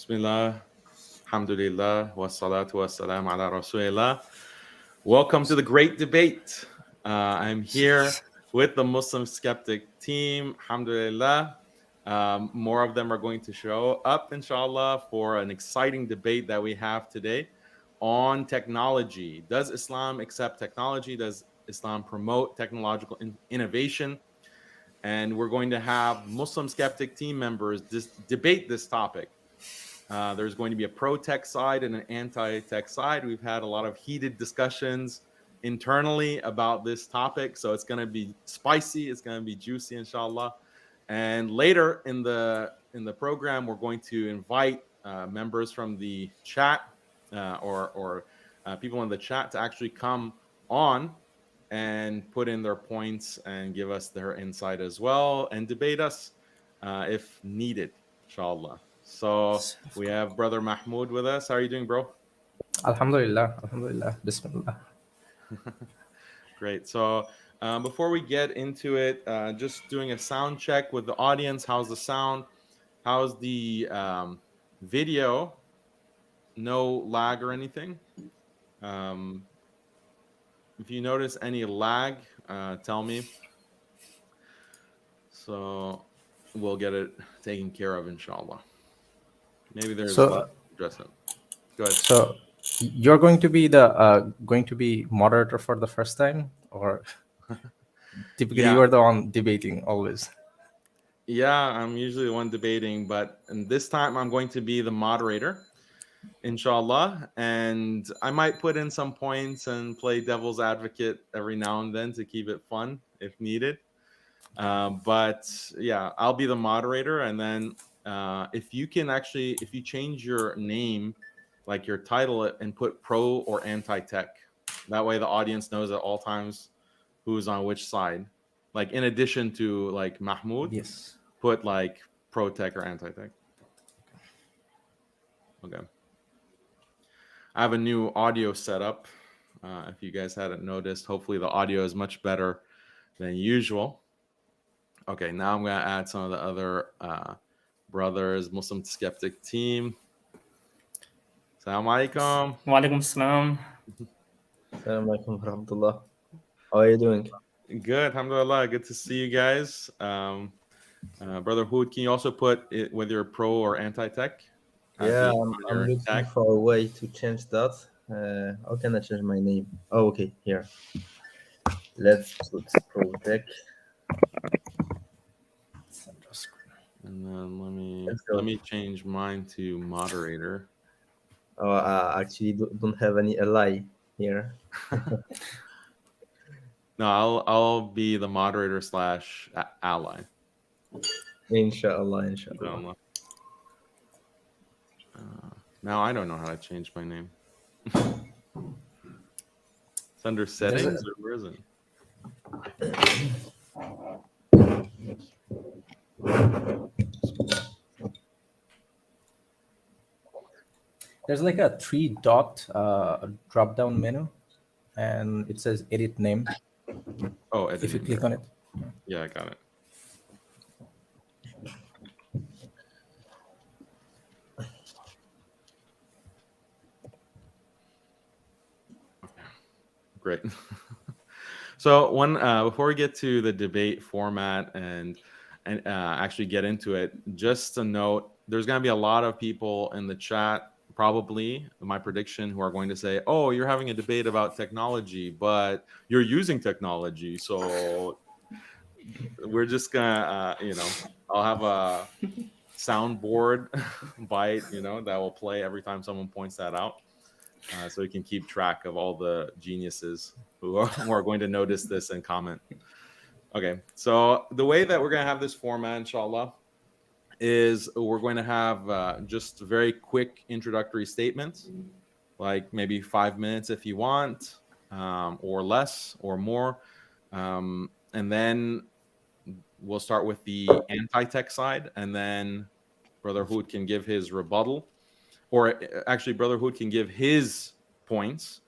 Bismillah, alhamdulillah, wassalatu wassalam ala rasulillah. Welcome to the great debate. I'm here with the Muslim Skeptic team, alhamdulillah. More of them are going to show up, inshallah, for an exciting debate that we have today on technology. Does Islam accept technology? Does Islam promote technological innovation? And we're going to have Muslim Skeptic team members debate this topic. There's going to be a pro-tech side and an anti-tech side. We've had a lot of heated discussions internally about this topic, so it's going to be spicy. It's going to be juicy, inshallah. And later in the program, we're going to invite members from the chat or people in the chat to actually come on and put in their points and give us their insight as well and debate us if needed, inshallah. So we have Brother Mahmoud with us. How are you doing, bro? Alhamdulillah. Bismillah. Great. So before we get into it, just doing a sound check with the audience. How's the sound? How's the video? No lag or anything? If you notice any lag, tell me. So we'll get it taken care of, inshallah. Maybe there's address it. Go ahead. So you're going to be moderator for the first time, or typically you are the one debating always? Yeah, I'm usually the one debating, but this time I'm going to be the moderator, inshallah, and I might put in some points and play devil's advocate every now and then to keep it fun if needed. But yeah, I'll be the moderator, and then if you change your name, like your title, and put pro or anti-tech, that way the audience knows at all times who's on which side. Like in addition to like Mahmoud, Yes. Put like pro-tech or anti-tech. Okay. I have a new audio setup. If you guys hadn't noticed, hopefully the audio is much better than usual. Okay, now I'm going to add some of the other brothers, Muslim Skeptic team. Assalamu alaikum. Wa alaikum assalam. Assalamu alaikum warahmatullah. How are you doing? Good, alhamdulillah. Good to see you guys. Brother Hood, can you also put it whether you're pro or anti-tech? Yeah, I'm looking for a way to change that. How can I change my name? Oh, okay, here. Let's put pro-tech. And then let me change mine to moderator. Oh, I actually don't have any ally here. No, I'll be the moderator / ally. Inshallah. Now I don't know how to change my name. It's under settings, or where is it? There's like a 3-dot drop-down menu, and it says edit name. Oh, edit. If you click on it. Yeah, I got it. Great. So before we get to the debate format and actually get into it, just a note, there's going to be a lot of people in the chat, probably my prediction, who are going to say, oh, you're having a debate about technology, but you're using technology. So we're just going to, I'll have a soundboard bite, that will play every time someone points that out. So we can keep track of all the geniuses who are going to notice this and comment. Okay, so the way that we're going to have this format, inshallah, is we're going to have just very quick introductory statements, like maybe 5 minutes if you want, or less or more. And then we'll start with the anti-tech side, and then Brother Hood can give his rebuttal. Or actually, Brother Hood can give his points,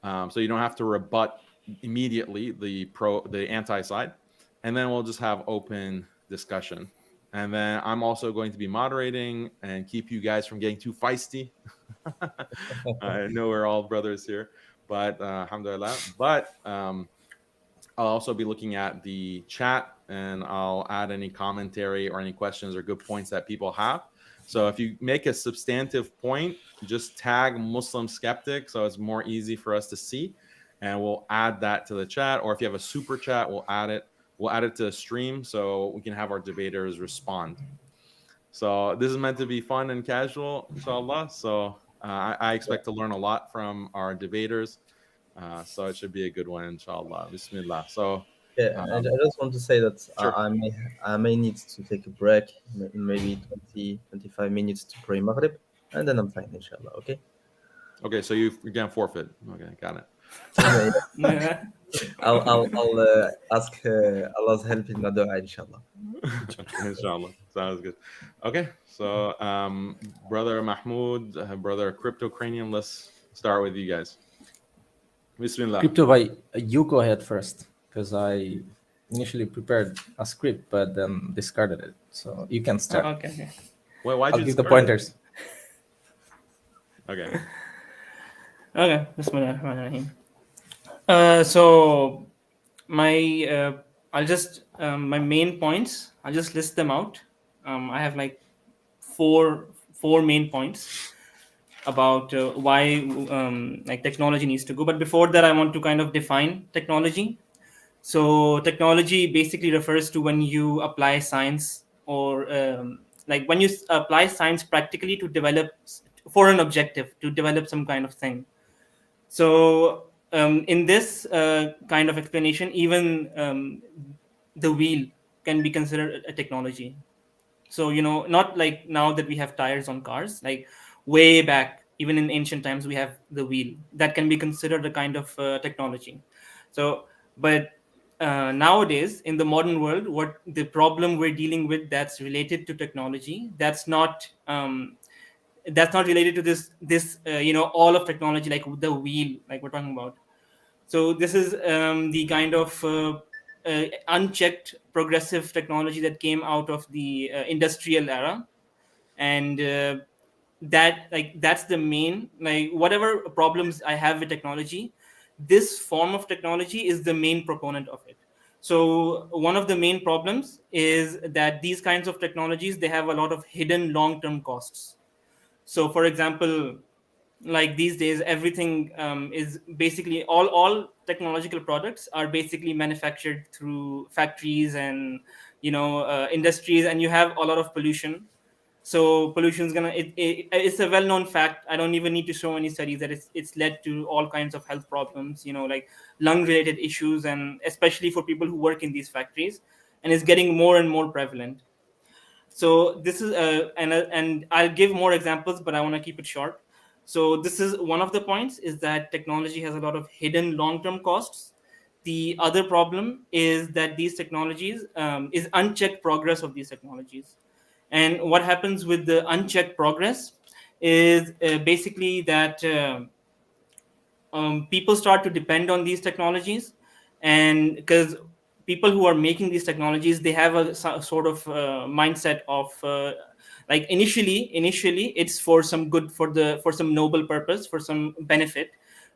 so you don't have to rebut immediately the anti side, and then we'll just have open discussion. And then I'm also going to be moderating and keep you guys from getting too feisty. I know we're all brothers here, but alhamdulillah. But I'll also be looking at the chat, and I'll add any commentary or any questions or good points that people have. So if you make a substantive point, just tag Muslim Skeptic so it's more easy for us to see, and we'll add that to the chat. Or if you have a super chat, we'll add it. We'll add it to the stream so we can have our debaters respond. So this is meant to be fun and casual, inshallah. So I expect to learn a lot from our debaters. So it should be a good one, inshallah. Bismillah. So yeah, I just want to say that sure. I may need to take a break, maybe 20-25 minutes to pray Maghrib, and then I'm fine, inshallah. Okay. Okay, so you're gonna forfeit. Okay, got it. I'll ask Allah's help in the dua, inshallah. Inshallah. Sounds good. Okay, so brother Mahmoud, brother Crypto Cranium, let's start with you guys. Bismillah. Crypto, you go ahead first, because I initially prepared a script but then discarded it. So you can start. Okay. Wait, why'd I'll you give the discard pointers. it? Okay. Okay. Bismillahirrahmanirrahim. So my I'll just my main points. I'll just list them out. I have like four main points about why like technology needs to go. But before that, I want to kind of define technology. So technology basically refers to when you apply science, or like when you apply science practically to develop for an objective, to develop some kind of thing. So in this kind of explanation, even the wheel can be considered a technology. So, not like now that we have tires on cars, like way back, even in ancient times, we have the wheel that can be considered a kind of technology. So, but nowadays in the modern world, what the problem we're dealing with that's related to technology, that's not related to this all of technology, like the wheel, like we're talking about. So this is the kind of unchecked progressive technology that came out of the industrial era, and that's the main, like, whatever problems I have with technology, this form of technology is the main proponent of it. So one of the main problems is that these kinds of technologies, they have a lot of hidden long-term costs. So for example, like these days, everything is basically all technological products are basically manufactured through factories and industries, and you have a lot of pollution. So pollution is it's a well-known fact. I don't even need to show any studies that it's led to all kinds of health problems, like lung related issues, and especially for people who work in these factories, and it's getting more and more prevalent. So this is and I'll give more examples, but I want to keep it short. So this is one of the points, is that technology has a lot of hidden long-term costs. The other problem is that these technologies is unchecked progress of these technologies. And what happens with the unchecked progress is basically that people start to depend on these technologies, and because people who are making these technologies, they have a sort of mindset of like initially it's for some good, for some noble purpose, for some benefit.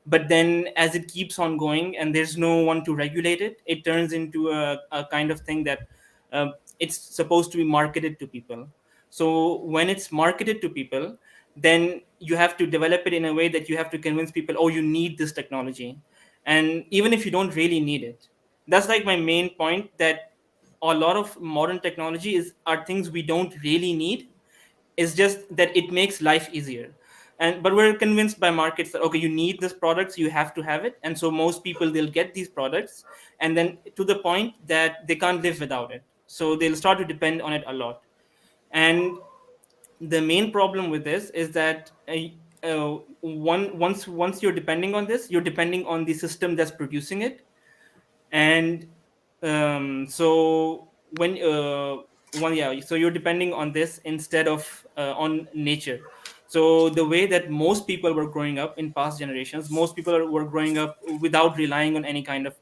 But then as it keeps on going and there's no one to regulate it, it turns into a kind of thing that it's supposed to be marketed to people. So when it's marketed to people, then you have to develop it in a way that you have to convince people, oh, you need this technology. And even if you don't really need it, that's like my main point, that a lot of modern technology are things we don't really need. It's just that it makes life easier. But we're convinced by markets that, okay, you need this product, so you have to have it. And so most people, they'll get these products, and then to the point that they can't live without it. So they'll start to depend on it a lot. And the main problem with this is that once you're depending on this, you're depending on the system that's producing it. And so when so you're depending on this instead of on nature. So the way that most people were growing up in past generations, most people were growing up without relying on any kind of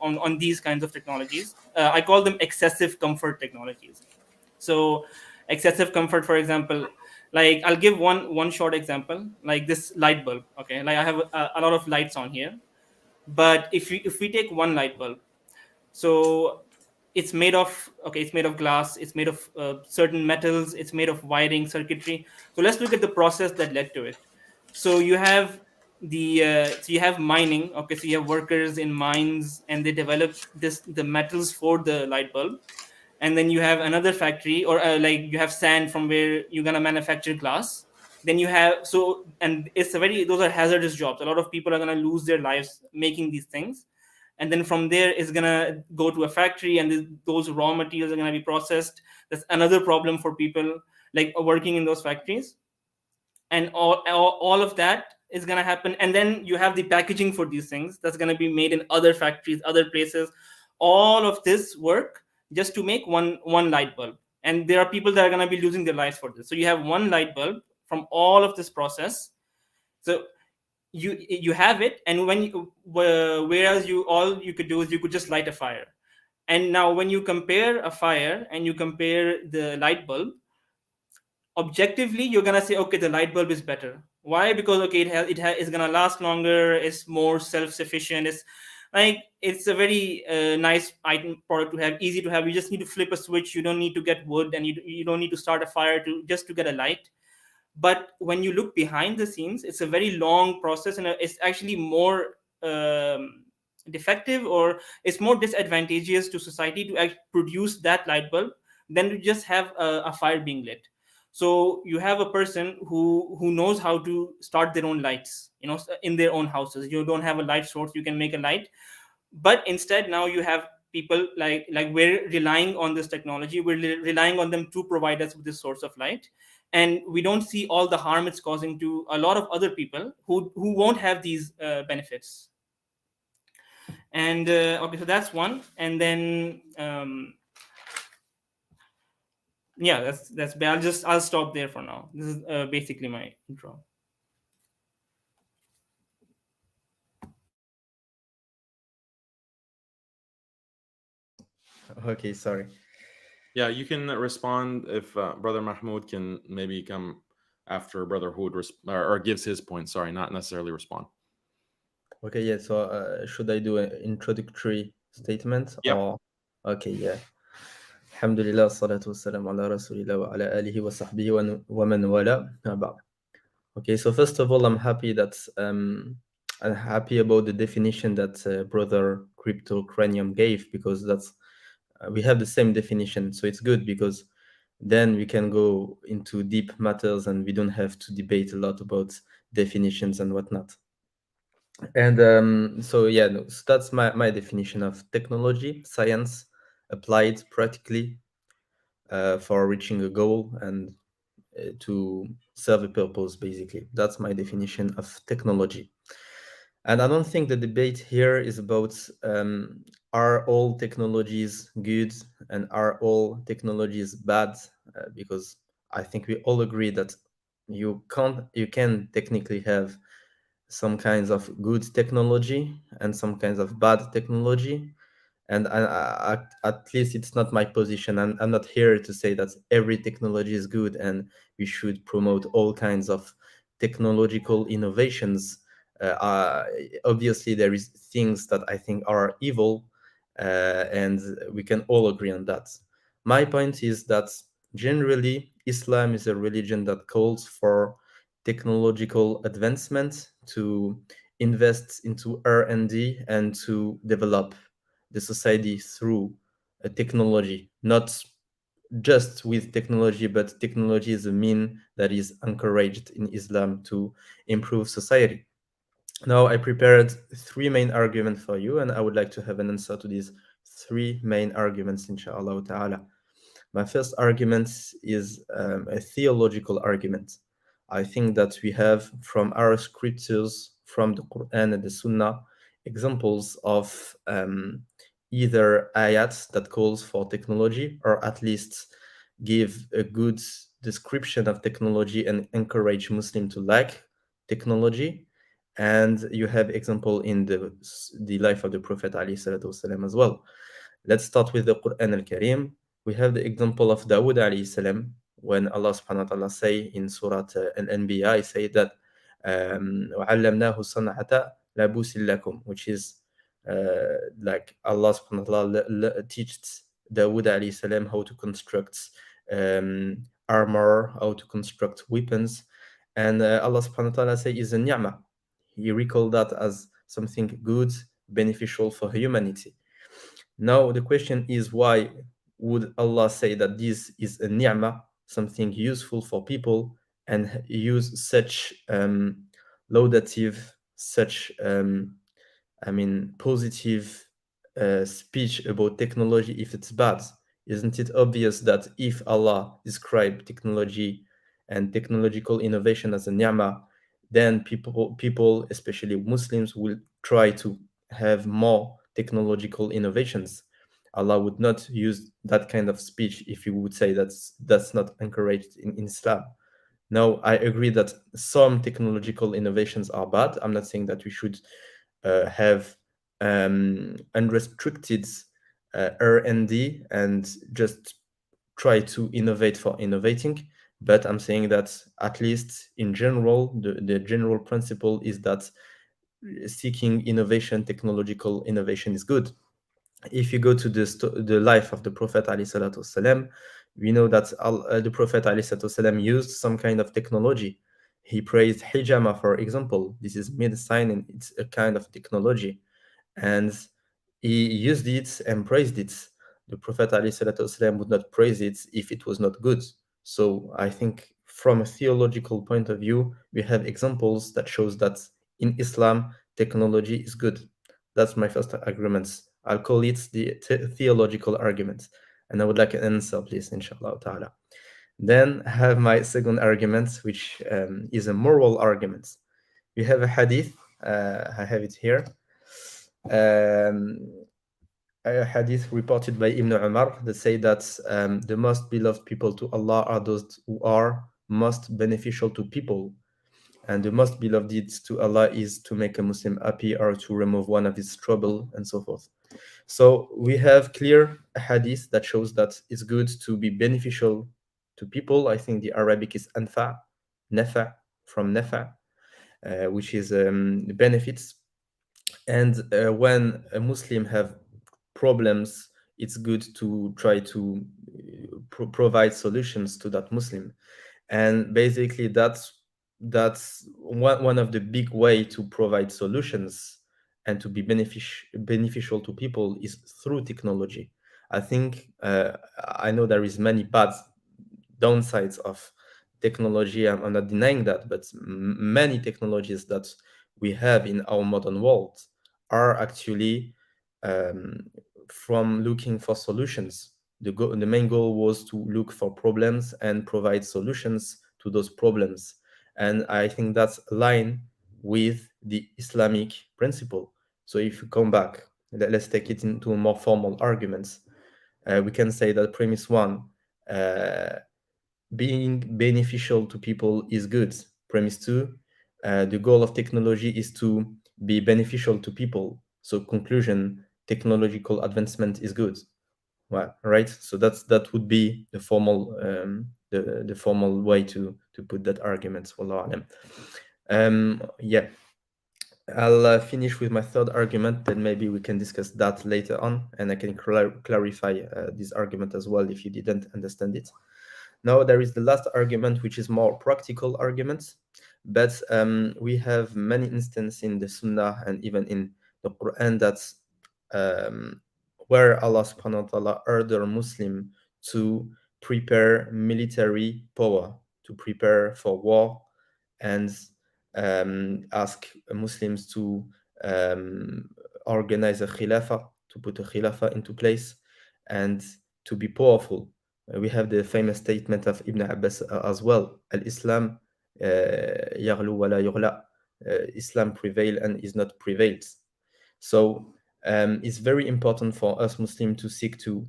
on these kinds of technologies. I call them excessive comfort technologies. So excessive comfort, for example, like I'll give one short example, like this light bulb. Okay, like I have a lot of lights on here, but if we take one light bulb, so it's made of glass, it's made of certain metals, it's made of wiring circuitry. So let's look at the process that led to it. So you have you have mining. Okay, so you have workers in mines, and they develop the metals for the light bulb. And then you have another factory, or like you have sand from where you're going to manufacture glass. Then you have, so, and those are hazardous jobs. A lot of people are going to lose their lives making these things. And then from there is going to go to a factory, and those raw materials are going to be processed. That's another problem for people like working in those factories. And all of that is going to happen. And then you have the packaging for these things that's going to be made in other factories, other places. All of this work just to make one light bulb. And there are people that are going to be losing their lives for this. So you have one light bulb from all of this process. So you have it, and whereas all you could do is you could just light a fire. And now when you compare a fire and you compare the light bulb, objectively you're gonna say, okay, the light bulb is better. Why? Because okay, it's gonna last longer, it's more self-sufficient, it's a very nice item product to have, easy to have. You just need to flip a switch, you don't need to get wood, and you don't need to start a fire to get a light. But when you look behind the scenes, it's a very long process, and it's actually more defective, or it's more disadvantageous to society to produce that light bulb than to just have a fire being lit. So you have a person who knows how to start their own lights, in their own houses. You don't have a light source, you can make a light. But instead now you have people like we're relying on this technology, we're relying on them to provide us with this source of light, and we don't see all the harm it's causing to a lot of other people who won't have these benefits. And okay, so that's one. And then yeah, that's I'll stop there for now. This is basically my intro. Okay, sorry. Yeah, you can respond if Brother Mahmoud can maybe come after Brother Hood or gives his point. Sorry, not necessarily respond. Okay, yeah. So should I do an introductory statement? Yep. Or okay, yeah. Alhamdulillah, salatu wassalam ala rasulillah wa ala alihi wa sahbihi wa man wala. Okay, so first of all, I'm happy about the definition that Brother Crypto Cranium gave, because that's we have the same definition. So it's good, because then we can go into deep matters and we don't have to debate a lot about definitions and whatnot. And so yeah, no, so that's my definition of technology: science applied practically for reaching a goal and to serve a purpose. Basically, that's my definition of technology. And I don't think the debate here is about are all technologies good and are all technologies bad, because I think we all agree that you can technically have some kinds of good technology and some kinds of bad technology. And at least it's not my position. I'm not here to say that every technology is good and we should promote all kinds of technological innovations. Obviously, there is things that I think are evil, and we can all agree on that. My point is that generally, Islam is a religion that calls for technological advancement, to invest into R&D and to develop the society through technology, not just with technology, but technology is a mean that is encouraged in Islam to improve society. Now, I prepared three main arguments for you, and I would like to have an answer to these three main arguments, inshallah ta'ala. My first argument is a theological argument. I think that we have from our scriptures, from the Quran and the Sunnah, examples of either ayats that calls for technology, or at least give a good description of technology and encourage Muslims to like technology. And you have example in the life of the Prophet ﷺ as well. Let's start with the Quran al-Karim. We have the example of Dawood alayhi salam, when Allah subhanahu wa ta'ala say in Surah Al-Anbiya, say that وَعَلَّمْنَاهُ صَنْعَةَ لَبُوسٍ لَكُمْ, which is like Allah subhanahu wa ta'ala teaches Dawood alayhi salam how to construct armor, how to construct weapons, and Allah subhanahu wa ta'ala say is a ni'mah. He recalled that as something good, beneficial for humanity. Now the question is, why would Allah say that this is a ni'mah, something useful for people, and use such laudative, such positive speech about technology if it's bad? Isn't it obvious that if Allah described technology and technological innovation as a ni'mah, then people, especially Muslims, will try to have more technological innovations? Allah would not use that kind of speech if He would say that's not encouraged in Islam. Now, I agree that some technological innovations are bad. I'm not saying that we should have unrestricted R&D and just try to innovate for innovating. But I'm saying that at least in general, the general principle is that seeking innovation, technological innovation is good. If you go to the life of the Prophet ﷺ, we know that the Prophet ﷺ used some kind of technology. He praised hijama, for example. This is medicine and it's a kind of technology. And he used it and praised it. The Prophet ﷺ would not praise it if it was not good. So I think from a theological point of view, we have examples that shows that in Islam, technology is good. That's my first argument. I'll call it the theological argument. And I would like an answer, please, inshallah ta'ala. Then I have my second argument, which is a moral argument. We have a hadith. I have it here. A hadith reported by Ibn Umar that say that the most beloved people to Allah are those who are most beneficial to people. And the most beloved deeds to Allah is to make a Muslim happy or to remove one of his trouble and so forth. So we have clear hadith that shows that it's good to be beneficial to people. I think the Arabic is anfa, nafa, from nafa, which is benefits. And when a Muslim have problems, it's good to try to provide solutions to that Muslim. And basically that's one of the big way to provide solutions and to be beneficial to people is through technology. I think I know there is many bad downsides of technology. I'm not denying that, but many technologies that we have in our modern world are actually from looking for solutions. The main goal was to look for problems and provide solutions to those problems. And I think that's aligned with the Islamic principle. So if you come back, let's take it into more formal arguments. We can say that premise one, being beneficial to people is good. Premise two, the goal of technology is to be beneficial to people. So conclusion, technological advancement is good. Well, right. So that would be the formal the formal way to put that argument. Wallahu alam. Yeah. I'll finish with my third argument, then maybe we can discuss that later on, and I can clarify this argument as well if you didn't understand it. Now there is the last argument, which is more practical arguments, but we have many instances in the Sunnah and even in the Quran that's where Allah subhanahu wa ta'ala ordered Muslim to prepare military power, to prepare for war, and ask Muslims to organize a khilafah, to put a khilafah into place, and to be powerful. We have the famous statement of Ibn Abbas as well, Al-Islam yaghlu wa la yughla. Islam prevail and is not prevailed. So it's very important for us Muslims to seek to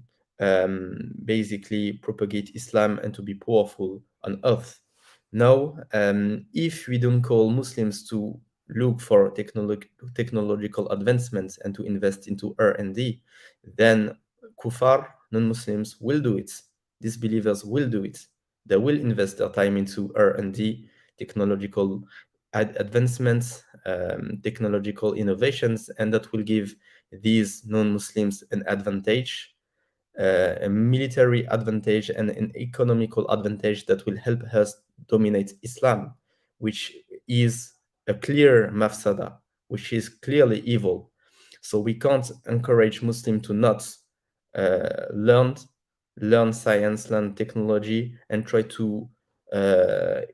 basically propagate Islam and to be powerful on earth. Now, if we don't call Muslims to look for technological advancements and to invest into R&D, then kuffar, non-Muslims will do it. Disbelievers will do it. They will invest their time into R&D, technological advancements, technological innovations, and that will give these non-Muslims an advantage, a military advantage and an economical advantage that will help us dominate Islam, which is a clear mafsada, which is clearly evil. So we can't encourage Muslims to not uh, learn learn science, learn technology, and try to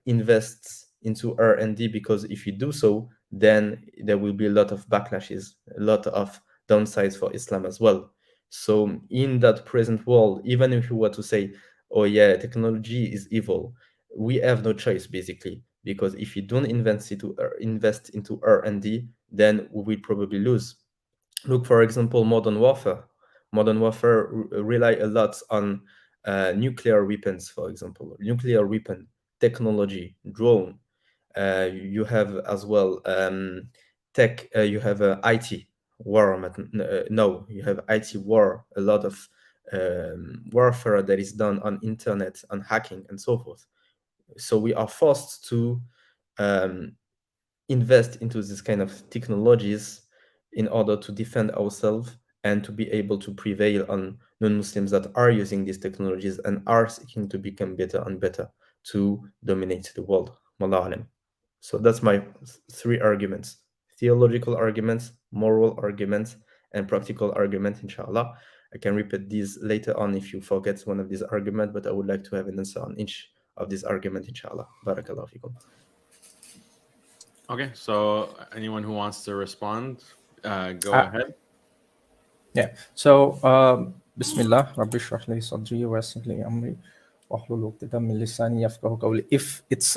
invest into R&D, because if you do so, then there will be a lot of backlashes, a lot of downsides for Islam as well. So in that present world, even if you were to say, oh yeah, technology is evil, we have no choice basically, because if you don't invest into R&D, then we will probably lose. Look, for example, modern warfare. Modern warfare rely a lot on nuclear weapons, for example, nuclear weapon technology, drone. You have as well tech. You have IT war. No, you have IT war. A lot of warfare that is done on internet, on hacking, and so forth. So we are forced to um, invest into this kind of technologies in order to defend ourselves and to be able to prevail on non-Muslims that are using these technologies and are seeking to become better and better to dominate the world. Wallahu alam. So that's my three arguments: theological arguments, moral arguments, and practical argument, inshallah. I can repeat these later on if you forget one of these arguments, but I would like to have an answer on each of these arguments, inshallah. Barakallahu fikum. Okay, so anyone who wants to respond, go Ah. ahead. Yeah. So, Bismillah, Rabbi shrah li sadri wa yassir li amri wahlul 'uqdatam min lisani yafqahu qawli. If it's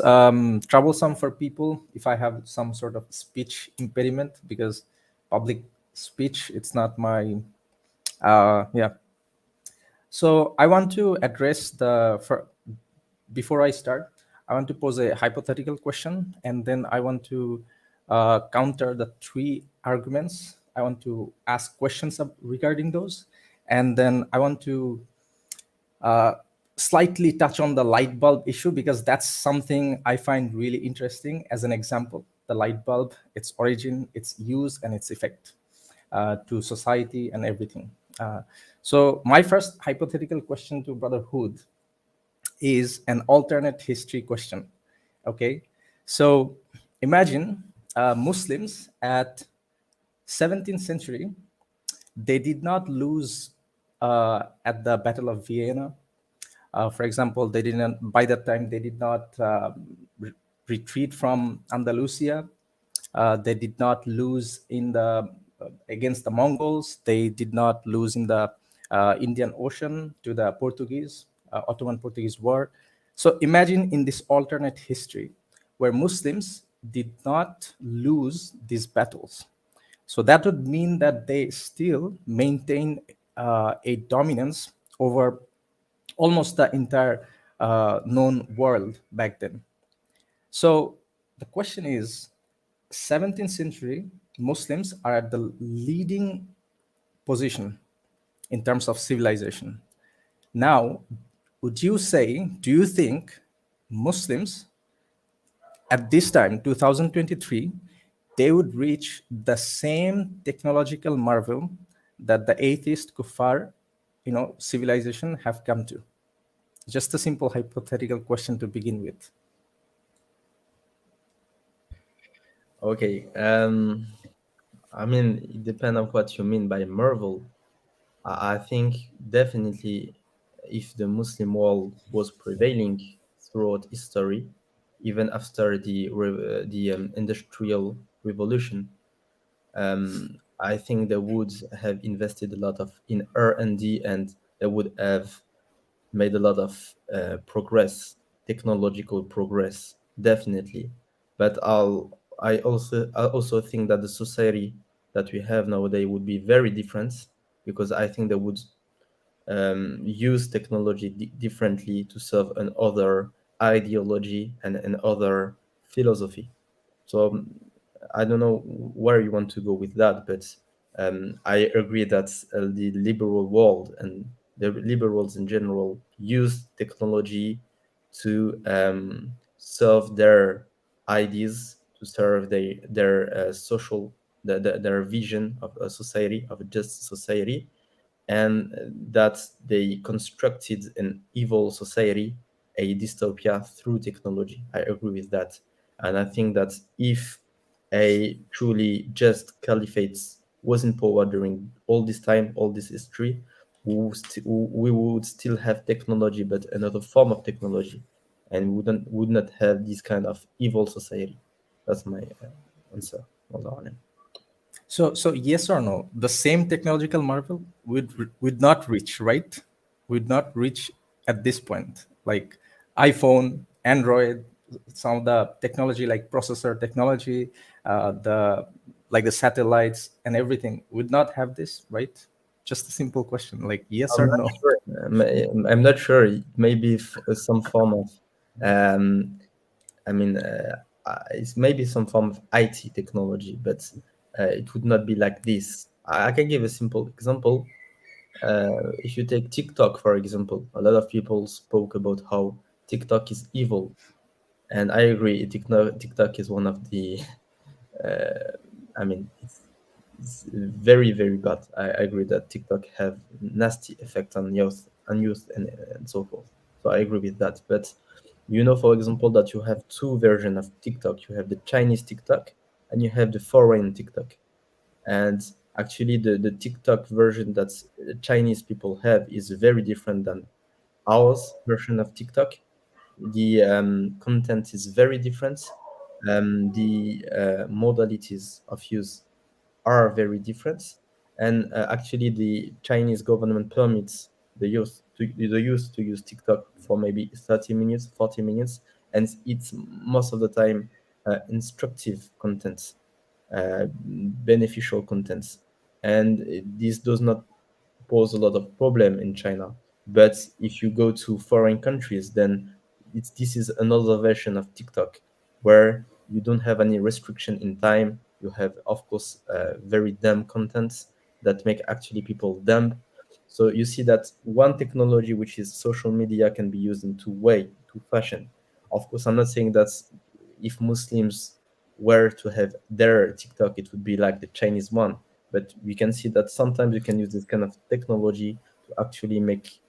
troublesome for people, if I have some sort of speech impediment, because public speech, it's not my, yeah. So I want to address before I start, I want to pose a hypothetical question, and then I want to counter the three arguments. I want to ask questions regarding those, and then I want to slightly touch on the light bulb issue, because that's something I find really interesting as an example. The light bulb, its origin, its use, and its effect to society and everything. So my first hypothetical question to Brother Hood is an alternate history question. Okay, so imagine Muslims at 17th century, they did not lose at the Battle of Vienna. For example, they didn't, by that time, they did not retreat from Andalusia. They did not lose in the against the Mongols. They did not lose in the Indian Ocean to the Portuguese, Ottoman Portuguese War. So imagine in this alternate history where Muslims did not lose these battles. So that would mean that they still maintain a dominance over almost the entire known world back then. So the question is, 17th century Muslims are at the leading position in terms of civilization. Now, do you think Muslims at this time, 2023, they would reach the same technological marvel that the atheist kuffar, civilization have come to? Just a simple hypothetical question to begin with. Okay. I mean, it depends on what you mean by marvel. I think definitely if the Muslim world was prevailing throughout history, even after the industrial revolution, I think they would have invested a lot in R&D, and they would have made a lot of progress, technological progress, definitely. But I also think that the society that we have nowadays would be very different, because I think they would use technology differently to serve another ideology and another philosophy. So I don't know where you want to go with that, but I agree that the liberal world and the liberals in general use technology to serve their ideas, to serve their social their vision of a society, of a just society, and that they constructed an evil society, a dystopia through technology. I agree with that. And I think that if a truly just caliphate was in power during all this time, all this history, we would still have technology, but another form of technology, and would not have this kind of evil society. That's my answer. Wallahu alam. So yes or no, the same technological marvel would not reach, right? Would not reach at this point. Like iPhone, Android, some of the technology like processor technology, the like the satellites and everything would not have this, right? Just a simple question, like yes I'm or not no. sure. I'm not sure. Maybe some form of, um, I mean, it's maybe some form of IT technology, but it would not be like this. I can give a simple example. If you take TikTok, for example, a lot of people spoke about how TikTok is evil, and I agree. TikTok is one of the, I mean, it's very very bad. I agree that TikTok have nasty effect on youth and so forth. So I agree with that. But for example, that you have two versions of TikTok. You have the Chinese TikTok and you have the foreign TikTok. And actually, the TikTok version that Chinese people have is very different than ours version of TikTok. The content is very different. The modalities of use are very different, and actually the Chinese government permits the youth to use TikTok for maybe 30 minutes, 40 minutes, and it's most of the time instructive content, beneficial contents, and this does not pose a lot of problem in China. But if you go to foreign countries, then this is another version of TikTok where you don't have any restriction in time. You have, of course, very dumb contents that make actually people dumb. So you see that one technology, which is social media, can be used in two way, two fashion. Of course, I'm not saying that if Muslims were to have their TikTok, it would be like the Chinese one. But we can see that sometimes you can use this kind of technology to actually make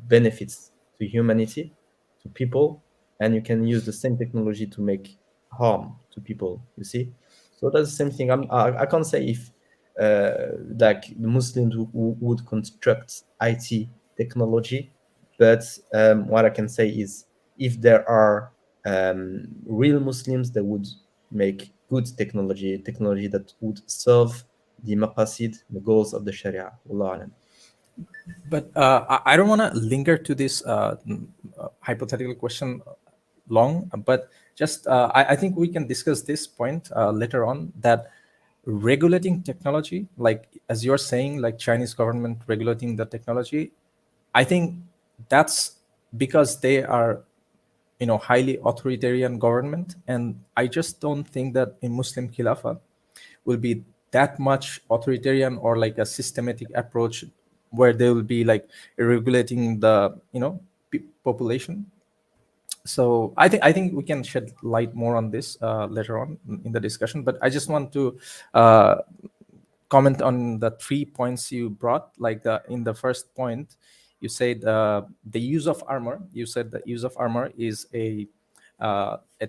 benefits to humanity, to people, and you can use the same technology to make harm to people. You see, so that's the same thing. I can't say if like the Muslims who would construct IT technology, but what I can say is if there are real Muslims that would make good technology that would serve the maqasid, the goals of the Sharia. Wallahu alam. But I don't want to linger to this hypothetical question long, but just I think we can discuss this point later on, that regulating technology, like as you're saying, like Chinese government regulating the technology, I think that's because they are highly authoritarian government, and I just don't think that a Muslim khilafah will be that much authoritarian or like a systematic approach where they will be like regulating the population. So I think we can shed light more on this later on in the discussion, but I just want to uh, comment on the 3 points you brought. Like in the first point, you said the use of armor. You said the use of armor is a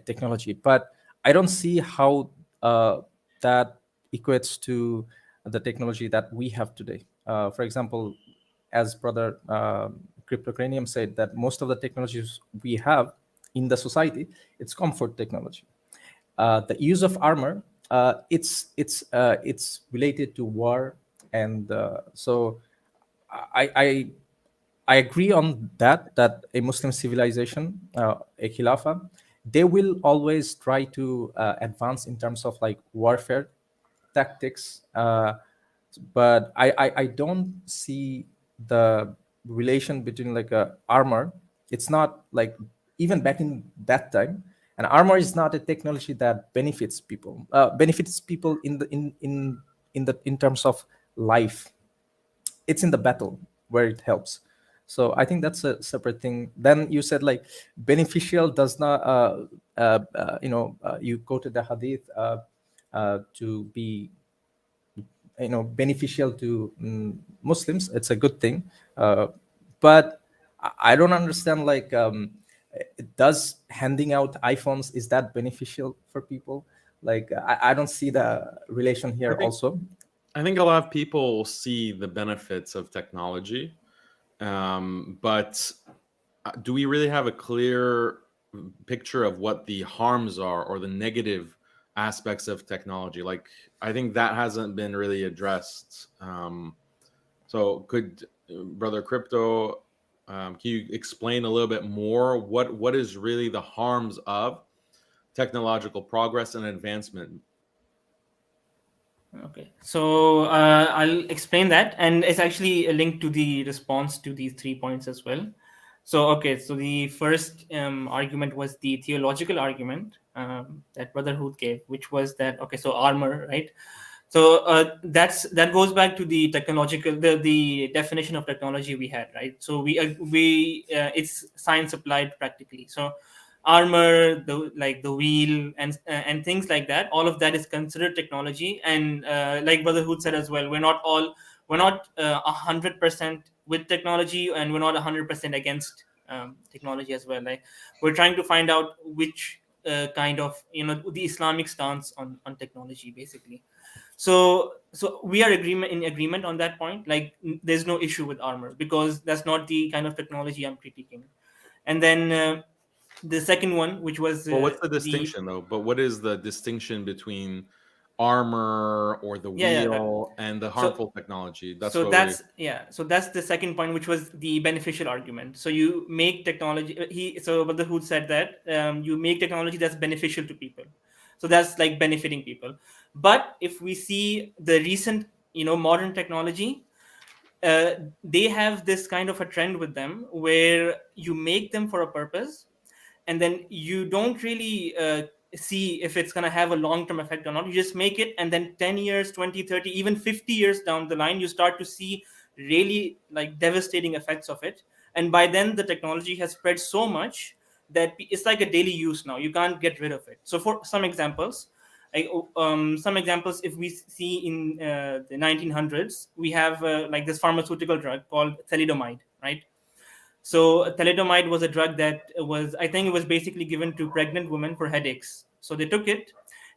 technology, but I don't see how that equates to the technology that we have today. For example, as brother Cryptocranium said, that most of the technologies we have in the society, it's comfort technology. The use of armor, it's related to war, and so I, I I agree on that a Muslim civilization, a khilafah, they will always try to advance in terms of like warfare tactics, but I don't see the relation between like a armor. It's not like, even back in that time, an armor is not a technology that benefits people in terms of life. It's in the battle where it helps. So I think that's a separate thing. Then you said like beneficial does not, you quoted the hadith to be, beneficial to Muslims. It's a good thing, but I don't understand. Like, does handing out iPhones, is that beneficial for people? Like, I don't see the relation I here. think Also, I think a lot of people see the benefits of technology, but do we really have a clear picture of what the harms are or the negative aspects of technology? Like, I think that hasn't been really addressed. So, could Brother Crypto, can you explain a little bit more what is really the harms of technological progress and advancement? Okay, so I'll explain that, and it's actually a link to the response to these 3 points as well. So, okay, so the first argument was the theological argument that Brotherhood gave, which was that, okay, so armor, right? So that goes back to the technological, the definition of technology we had, right? So it's science applied practically. So armor, the wheel, and things like that, all of that is considered technology. And like Brotherhood said as well, we're not 100% with technology, and we're not 100% against technology as well. Like, we're trying to find out which kind of, the Islamic stance on technology, basically. So we are in agreement on that point. Like, there's no issue with armor, because that's not the kind of technology I'm critiquing. And then the second one, which was Well, what's the the distinction though? But what is the distinction between armor or the yeah, yeah. wheel and the So harmful technology? That's so what we. that's yeah so that's the second point, which was the beneficial argument. So you make technology, but the Hood said that you make technology that's beneficial to people, so that's like benefiting people. But if we see the recent, modern technology, they have this kind of a trend with them, where you make them for a purpose, and then you don't really see if it's going to have a long-term effect or not. You just make it, and then 10 years, 20, 30, even 50 years down the line, you start to see really like devastating effects of it. And by then the technology has spread so much that it's like a daily use now. You can't get rid of it. So for some examples, if we see in the 1900s, we have like this pharmaceutical drug called thalidomide, right? So thalidomide was a drug that was, I think it was basically given to pregnant women for headaches. So they took it,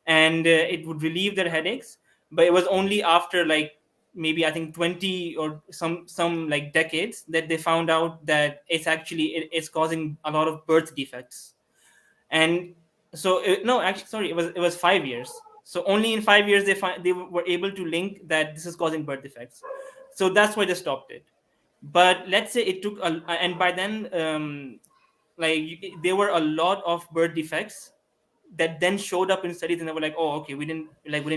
and it would relieve their headaches. But it was only after, like, maybe I think 20 or some like decades, that they found out that it's causing a lot of birth defects. And so no, actually, sorry, it was 5 years. So only in 5 years they were able to link that this is causing birth defects. So that's why they stopped it. But let's say it took and by then, there were a lot of birth defects that then showed up in studies, and they were like, oh, okay, we didn't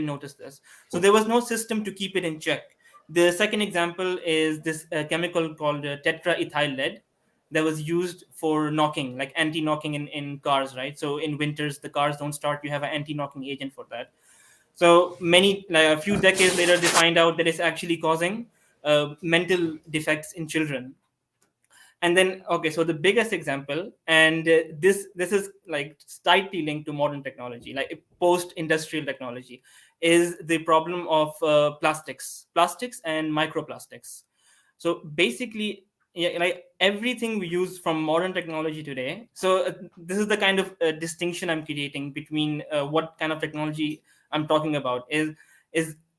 notice this. So there was no system to keep it in check. The second example is this chemical called tetraethyl lead, that was used for knocking, like anti-knocking in cars, right? So in winters the cars don't start, you have an anti-knocking agent for that. So like a few decades later, they find out that it's actually causing mental defects in children. And then, okay, so the biggest example, and this is like tightly linked to modern technology, like post-industrial technology, is the problem of plastics and microplastics. So basically, yeah, like everything we use from modern technology today. So this is the kind of distinction I'm creating between what kind of technology I'm talking about is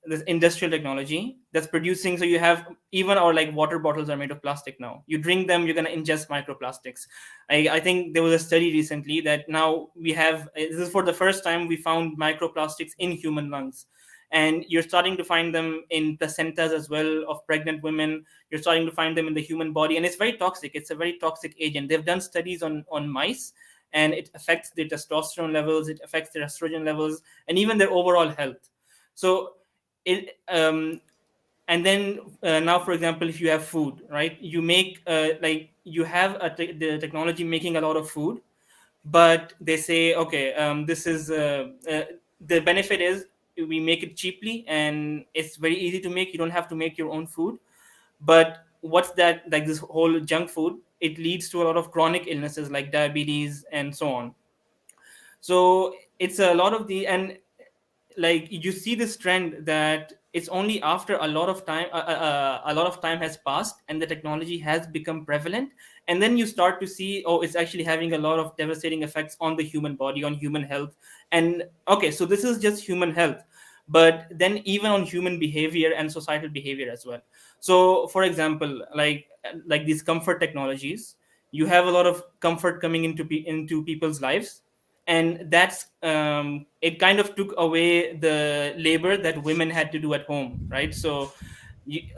this industrial technology that's producing. So you have, even our like water bottles are made of plastic now. You drink them, you're going to ingest microplastics. I think there was a study recently that now this is for the first time we found microplastics in human lungs. And you're starting to find them in placentas as well of pregnant women. You're starting to find them in the human body, and it's very toxic. It's a very toxic agent. They've done studies on mice, and it affects their testosterone levels, it affects their estrogen levels, and even their overall health. So it and then now, for example, if you have food, right, you make like you have the technology making a lot of food, but they say, okay, this is the benefit is we make it cheaply and it's very easy to make. You don't have to make your own food. But what's that, like this whole junk food, it leads to a lot of chronic illnesses like diabetes and so on. So it's a lot of the, and like you see this trend that it's only after a lot of time, a lot of time has passed and the technology has become prevalent, and then you start to see, oh, it's actually having a lot of devastating effects on the human body, on human health. And okay, so this is just human health, but then even on human behavior and societal behavior as well. So for example, like these comfort technologies, you have a lot of comfort coming into people's lives, and that's it kind of took away the labor that women had to do at home, right? So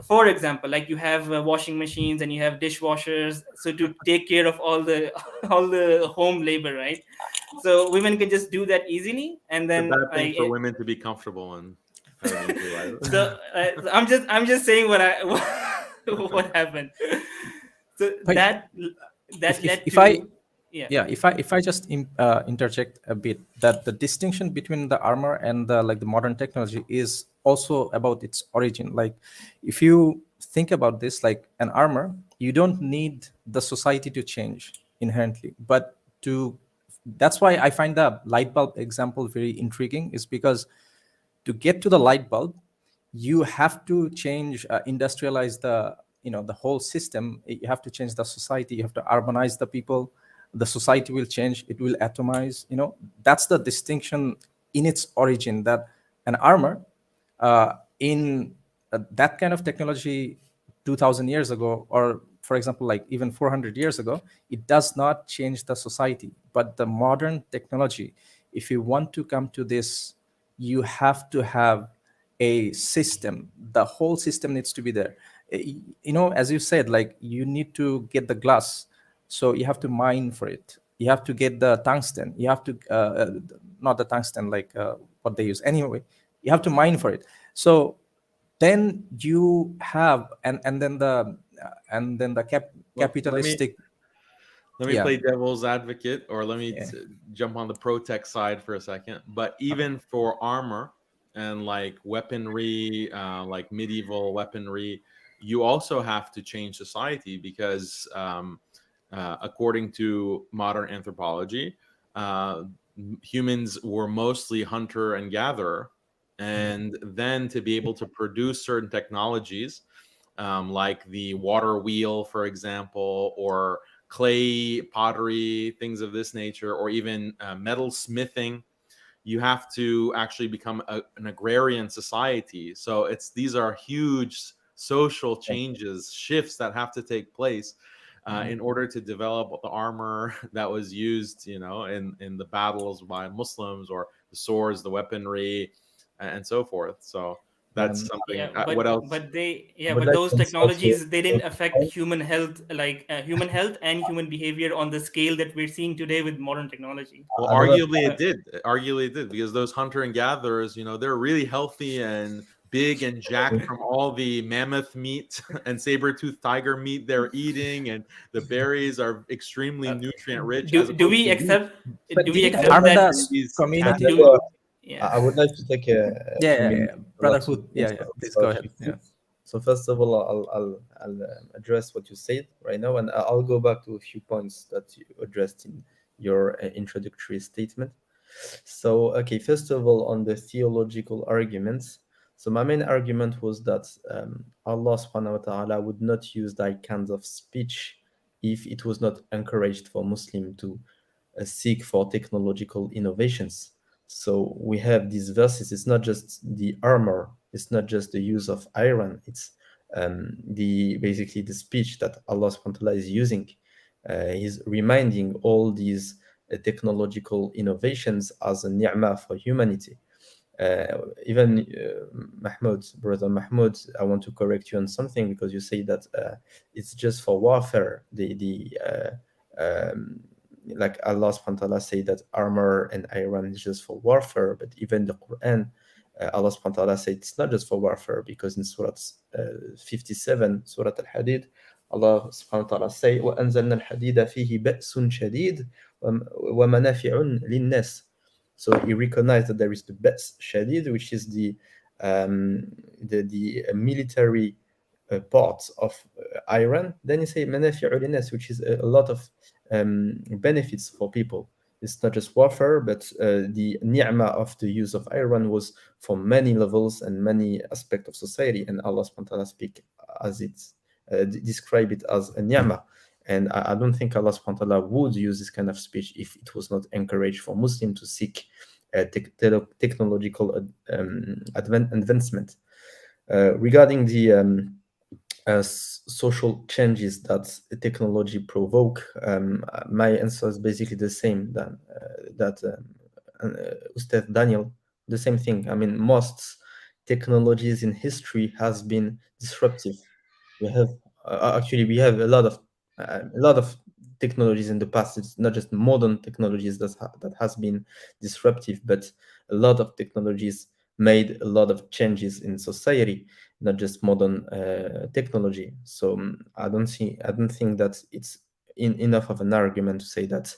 for example, like you have washing machines and you have dishwashers, so to take care of all the all the home labor, right? So women can just do that easily, and It's a then bad thing for women to be comfortable in having to life. so I'm just saying what I what happened. So But that if, led if to I yeah. if I just interject a bit, that the distinction between the armor and the like the modern technology is also about its origin. Like if you think about this, like an armor, you don't need the society to change inherently, but to that's why I find the light bulb example very intriguing, is because to get to the light bulb, you have to change, industrialize the, the whole system. You have to change the society, you have to urbanize the people, the society will change, it will atomize. That's the distinction in its origin, that an armor, in that kind of technology 2000 years ago, or for example like even 400 years ago, it does not change the society. But the modern technology, if you want to come to this, you have to have a system. The whole system needs to be there. As you said, like you need to get the glass, so you have to mine for it. You have to get the tungsten, you have to not the tungsten, like what they use anyway, you have to mine for it. So then you have, and then the Well, let me capitalistic. Yeah, play devil's advocate, or let me yeah, jump on the pro tech side for a second. But even for armor and like weaponry, like medieval weaponry, you also have to change society because, according to modern anthropology, humans were mostly hunter and gatherer. And then to be able to produce certain technologies, like the water wheel, for example, or clay pottery, things of this nature, or even metal smithing, you have to actually become an agrarian society. So these are huge social changes, shifts that have to take place in order to develop the armor that was used, in the battles by Muslims, or the swords, the weaponry, and so forth. So that's something. Yeah, What but else? but they I yeah, would but like those to also technologies, they didn't affect human health, like human health and human behavior on the scale that we're seeing today with modern technology. Well, another arguably it did. Arguably it did, because those hunter and gatherers, they're really healthy and big and jacked from all the mammoth meat and saber-toothed tiger meat they're eating, and the berries are extremely Uh, nutrient rich, as do opposed we to these accept but do we didn't accept heavily that? Arda greased cat community Do food. yeah. I would like to take a yeah, few yeah, minutes yeah. not to Brotherhood, yeah, yeah, please for go a ahead. few Yeah. things. So first of all, I'll address what you said right now, and I'll go back to a few points that you addressed in your introductory statement. So, okay, first of all, on the theological arguments. So my main argument was that Allah subhanahu wa ta'ala would not use that kind of speech if it was not encouraged for Muslim to seek for technological innovations. So we have these verses. It's not just the armor. It's not just the use of iron. It's the basically the speech that Allah subhanahu wa ta'ala is using. He's reminding all these technological innovations as a ni'mah for humanity. Even Mahmoud, brother Mahmoud, I want to correct you on something, because you say that it's just for warfare. Like Allah subhanahu wa ta'ala say that armor and iron is just for warfare, but even the Quran, Allah subhanahu wa ta'ala said it's not just for warfare, because in Surah 57, Surah Al-Hadid, Allah subhanahu wa ta'ala say وَأَنزَلْنَا الْحَدِيدَ فِيهِ بَأْسٌ شَدِيد وَمَنَافِعٌ لِلنَّاسِ. So he recognized that there is the Ba's Shadid, which is the military parts of iron, then you say manafi'u linnas, which is a lot of benefits for people. It's not just warfare, but the ni'mah of the use of iron was for many levels and many aspects of society, and Allah subhanahu wa ta'ala speak as it describe it as a ni'mah. And I don't think Allah subhanahu wa ta'ala would use this kind of speech if it was not encouraged for Muslims to seek technological advancement. Regarding the social changes that technology provoke, my answer is basically the same than that Ustad Daniel. The same thing. I mean, most technologies in history has been disruptive. We have we have a lot of technologies in the past. It's not just modern technologies that has been disruptive, but a lot of technologies made a lot of changes in society, not just modern technology. So I don't think that it's enough of an argument to say that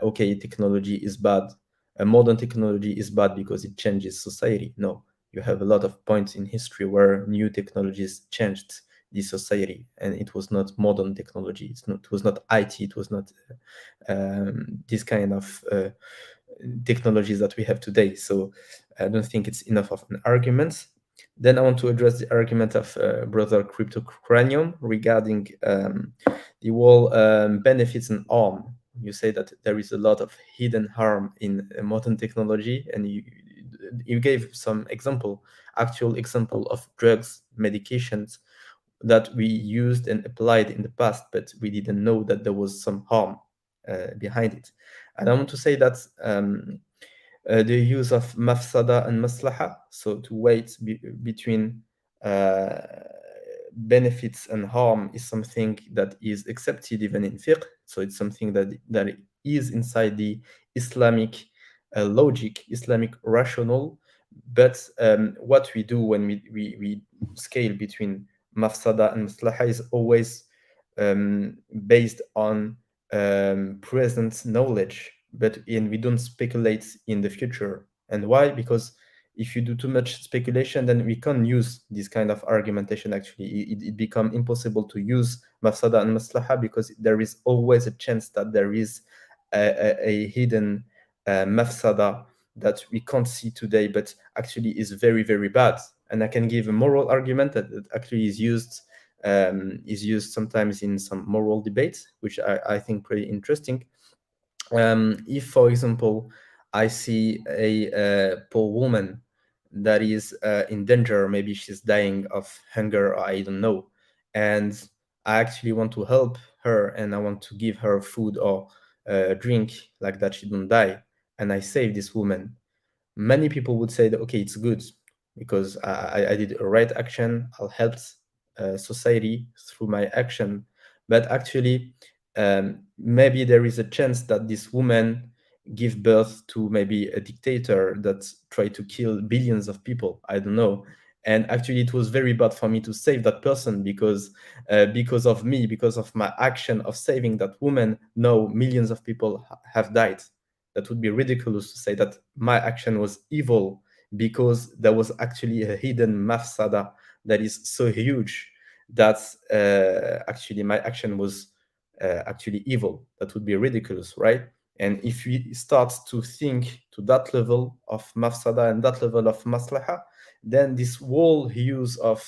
okay, technology is bad. Modern technology is bad because it changes society. No, you have a lot of points in history where new technologies changed the society, and it was not modern technology. It was not IT. It was not this kind of technologies that we have today. So I don't think it's enough of an argument. Then I want to address the argument of Brother Crypto Cranium regarding the whole benefits and harm. You say that there is a lot of hidden harm in modern technology, and you gave some actual example of drugs, medications that we used and applied in the past, but we didn't know that there was some harm behind it. And I want to say that the use of mafsada and maslaha, so to wait between benefits and harm, is something that is accepted even in fiqh. So it's something that is inside the Islamic logic, Islamic rational. But what we do when we scale between mafsada and maslaha is always based on present knowledge, but we don't speculate in the future. And why? Because if you do too much speculation, then we can't use this kind of argumentation. Actually, it becomes impossible to use mafsada and maslaha, because there is always a chance that there is a hidden mafsada that we can't see today, but actually is very, very bad. And I can give a moral argument that actually is used sometimes in some moral debates, which I think pretty interesting. If, for example, I see a poor woman that is in danger, maybe she's dying of hunger, or I don't know, and I actually want to help her, and I want to give her food or drink like that she don't die, and I save this woman. Many people would say that, okay, it's good because I did a right action, I'll help society through my action. But actually, maybe there is a chance that this woman give birth to maybe a dictator that tried to kill billions of people. I don't know. And actually, it was very bad for me to save that person because of me, because of my action of saving that woman. No, millions of people have died. That would be ridiculous to say that my action was evil because there was actually a hidden mafsada that is so huge that actually my action was actually evil. That would be ridiculous, right? And if we start to think to that level of mafsada and that level of maslaha, then this whole use of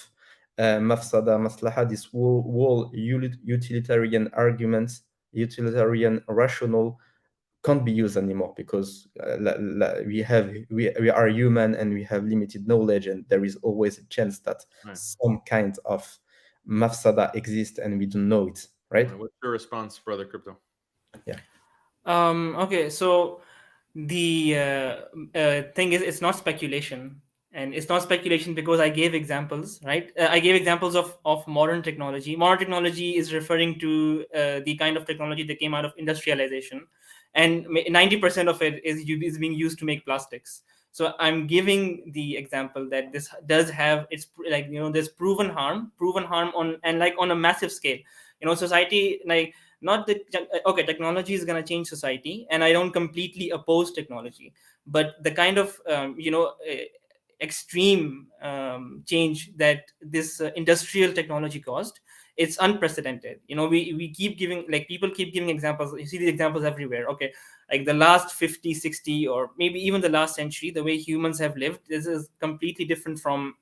mafsada, maslaha, this whole utilitarian arguments, utilitarian rational can't be used anymore, because we are human and we have limited knowledge, and there is always a chance that some kind of mafsada exists and we don't know it, right? What's your response, Brother Crypto? Yeah. Okay, so the thing is, it's not speculation, and it's not speculation because I gave examples, right? I gave examples of modern technology. Modern technology is referring to the kind of technology that came out of industrialization, and 90% of it is being used to make plastics. So I'm giving the example that this does have, it's like, there's proven harm on, and like on a massive scale. Society, like, not that, okay, technology is going to change society, and I don't completely oppose technology, but the kind of extreme change that this industrial technology caused, it's unprecedented. We keep giving, like, people keep giving examples. You see these examples everywhere. Okay, like the last 50, 60, or maybe even the last century, the way humans have lived, this is completely different from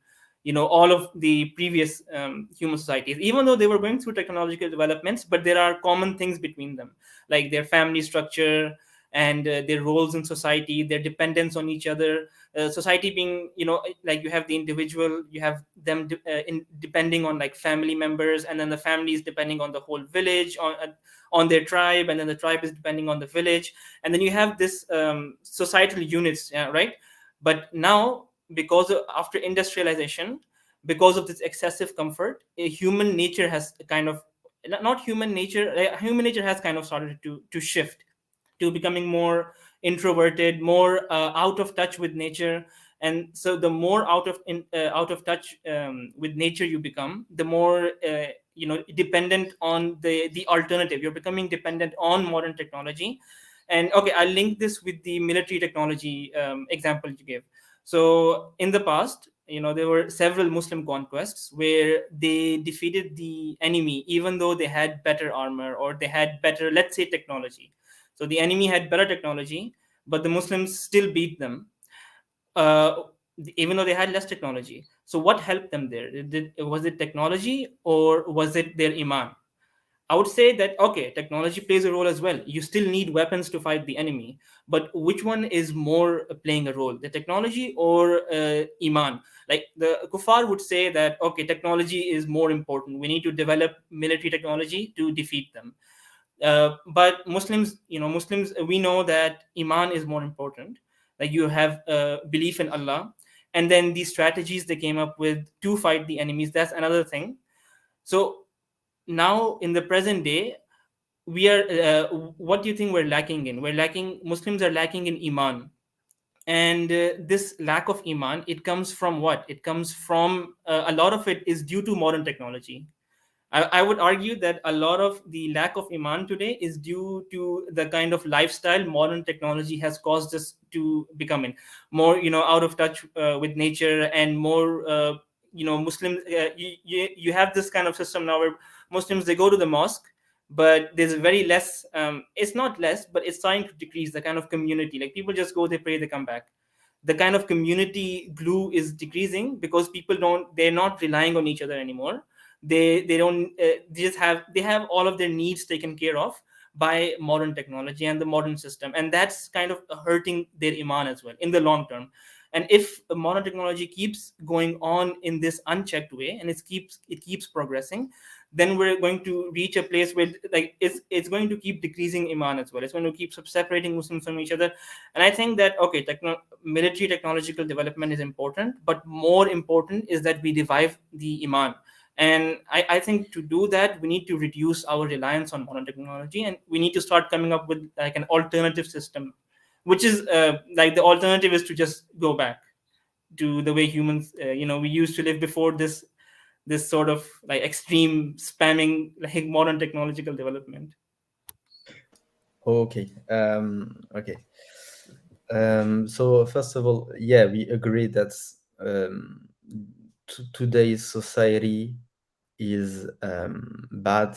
all of the previous human societies, even though they were going through technological developments. But there are common things between them, like their family structure and their roles in society, their dependence on each other. Society being, like, you have the individual, you have them depending on like family members, and then the family is depending on the whole village, on their tribe, and then the tribe is depending on the village, and then you have this societal units, right? But now, after industrialization, because of this excessive comfort, human nature has kind of, not human nature, human nature has kind of started to shift to becoming more introverted, more out of touch with nature. And so the more out of touch with nature you become, the more dependent on the alternative. You're becoming dependent on modern technology. And okay, I'll link this with the military technology example you gave. So in the past, there were several Muslim conquests where they defeated the enemy even though they had better armor, or they had better, let's say, technology. So the enemy had better technology, but the Muslims still beat them, uh, even though they had less technology. So what helped them there? Was it technology, or was it their iman? I would say that, okay, technology plays a role as well. You still need weapons to fight the enemy, but which one is more playing a role, the technology or iman? Like the kuffar would say that, okay, technology is more important. We need to develop military technology to defeat them. But Muslims, we know that iman is more important. Like, you have belief in Allah, and then the strategies they came up with to fight the enemies, that's another thing. So now in the present day, we are what do you think we're lacking in? Muslims are lacking in iman. And this lack of iman, it comes from what? It comes from a lot of it is due to modern technology. I would argue that a lot of the lack of iman today is due to the kind of lifestyle modern technology has caused us to become in. More, out of touch with nature, and more, Muslims. You have this kind of system now where Muslims, they go to the mosque, but there's very less. It's not less, but it's starting to decrease the kind of community. Like, people just go, they pray, they come back. The kind of community glue is decreasing because they're not relying on each other anymore. They don't they have all of their needs taken care of by modern technology and the modern system, and that's kind of hurting their iman as well in the long term. And if modern technology keeps going on in this unchecked way, and it keeps progressing, then we're going to reach a place where, like, it's going to keep decreasing iman as well. It's going to keep separating Muslims from each other. And I think that, okay, military technological development is important, but more important is that we revive the iman. And I think to do that, we need to reduce our reliance on modern technology, and we need to start coming up with like an alternative system, which is like, the alternative is to just go back to the way humans, we used to live before this sort of like extreme spamming, like modern technological development. Okay. Okay. So first of all, yeah, we agree that today's society is bad.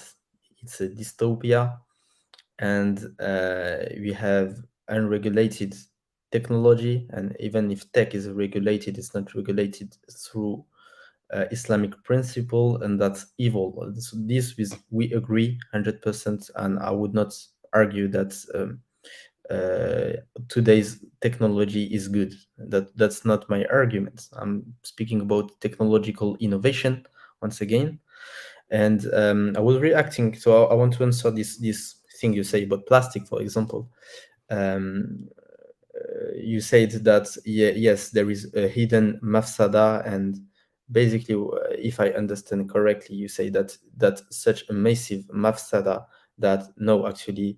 It's a dystopia, and we have unregulated technology. And even if tech is regulated, it's not regulated through Islamic principle, and that's evil. So we agree 100%, and I would not argue that today's technology is good. That's not my argument. I'm speaking about technological innovation once again. And I was reacting, so I want to answer this thing you say about plastic, for example. You said that yes, there is a hidden mafsada, and basically, if I understand correctly, you say that such a massive mafsada that no, actually,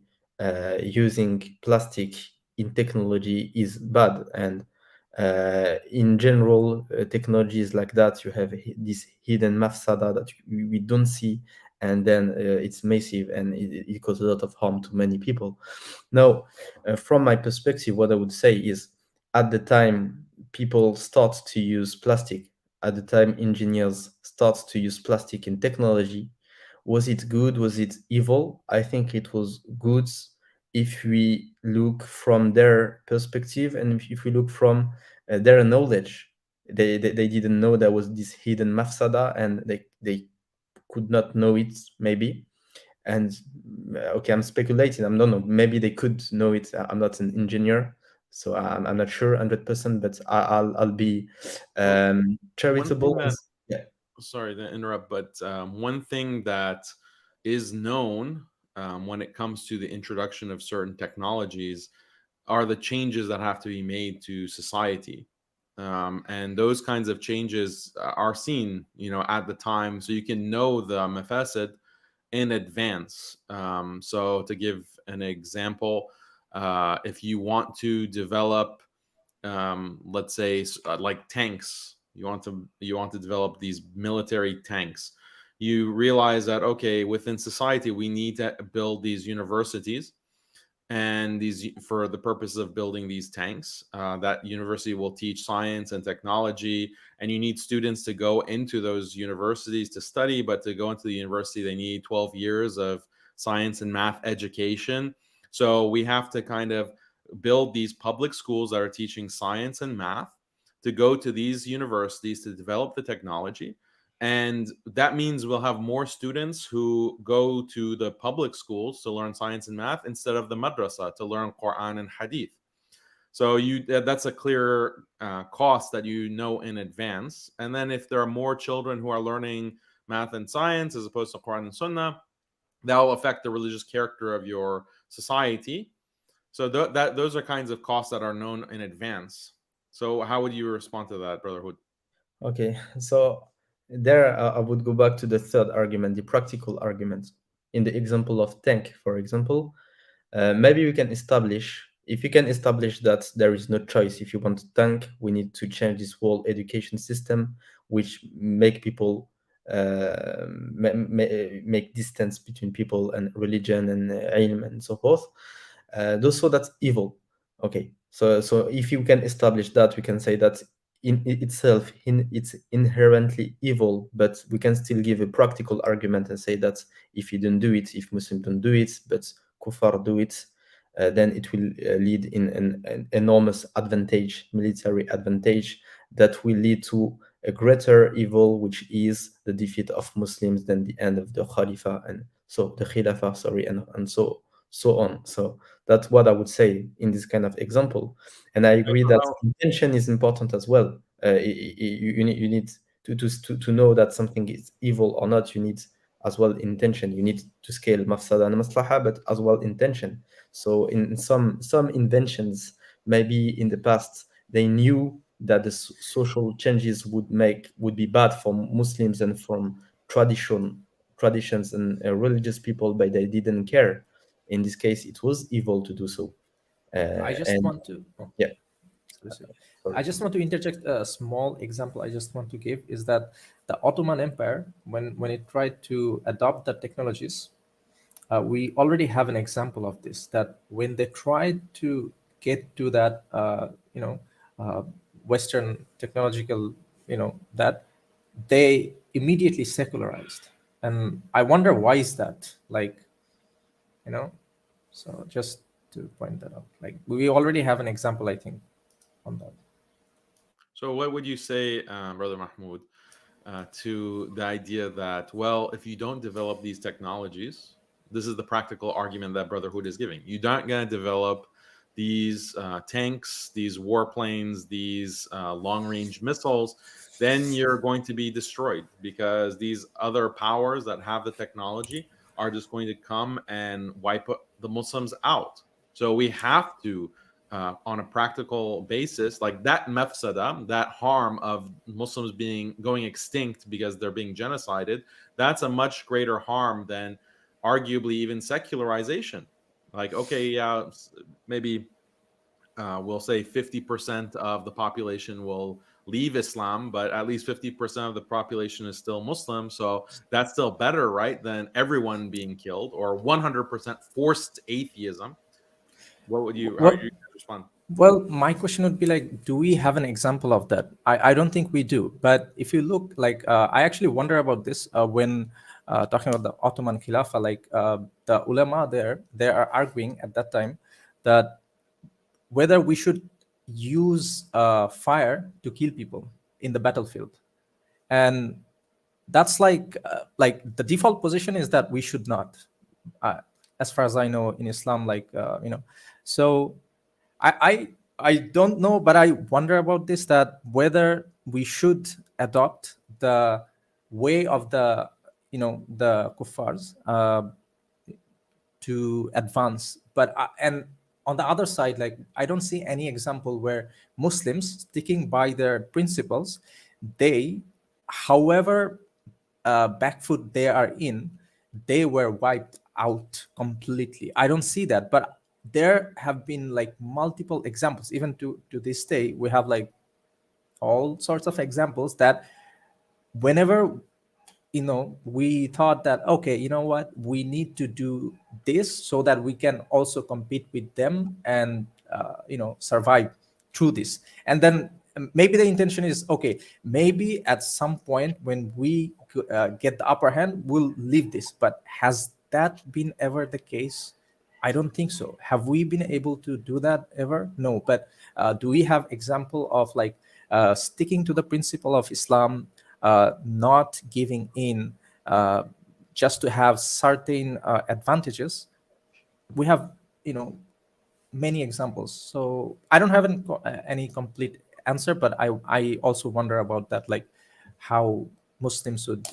using plastic in technology is bad, and in general, technologies like that, you have this hidden mafsada that we don't see, and then it's massive, and it causes a lot of harm to many people. Now, from my perspective, what I would say is, at the time people start to use plastic, at the time engineers start to use plastic in technology, was it good? Was it evil? I think it was good if we look from their perspective and if we look from their knowledge. They didn't know there was this hidden mafsada, and they could not know it, maybe. And okay, I'm speculating. I don't know. Maybe they could know it. I'm not an engineer, so I'm not sure 100%. But I'll be charitable. that, Yeah. sorry to interrupt, but one thing that is known when it comes to the introduction of certain technologies are the changes that have to be made to society. And those kinds of changes are seen, at the time, so you can know the mafasid in advance. So to give an example, if you want to develop, let's say, like tanks, you want to develop these military tanks. You realize that, okay, within society we need to build these universities, and these, for the purpose of building these tanks, that university will teach science and technology, and you need students to go into those universities to study. But to go into the university, they need 12 years of science and math education. So we have to kind of build these public schools that are teaching science and math to go to these universities to develop the technology. And that means we'll have more students who go to the public schools to learn science and math instead of the madrasa to learn Quran and Hadith. So that's a clear cost that you know in advance. And then if there are more children who are learning math and science as opposed to Quran and Sunnah, that will affect the religious character of your society. So those are kinds of costs that are known in advance. So how would you respond to that, Brother Hood? Okay, so there I would go back to the third argument, the practical argument. In the example of tank, for example, maybe we can establish, if you can establish that there is no choice. If you want to tank, we need to change this whole education system, which make people make distance between people and religion and ilm and so forth. So that's evil. Okay, so if you can establish that, we can say that in itself, it's inherently evil, but we can still give a practical argument and say that if you don't do it, if Muslims don't do it, but kuffar do it, then it will lead in an enormous advantage, military advantage, that will lead to a greater evil, which is the defeat of Muslims, then the end of the Khalifa, and so the Khilafah, sorry, and so on. So that's what I would say in this kind of example. And I agree that intention is important as well. You need to know that something is evil or not. You need as well intention. You need to scale mafsada and maslaha, but as well intention. So in some inventions, maybe in the past they knew that the social changes would be bad for Muslims and from traditions and religious people, but they didn't care. In this case, it was evil to do so. I just want to. Yeah. I just want to interject a small example. I just want to give is that the Ottoman Empire, when it tried to adopt the technologies, we already have an example of this. That when they tried to get to that, Western technological, that they immediately secularized, and I wonder why is that? So just to point that out, like we already have an example, I think, on that. So what would you say, Brother Mahmoud, to the idea that, well, if you don't develop these technologies, this is the practical argument that Brotherhood is giving. You're not going to develop these tanks, these warplanes, these long-range missiles, then you're going to be destroyed, because these other powers that have the technology are just going to come and wipe the Muslims out. So we have to, on a practical basis, like that mafsada, that harm of Muslims going extinct because they're being genocided, that's a much greater harm than arguably even secularization. Like, okay, yeah, maybe we'll say 50% of the population will leave Islam, but at least 50% of the population is still Muslim. So that's still better, right, than everyone being killed, or 100% forced atheism. How would you respond? Well, my question would be like, do we have an example of that? I don't think we do. But if you look, like, I actually wonder about this when talking about the Ottoman Khilafah, like the ulama there, they are arguing at that time that whether we should use fire to kill people in the battlefield. And that's like the default position is that we should not, uh, as far as I know in Islam, like so I don't know, but I wonder about this, that whether we should adopt the way of the the kuffars to advance. But and on the other side, like, I don't see any example where Muslims sticking by their principles, they, however back foot they are in, they were wiped out completely. I don't see that, but there have been like multiple examples. Even to this day, we have like all sorts of examples that whenever we thought that, okay, you know what, we need to do this so that we can also compete with them and survive through this. And then maybe the intention is, okay, maybe at some point when we get the upper hand, we'll leave this. But has that been ever the case? I don't think so. Have we been able to do that ever? No. But do we have example of like sticking to the principle of Islam, not giving in just to have certain advantages? We have, many examples. So I don't have any complete answer, but I also wonder about that, like how Muslims would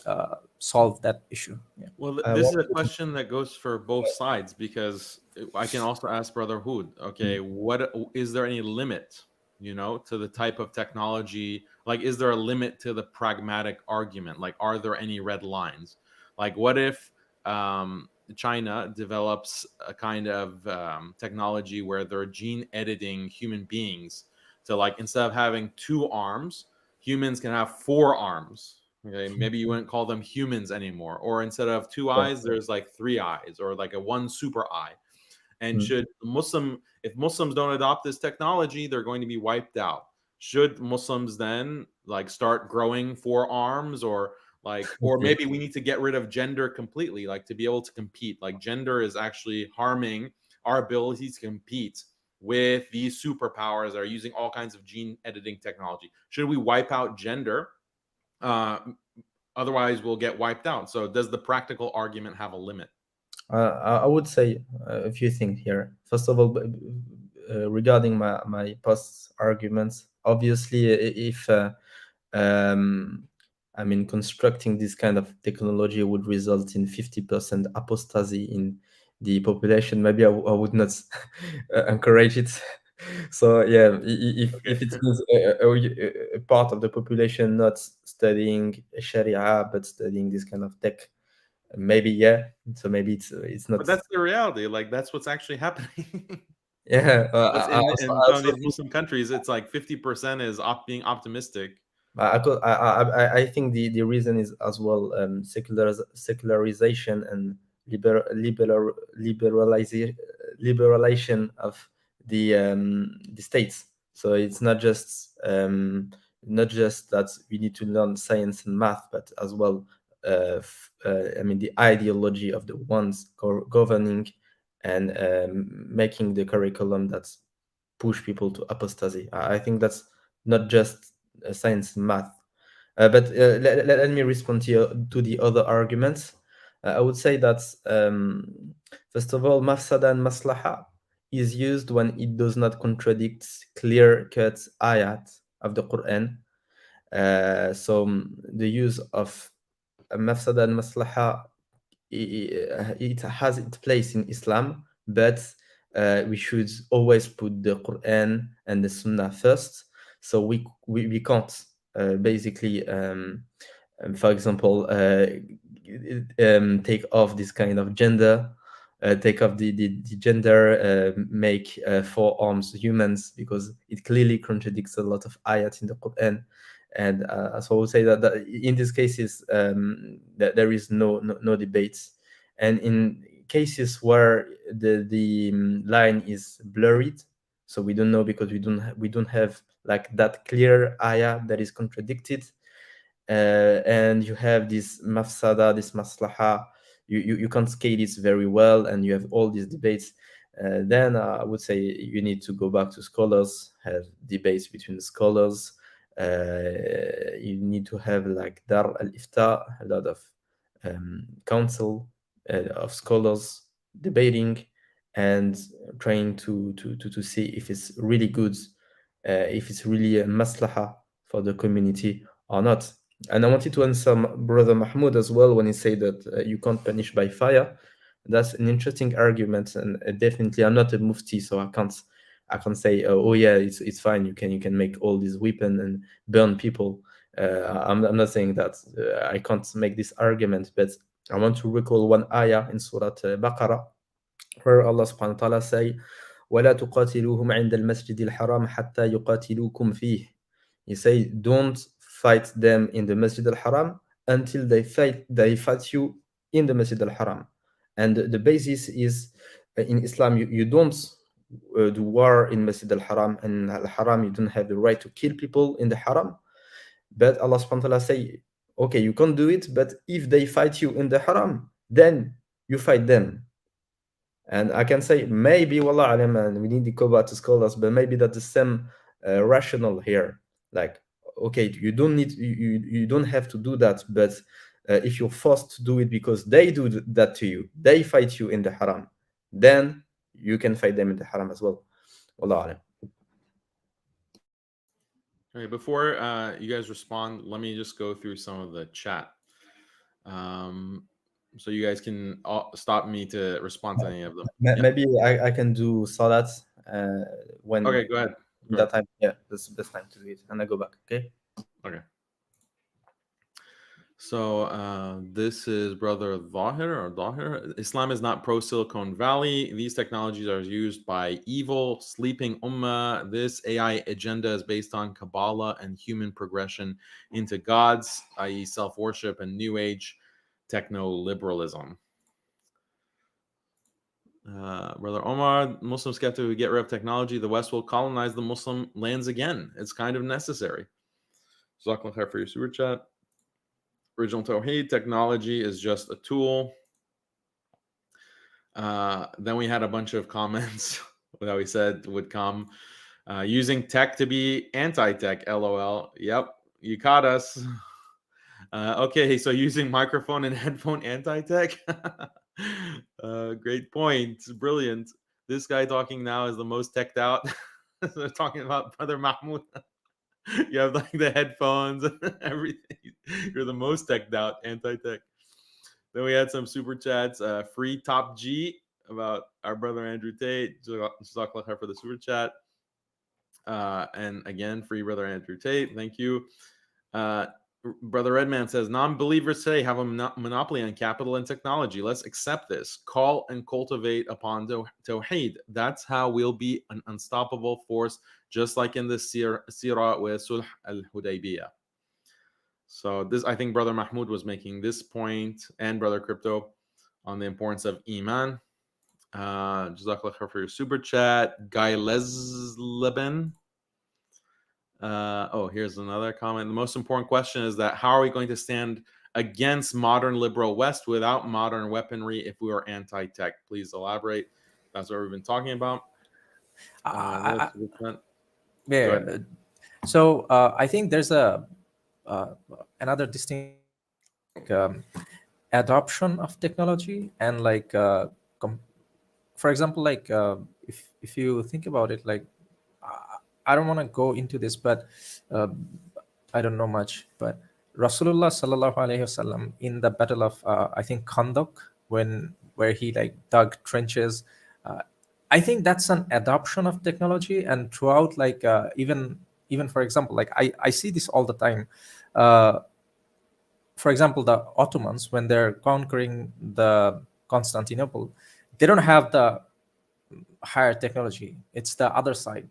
solve that issue. Yeah. Well, I this is want a question that goes for both sides, because I can also ask Brother Hood, okay, what is there any limit, to the type of technology? Like, is there a limit to the pragmatic argument? Like, are there any red lines? Like, what if China develops a kind of technology where they're gene editing human beings to, like, instead of having 2 arms, humans can have 4 arms. Okay, maybe you wouldn't call them humans anymore. Or instead of 2 eyes, there's like 3 eyes, or like a one super eye. And if Muslims don't adopt this technology, they're going to be wiped out. Should Muslims then like start growing 4 arms, or like, or maybe we need to get rid of gender completely, like to be able to compete? Like, gender is actually harming our ability to compete with these superpowers that are using all kinds of gene editing technology. Should we wipe out gender? Otherwise, we'll get wiped out. So, does the practical argument have a limit? I would say a few things here. First of all, regarding my past arguments, obviously, if I mean, constructing this kind of technology would result in 50% apostasy in the population, maybe I would not encourage it. So yeah, if it means a part of the population not studying Sharia but studying this kind of tech, maybe yeah. So maybe it's not. But that's the reality. Like, that's what's actually happening. Yeah, In some of these Muslim countries, it's like 50% is being optimistic. I think the reason is as well secularization and liberalization of the states. So it's not just that we need to learn science and math, but as well, I mean, the ideology of the ones governing and making the curriculum that push people to apostasy. I think that's not just science and math. But let me respond to the other arguments. I would say that, first of all, mafsada and maslaha is used when it does not contradict clear-cut ayat of the Quran. So the use of mafsada and maslaha, it has its place in Islam, but we should always put the Quran and the Sunnah first. So we can't basically, for example, take off this kind of gender, take off the gender, make 4 arms humans, because it clearly contradicts a lot of ayat in the Quran. And so I would say that in these cases, that there is no debates. And in cases where the line is blurred, So we don't know because we don't have like that clear ayah that is contradicted. And you have this mafsada, this maslaha, you can't scale this very well, and you have all these debates. Then I would say you need to go back to scholars, have debates between the scholars. You need to have like Dar al-Ifta, a lot of council of scholars debating and trying to see if it's really good, if it's really a maslaha for the community or not. And I wanted to answer Brother Mahmoud as well when he said that you can't punish by fire. That's an interesting argument, and definitely I'm not a mufti, so I can't say oh yeah it's fine, you can make all these weapons and burn people. I'm not saying that. I can't make this argument, but I want to recall one ayah in Surah Baqarah where Allah subhanahu wa ta'ala say وَلَا تُقَاتِلُوهُمْ عِنْدَ الْمَسْجِدِ الْحَرَامِ حَتَّى يُقَاتِلُوكُمْ فِيهِ. He say, don't fight them in the Masjid al-Haram until they fight you in the Masjid al-Haram. And the basis is in Islam, you don't do war in Masjid al-Haram, and al-Haram you don't have the right to kill people in the Haram. But Allah subhanahu wa ta'ala say, okay, you can't do it, but if they fight you in the Haram, then you fight them. And I can say maybe, wallah alam, and we need to go back to scholars, but maybe that's the same rational here. Like, okay, you don't have to do that, but if you're forced to do it because they do that to you, they fight you in the haram, then you can fight them in the haram as well. Wallah alam. Okay, before you guys respond, let me just go through some of the chat. So you guys can stop me to respond to any of them. Maybe I can do salat when. Okay, go ahead. That time, yeah, that's the best time to do it, and I go back. Okay. Okay. So this is Brother Dahir. Islam is not pro-Silicon Valley. These technologies are used by evil, sleeping ummah. This AI agenda is based on Kabbalah and human progression into gods, i.e. self-worship and New Age techno-liberalism. Brother Omar, Muslim skeptic, we get rid of technology, the West will colonize the Muslim lands again. It's kind of necessary. Jazakallah khair for your super chat. Original Tawheed, technology is just a tool. Then we had a bunch of comments that we said would come. Using tech to be anti-tech, LOL. Yep, you caught us. Okay, so using microphone and headphone anti-tech. Great point. Brilliant. This guy talking now is the most teched out. They're talking about Brother Mahmoud. You have like the headphones and everything. You're the most teched out, anti-tech. Then we had some super chats. Free Top G about our brother Andrew Tate. Jazakallah khair for the super chat. And again, free brother Andrew Tate. Thank you. Brother Redman says, non-believers today have a monopoly on capital and technology. Let's accept this. Call and cultivate upon Tawheed. That's how we'll be an unstoppable force, just like in the Sirah with Sulh al-Hudaybiyah. So this, I think Brother Mahmoud was making this point, and Brother Crypto, on the importance of Iman. Jazakallah khair for your super chat. Guy Lesleben. Here's another comment. The most important question is that how are we going to stand against modern liberal West without modern weaponry if we are anti-tech? Please elaborate. That's what we've been talking about. So I think there's another distinct adoption of technology and like for example, like if you think about it, like I don't want to go into this, but I don't know much. But Rasulullah sallallahu alaihi wasallam in the battle of I think Khandaq, where he like dug trenches, I think that's an adoption of technology. And throughout, like even for example, like I see this all the time. For example, the Ottomans, when they're conquering the Constantinople, they don't have the higher technology. It's the other side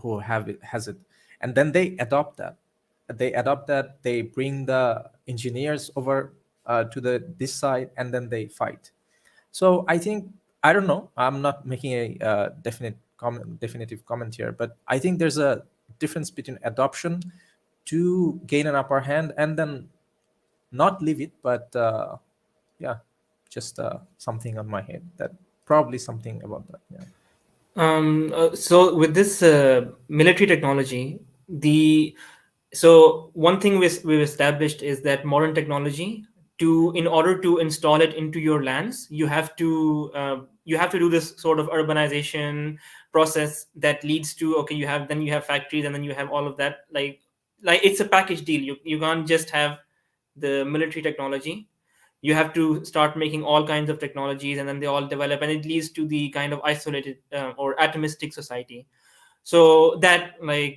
who has it, and then they adopt that. They bring the engineers over to this side, and then they fight. So I think, I don't know, I'm not making a definite definitive comment here, but I think there's a difference between adoption to gain an upper hand and then not leave it, but yeah, just something on my head, that probably something about that. Yeah. So with this military technology, so one thing we've established is that modern technology, in order to install it into your lands, you have to do this sort of urbanization process that leads to, okay, you have factories, and then you have all of that, like it's a package deal. You can't just have the military technology. You have to start making all kinds of technologies, and then they all develop, and it leads to the kind of isolated or atomistic society. So that may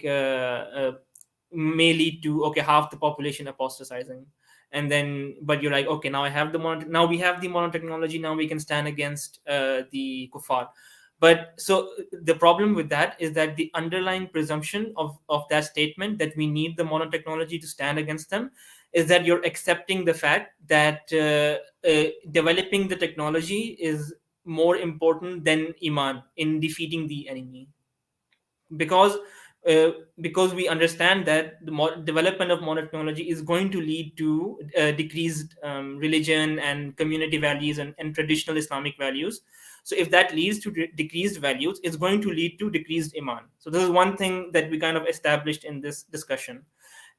lead to, okay, half the population apostatizing. And then, but you're like, okay, now we have the modern technology, now we can stand against the kuffar. But so the problem with that is that the underlying presumption of that statement, that we need the modern technology to stand against them, is that you're accepting the fact that developing the technology is more important than iman in defeating the enemy. Because we understand that the development of modern technology is going to lead to decreased religion and community values and traditional Islamic values. So if that leads to decreased values, it's going to lead to decreased iman. So this is one thing that we kind of established in this discussion.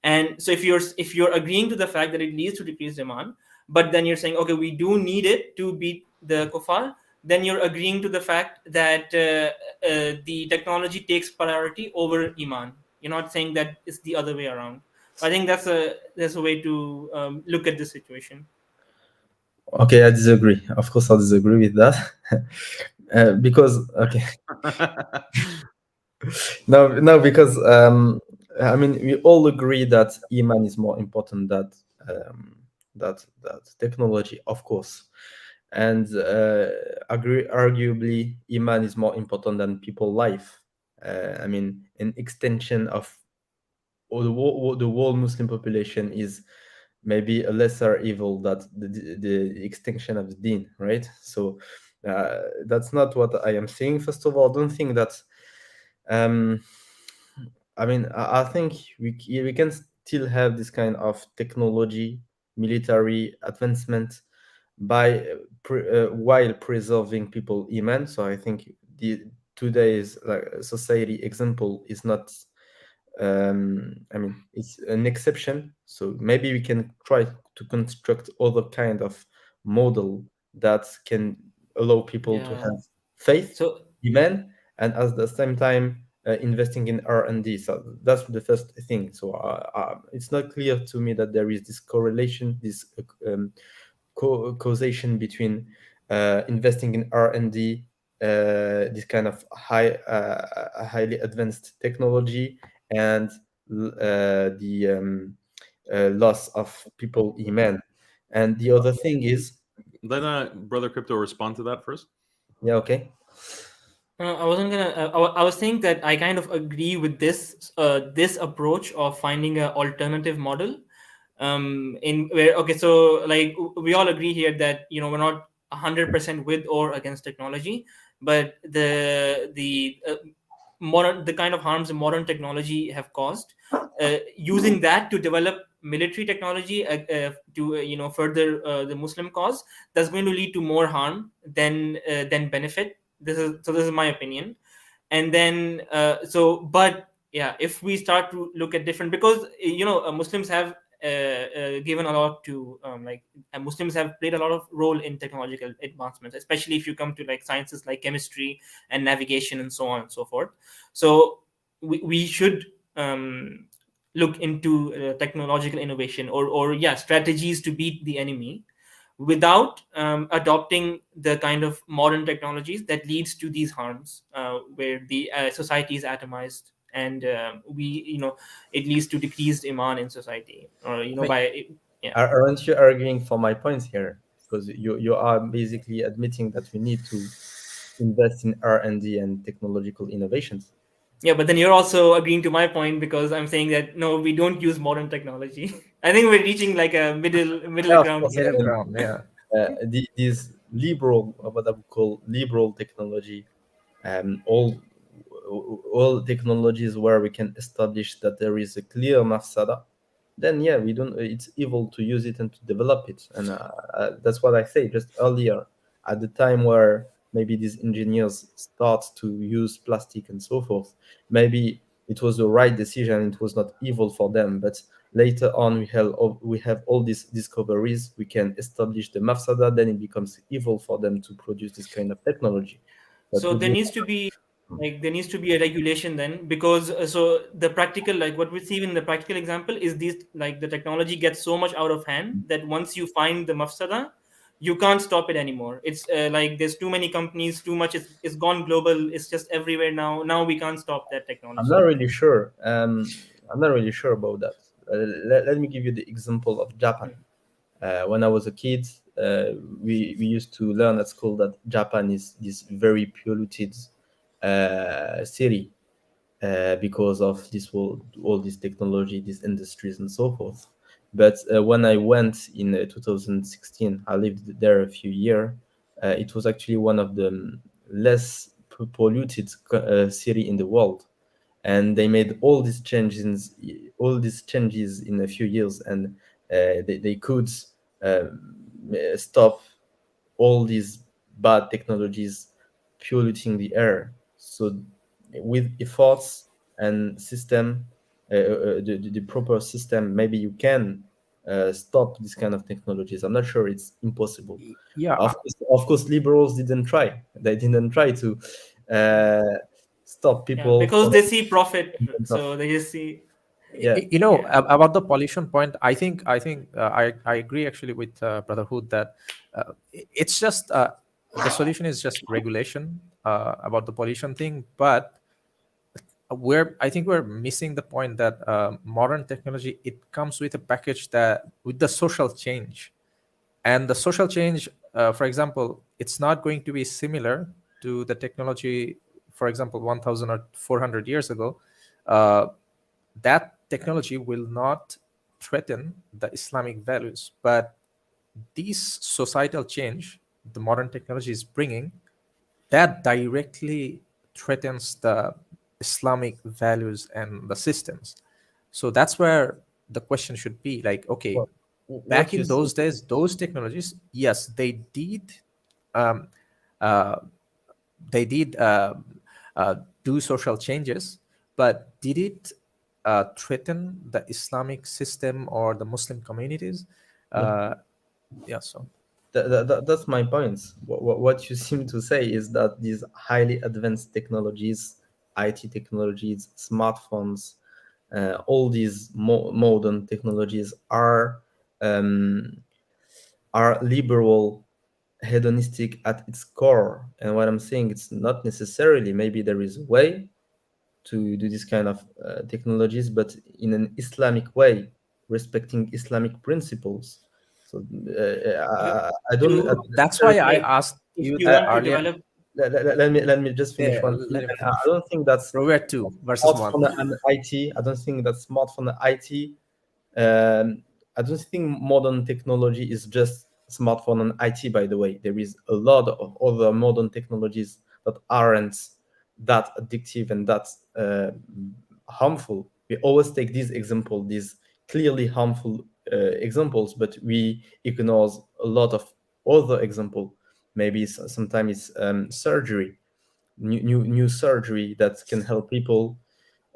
And so if you're agreeing to the fact that it leads to decreased demand, but then you're saying, okay, we do need it to beat the kuffar, then you're agreeing to the fact that the technology takes priority over iman. You're not saying that it's the other way around. I think that's a way to look at the situation. Okay, I disagree. Of course, I disagree with that. Because okay, no, because I mean, we all agree that iman is more important than that technology, of course, and arguably, iman is more important than people's life. I mean, an extension of the whole Muslim population is maybe a lesser evil that the extinction of the deen, right? So that's not what I am saying. First of all, I don't think that. I mean, I think we can still have this kind of technology, military advancement by while preserving people iman. So I think today's society example is not. I mean, it's an exception. So maybe we can try to construct other kind of model that can allow people to have faith, iman, and at the same time investing in R&D. So that's the first thing. So it's not clear to me that there is this correlation, this causation between investing in R&D, this kind of highly advanced technology, and the loss of people iman. And the other thing is, Let Brother Crypto respond to that first. Yeah, okay. I wasn't gonna. I was saying that I kind of agree with this approach of finding an alternative model. In where, okay, so like we all agree here that we're not 100% with or against technology, but the kind of harms modern technology have caused, using that to develop military technology to further the Muslim cause, that's going to lead to more harm than benefit. This is my opinion. And then but yeah, if we start to look at different, because Muslims have given a lot to Muslims have played a lot of role in technological advancements, especially if you come to like sciences like chemistry and navigation and so on and so forth. So we should look into technological innovation or strategies to beat the enemy, without adopting the kind of modern technologies that leads to these harms, where the society is atomized, and it leads to decreased iman in society, or aren't you arguing for my points here? Because you are basically admitting that we need to invest in R&D and technological innovations. Yeah, but then you're also agreeing to my point, because I'm saying that no, we don't use modern technology. I think we're reaching like a middle ground here. Middle ground, yeah. These liberal, what I would call liberal technology, all all technologies where we can establish that there is a clear mafsada, then yeah, we don't. It's evil to use it and to develop it, and that's what I say just earlier. At the time where maybe these engineers start to use plastic and so forth, maybe it was the right decision. It was not evil for them, but later on we have all these discoveries. We can establish the mafsada, then it becomes evil for them to produce this kind of technology. But So with there needs to be a regulation then, because so the practical, like what we see in the practical example is these, like the technology gets so much out of hand that once you find the mafsada, you can't stop it anymore. It's like there's too many companies, too much. It's gone global. It's just everywhere now. Now we can't stop that I'm not technology. really sure. I'm not really sure about that. Let me give you the example of Japan. When I was a kid, we used to learn at school that Japan is this very polluted city because of this all this technology, these industries, and so forth. But when I went in 2016, I lived there a few years. It was actually one of the less polluted city in the world, and they made all these changes in a few years, and they could stop all these bad technologies polluting the air. So with efforts and system, the proper system, maybe you can stop this kind of technologies. I'm not sure it's impossible. Yeah, Of course, liberals didn't try. They didn't try to stop Yeah, people because from they see profit, stuff. so they just see. Yeah, Yeah. about the pollution point, I agree actually with Brotherhood that it's just the solution is just regulation about the pollution thing, but I think we're missing the point that modern technology, it comes with a package that with the social change, and the social change, for example, it's not going to be similar to the technology, for example, 1000 or 400 years ago. uh, that technology will not threaten the Islamic values, but this societal change the modern technology is bringing, that directly threatens the Islamic values and the systems. So that's where the question should be like, okay, well, back what you in see. those days, those technologies, yes, um, uh, they did do social changes, but did it threaten the Islamic system or the Muslim communities? No, Uh, yeah, so that's my point. What you seem to say is that these highly advanced technologies, IT technologies, smartphones, all these modern technologies um, are liberal, hedonistic at its core. And what I'm saying, it's not necessarily. Maybe there is a way to do this kind of technologies, but in an Islamic way, respecting Islamic principles. So I don't To that's why I like, asked if you you the want to earlier. develop, let me just finish one thing. Let him I finish. don't think that's Robert 2 versus 1. smartphone and IT. I don't think that smartphone and IT. Um, I don't think modern technology is just smartphone and IT. By the way, there is a lot of other modern technologies that aren't that addictive and that harmful. We always take this example, these clearly harmful examples, but we ignore a lot of other example. Maybe sometimes it's surgery, new surgery that can help people.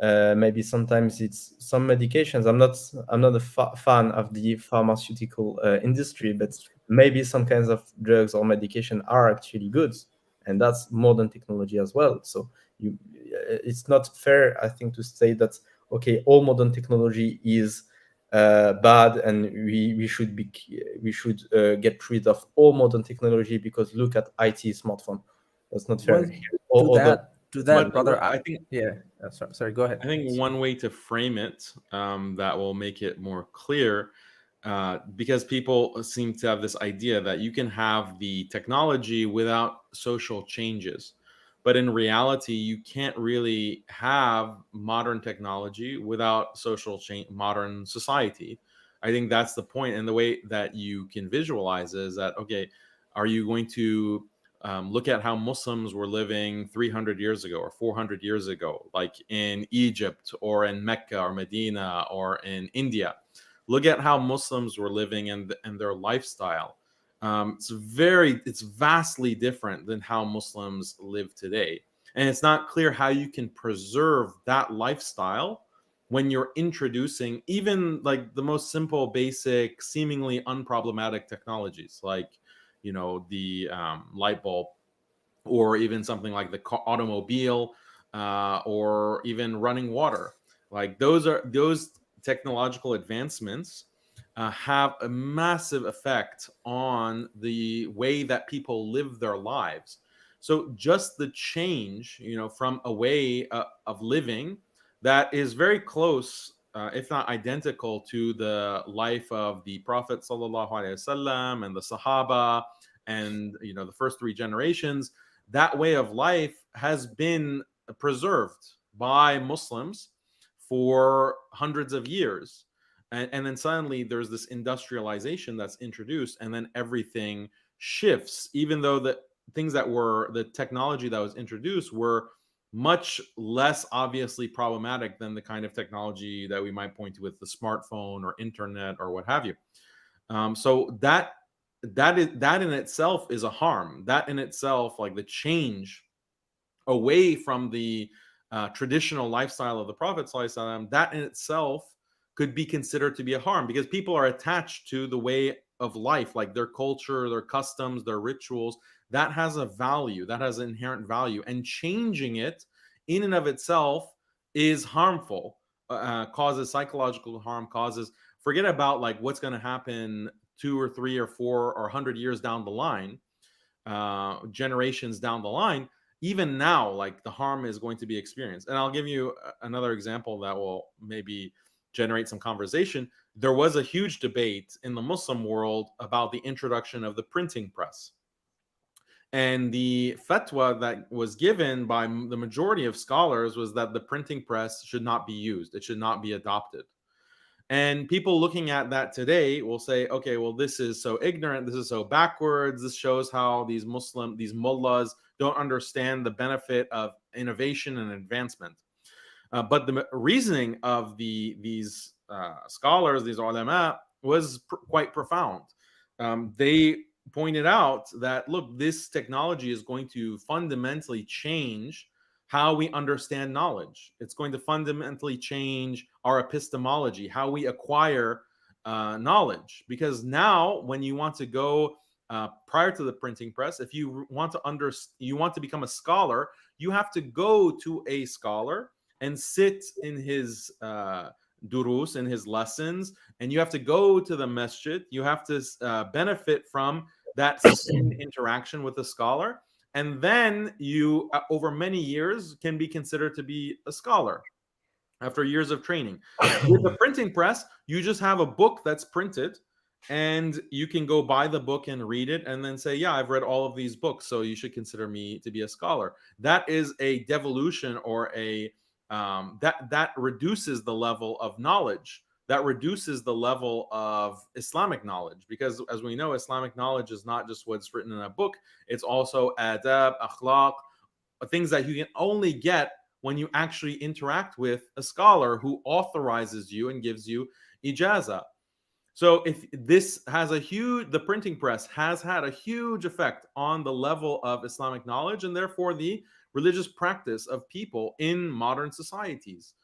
Maybe sometimes it's some medications. I'm not a fan of the pharmaceutical industry, but maybe some kinds of drugs or medication are actually good, and that's modern technology as well. So it's not fair, I think, to say that okay, all modern technology is bad, and we should get rid of all modern technology because look at IT smartphone. That's not Well, fair. All other to that, But brother. I think Yeah, sorry. Go ahead. I think one way to frame it that will make it more clear, because people seem to have this idea that you can have the technology without social changes. But in reality, you can't really have modern technology without social change, modern society. I think that's the point. And the way that you can visualize is that, okay, are you going to Look at how Muslims were living 300 years ago or 400 years ago, like in Egypt or in Mecca or Medina or in India. Look at how Muslims were living and their lifestyle. It's vastly different than how Muslims live today. And it's not clear how you can preserve that lifestyle when you're introducing even like the most simple, basic, seemingly unproblematic technologies, like, you know, the light bulb, or even something like the automobile, or even running water. Like those technological advancements have a massive effect on the way that people live their lives. So just the change, you know, from a way of living that is very close, if not identical, to the life of the Prophet sallallahu alaihi wasallam and the Sahaba, and, you know, the first three generations. That way of life has been preserved by Muslims for hundreds of years. And then suddenly there's this industrialization that's introduced, and then everything shifts, even though the things that were the technology that was introduced were much less obviously problematic than the kind of technology that we might point to with the smartphone or internet or what have you. So that in itself is a harm. That in itself, like the change away from the traditional lifestyle of the Prophet ﷺ, that in itself could be considered to be a harm, because people are attached to the way of life, like their culture, their customs, their rituals. That has a value, that has an inherent value, and changing it in and of itself is harmful, causes psychological harm, causes, forget about like what's going to happen 2 or 3 or 4 or 100 years down the line, generations down the line. Even now, like the harm is going to be experienced. And I'll give you another example that will maybe generate some conversation. There was a huge debate in the Muslim world about the introduction of the printing press. And the fatwa that was given by the majority of scholars was that the printing press should not be used. It should not be adopted. And people looking at that today will say, okay, well, this is so ignorant. This is so backwards. This shows how these mullahs don't understand the benefit of innovation and advancement. But the reasoning of these scholars, these ulama, was quite profound. They pointed out that, look, this technology is going to fundamentally change how we understand knowledge. It's going to fundamentally change our epistemology, how we acquire knowledge. Because now, when you want to go prior to the printing press, if you want to become a scholar, you have to go to a scholar and sit in his durus, in his lessons, and you have to go to the masjid. You have to benefit from that sustained interaction with the scholar. And then you, over many years, can be considered to be a scholar after years of training. With the printing press, you just have a book that's printed, and you can go buy the book and read it and then say, yeah, I've read all of these books, so you should consider me to be a scholar. That is a devolution, or a that reduces the level of knowledge. That reduces the level of Islamic knowledge, because, as we know, Islamic knowledge is not just what's written in a book. It's also adab, akhlaq, things that you can only get when you actually interact with a scholar who authorizes you and gives you ijazah. So if this has the printing press has had a huge effect on the level of Islamic knowledge, and therefore the religious practice of people in modern societies.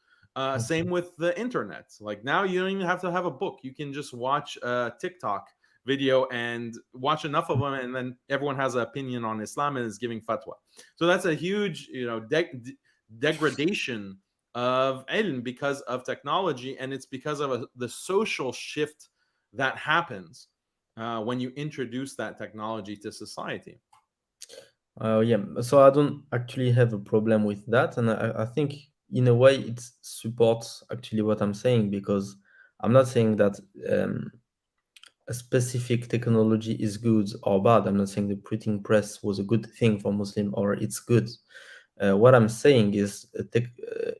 Same with the internet. Like now you don't even have to have a book. You can just watch a TikTok video and watch enough of them, and then everyone has an opinion on Islam and is giving fatwa. So that's a huge, degradation of ilm because of technology, and it's because of the social shift that happens when you introduce that technology to society. Yeah, so I don't actually have a problem with that, and I think in a way it supports actually what I'm saying, because I'm not saying that a specific technology is good or bad. I'm not saying the printing press was a good thing for Muslim or it's good. What I'm saying is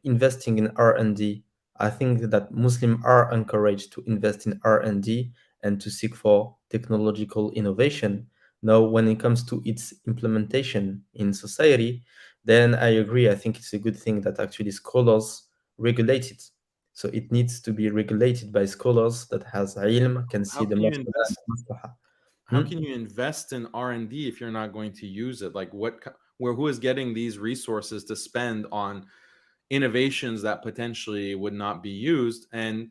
investing in R&D. I think that Muslims are encouraged to invest in R&D and to seek for technological innovation, Now, when it comes to its implementation in society, then I agree. I think it's a good thing that actually scholars regulate it. So it needs to be regulated by scholars that has ilm, can How see the can you mafsada and invest? maslaha. How Hmm? can you invest in R&D if you're not going to use it? Like where who is getting these resources to spend on innovations that potentially would not be used? And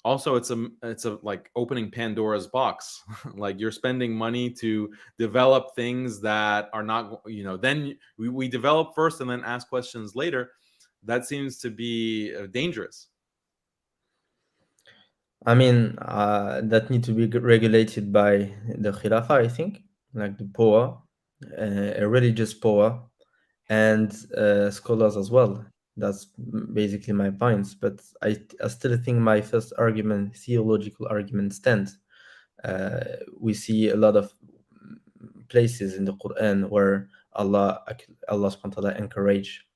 also it's a like opening Pandora's box. Like you're spending money to develop things that are not, then we develop first and then ask questions later. That seems to be dangerous. I mean, that need to be regulated by the Khilafah, I think, like the power, a religious power, and scholars as well. That's basically my points. But I still think my first argument, theological argument, stands. Uh, we see a lot of places in the Quran where Allah subhanahu wa ta'ala encourage,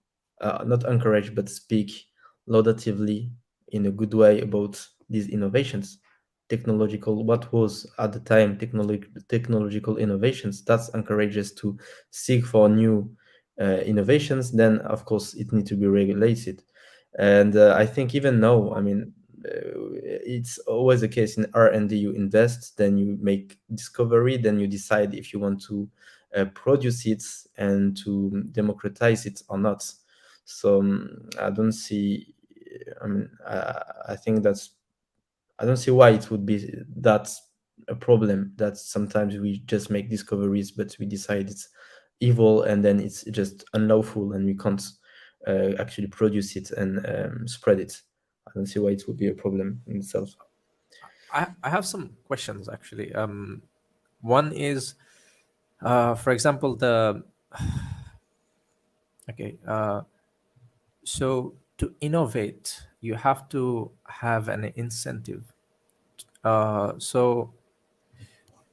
not encourage, but speak laudatively in a good way about these innovations, technological, what was at the time technological innovations. That's encourages to seek for new innovations. Then of course it needs to be regulated. And I think even now, I mean, it's always the case in R&D. You invest, then you make discovery, then you decide if you want to produce it and to democratize it or not. So I don't see. I mean, I think that's. I don't see why it would be that a problem. That sometimes we just make discoveries, but we decide it's evil, and then it's just unlawful, and we can't actually produce it and spread it. I don't see why it would be a problem in itself. I have some questions actually. One is, for example, the okay. So to innovate, you have to have an incentive. So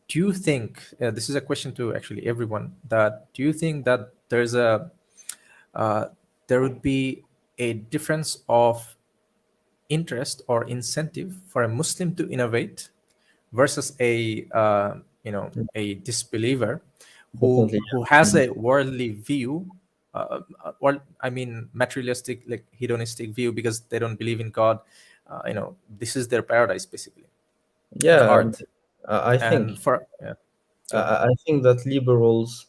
do you think this is a question to actually everyone? That do you think that uh, there would be a difference of interest or incentive for a Muslim to innovate versus a disbeliever Definitely, who has yeah. a worldly view, or I mean materialistic, like hedonistic view, because they don't believe in God. This is their paradise basically, the Yeah, earth. I think And for yeah, go ahead. I think that liberals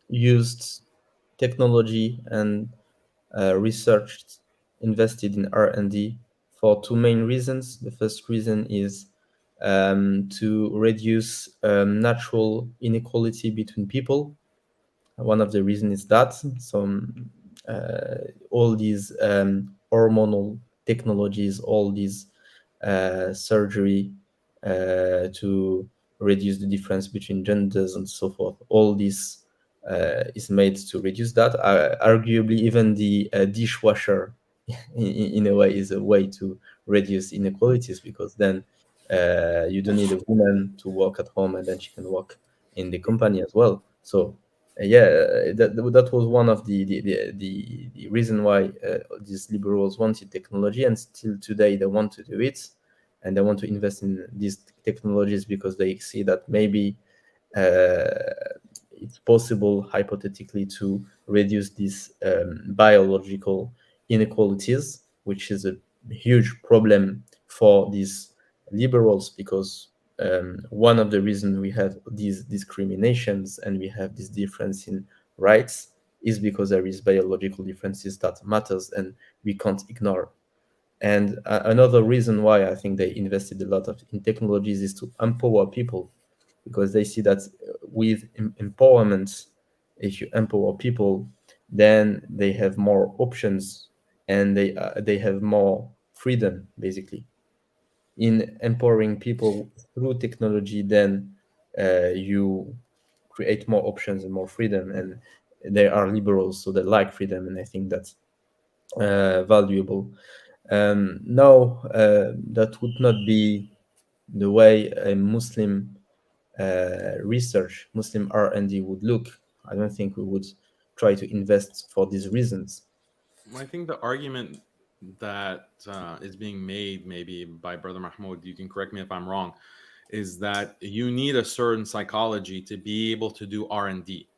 used technology and researched, invested in R&D for two main reasons. The first reason is to reduce natural inequality between people. One of the reasons is that some all these hormonal technologies, all these surgery to reduce the difference between genders and so forth, all this is made to reduce that. Arguably, even the dishwasher, in a way, is a way to reduce inequalities, because then you don't need a woman to work at home and then she can work in the company as well. So yeah, that was one of the reason why these liberals wanted technology, and still today they want to do it, and they want to invest in these technologies because they see that maybe it's possible hypothetically to reduce these biological inequalities, which is a huge problem for these liberals, because one of the reasons we have these discriminations and we have this difference in rights is because there is biological differences that matters and we can't ignore. And another reason why I think they invested a lot in technologies is to empower people, because they see that with empowerment, if you empower people, then they have more options and they have more freedom, basically. In empowering people through technology, then you create more options and more freedom, and they are liberals, so they like freedom, and I think that's valuable. No, that would not be the way a Muslim research, Muslim R&D would look. I don't think we would try to invest for these reasons. I think the argument that is being made, maybe by Brother Mahmoud, you can correct me if I'm wrong, is that you need a certain psychology to be able to do R&D.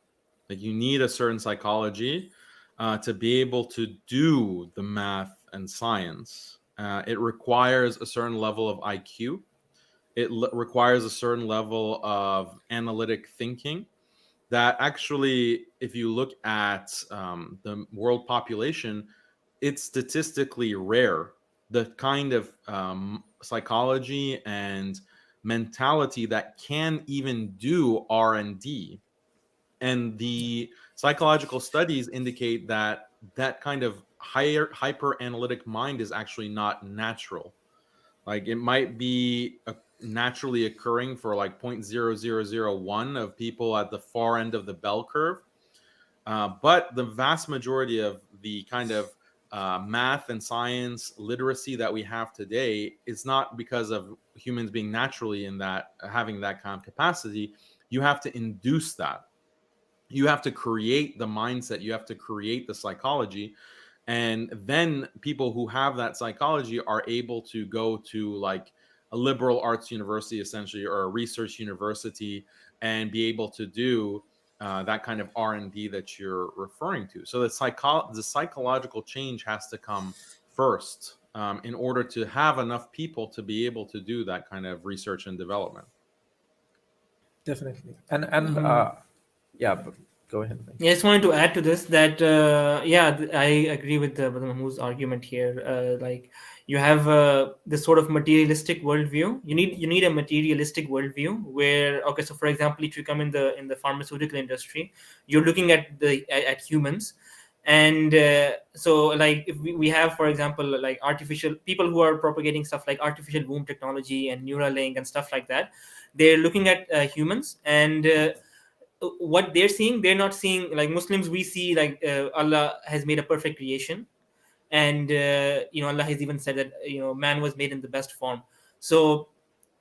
Like you need a certain psychology to be able to do the math and science. It requires a certain level of IQ. It requires a certain level of analytic thinking that actually, if you look at the world population, it's statistically rare. The kind of psychology and mentality that can even do R&D, and the psychological studies indicate that that kind of hyper analytic mind is actually not natural. Like it might be naturally occurring for like 0.0001 of people at the far end of the bell curve, but the vast majority of the kind of math and science literacy that we have today is not because of humans being naturally in that, having that kind of capacity. You have to induce that. You have to create the mindset. You have to create the psychology. And then people who have that psychology are able to go to like a liberal arts university, essentially, or a research university, and be able to do that kind of R&D that you're referring to. So the psychological change has to come first in order to have enough people to be able to do that kind of research and development. Definitely. And yeah, but go ahead. Yeah, I just wanted to add to this that I agree with the Mahmoud's argument here. Like you have this sort of materialistic worldview. You need a materialistic worldview where, okay, so for example, if you come in the pharmaceutical industry, you're looking at at humans, and so like if we have, for example, like artificial people who are propagating stuff like artificial womb technology and Neuralink and stuff like that. They're looking at humans, and what they're seeing, they're not seeing like Muslims. We see like Allah has made a perfect creation, and Allah has even said that man was made in the best form. So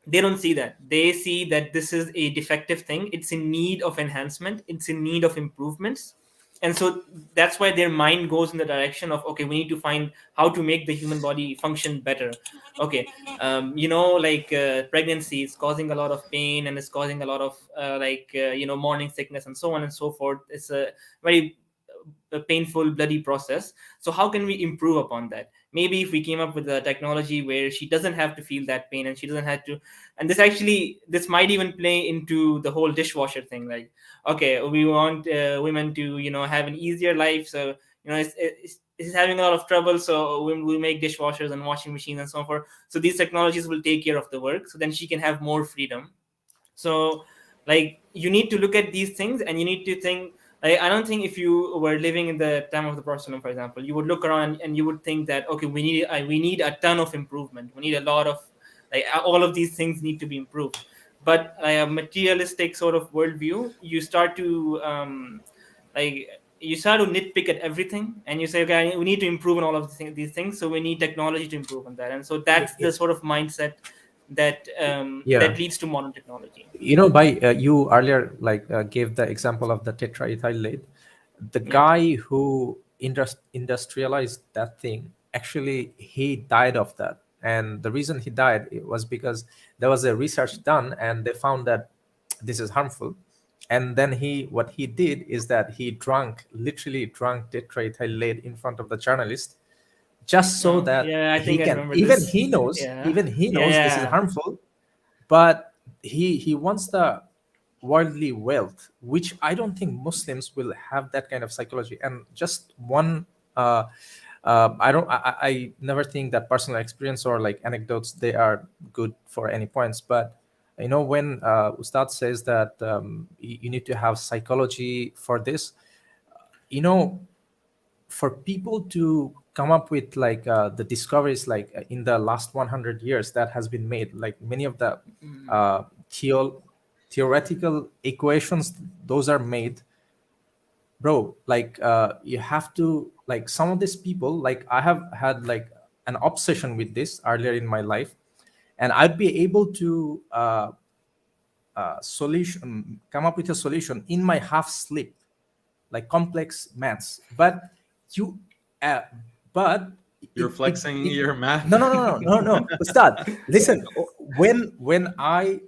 they don't see that. They see that this is a defective thing. It's in need of enhancement. It's in need of improvements. And so that's why their mind goes in the direction of, okay, we need to find how to make the human body function better. Okay, like pregnancy is causing a lot of pain, and it's causing a lot of morning sickness and so on and so forth. It's a very painful, bloody process. So how can we improve upon that? Maybe if we came up with a technology where she doesn't have to feel that pain, and she doesn't have to, and this might even play into the whole dishwasher thing. Like, okay, we want women to have an easier life, so it's having a lot of trouble, so we'll make dishwashers and washing machines and so forth. So these technologies will take care of the work, so then she can have more freedom. So like you need to look at these things, and you need to think. I don't think if you were living in the time of the Prophet, for example, you would look around and you would think that, okay, we need a ton of improvement. We need a lot of, like, all of these things need to be improved. But a materialistic sort of worldview, you start to nitpick at everything, and you say, okay, we need to improve on all of these things, so we need technology to improve on that. And so that's the sort of mindset that that leads to modern technology. You earlier gave the example of the tetraethylate. The guy who industrialized that thing, actually he died of that, and the reason he died was because there was a research done and they found that this is harmful. And then what he did is that he literally drank tetraethylate in front of the journalist, just so that he can, even he knows this is harmful, but he wants the worldly wealth, which I don't think Muslims will have that kind of psychology. And just one I never think that personal experience or like anecdotes, they are good for any points, but when Ustad says that you need to have psychology for this, for people to come up with the discoveries in the last 100 years that has been made, like many of the theoretical equations, those are made, bro. You have to, some of these people, I have had an obsession with this earlier in my life, and I'd be able to come up with a solution in my half sleep, like complex maths. But you're flexing your math. No, Ustad, listen. When I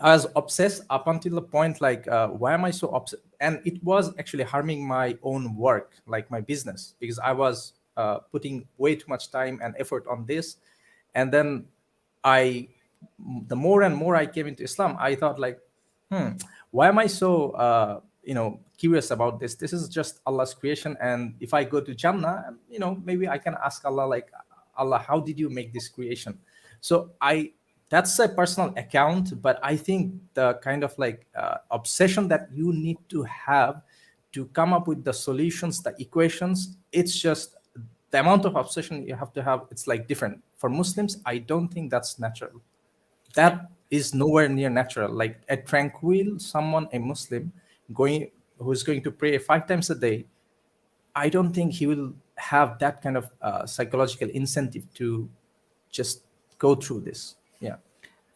I was obsessed up until the point like, why am I so obsessed? And it was actually harming my own work, like my business, because I was putting way too much time and effort on this. And then I, the more and more I came into Islam, I thought like, why am I so, curious about this? This is just Allah's creation. And if I go to Jannah, maybe I can ask Allah, like, Allah, how did you make this creation? So that's a personal account, but I think the kind of like obsession that you need to have to come up with the solutions, the equations, it's just the amount of obsession you have to have. It's like different for Muslims. I don't think that's natural. That is nowhere near natural. Like a tranquil someone, a Muslim going who's going to pray 5 times a day, I don't think he will have that kind of psychological incentive to just go through this. Yeah.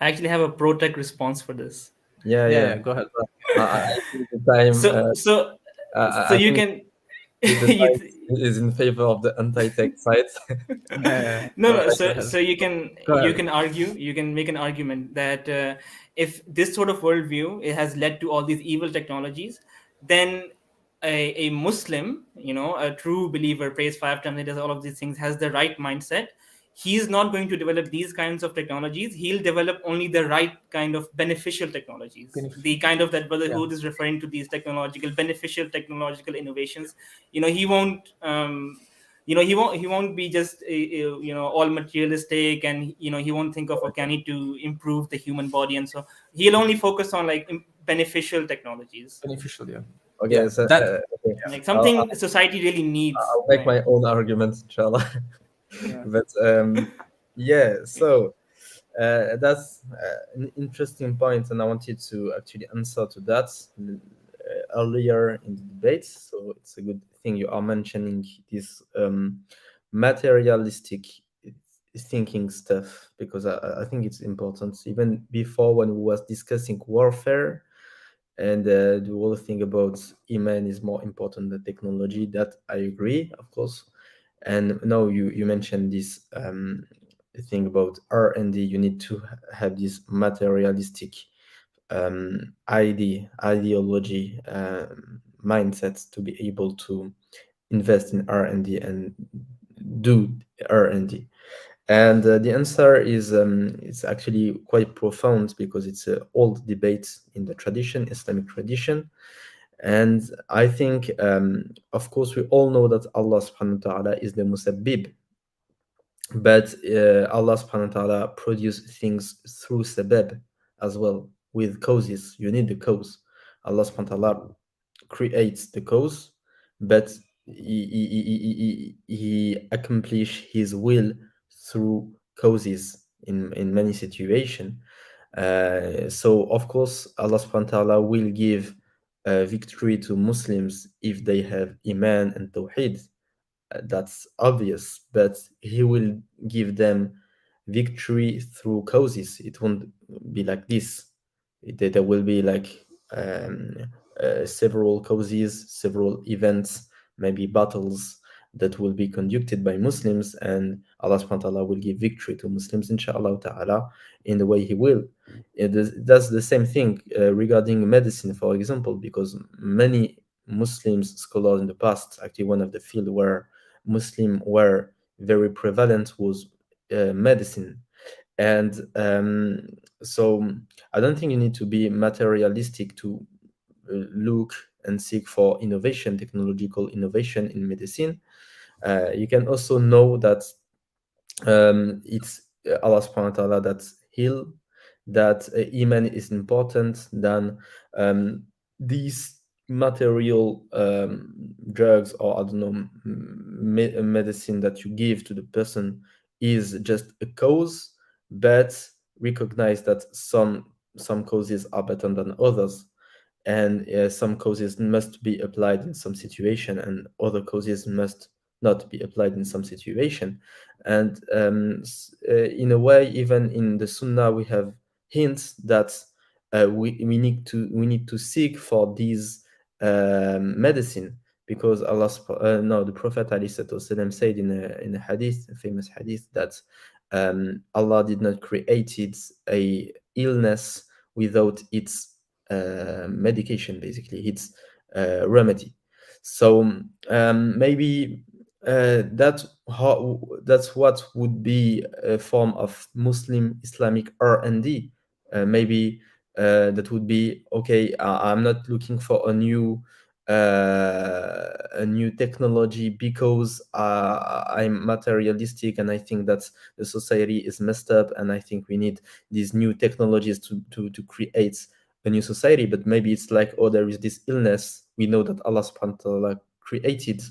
I actually have a pro tech response for this. Yeah, Yeah, yeah. yeah, go ahead. I think the time. So I you think can the you, time is in favor of the anti-tech side. Yeah, no, go so ahead. you Go ahead. can argue, you can make an argument that if this sort of worldview it has led to all these evil technologies, then a Muslim, a true believer, prays 5 times a day, does all of these things, has the right mindset. He's not going to develop these kinds of technologies. He'll develop only the right kind of beneficial technologies, the kind of that Brotherhood is referring to, these beneficial technological innovations. He won't. He won't be just all materialistic, and he won't think of, okay, I need to improve the human body, and so he'll only focus on like beneficial technologies, Beneficial, yeah. Okay, Yeah, so that okay. like something society really needs, I'll make right? my own argument, inshallah. Yeah. But yeah, so that's an interesting point, and I wanted to actually answer to that earlier in the debate. So it's a good thing you are mentioning this materialistic thinking stuff, because I think it's important. Even before, when we was discussing warfare, and the whole thing about iman is more important than technology, that I agree, of course. And no, you mentioned this thing about R&D. You need to have this materialistic ideology, mindset, to be able to invest in R&D and do R&D. And the answer is it's actually quite profound, because it's an old debate in the tradition, Islamic tradition. And I think, of course, we all know that Allah subhanahu wa ta'ala is the musabbib, but Allah subhanahu wa ta'ala produces things through sabab as well, with causes. You need the cause. Allah subhanahu wa ta'ala creates the cause, but he accomplish his will through causes in many situations. So of course Allah subhanahu wa ta'ala will give victory to Muslims if they have iman and tawheed. That's obvious, but he will give them victory through causes. It won't be like this. There will be like several causes, several events, maybe battles that will be conducted by Muslims, and Allah subhanahu wa ta'ala will give victory to Muslims, inshallah ta'ala, in the way He will. That's the same thing regarding medicine, for example, because many Muslims scholars in the past, actually one of the field where Muslim were very prevalent was medicine. And so I don't think you need to be materialistic to look and seek for innovation, technological innovation in medicine. You can also know that it's Allah subhanahu wa ta'ala that heal, that iman is important than these material drugs, or I don't know, medicine that you give to the person is just a cause, but recognize that some causes are better than others, and some causes must be applied in some situation, and other causes must not be applied in some situation. And in a way, even in the Sunnah, we have hints that we need to seek for these medicine, because the Prophet ﷺ said in a hadith, a famous hadith, that Allah did not create a illness without its medication, basically its remedy. So maybe that's what would be a form of Muslim Islamic R&D. Maybe that would be okay. I'm not looking for a new technology because I'm materialistic and I think that the society is messed up and I think we need these new technologies to create a new society. But maybe it's like, oh, there is this illness. We know that Allah subhanahu wa ta'ala created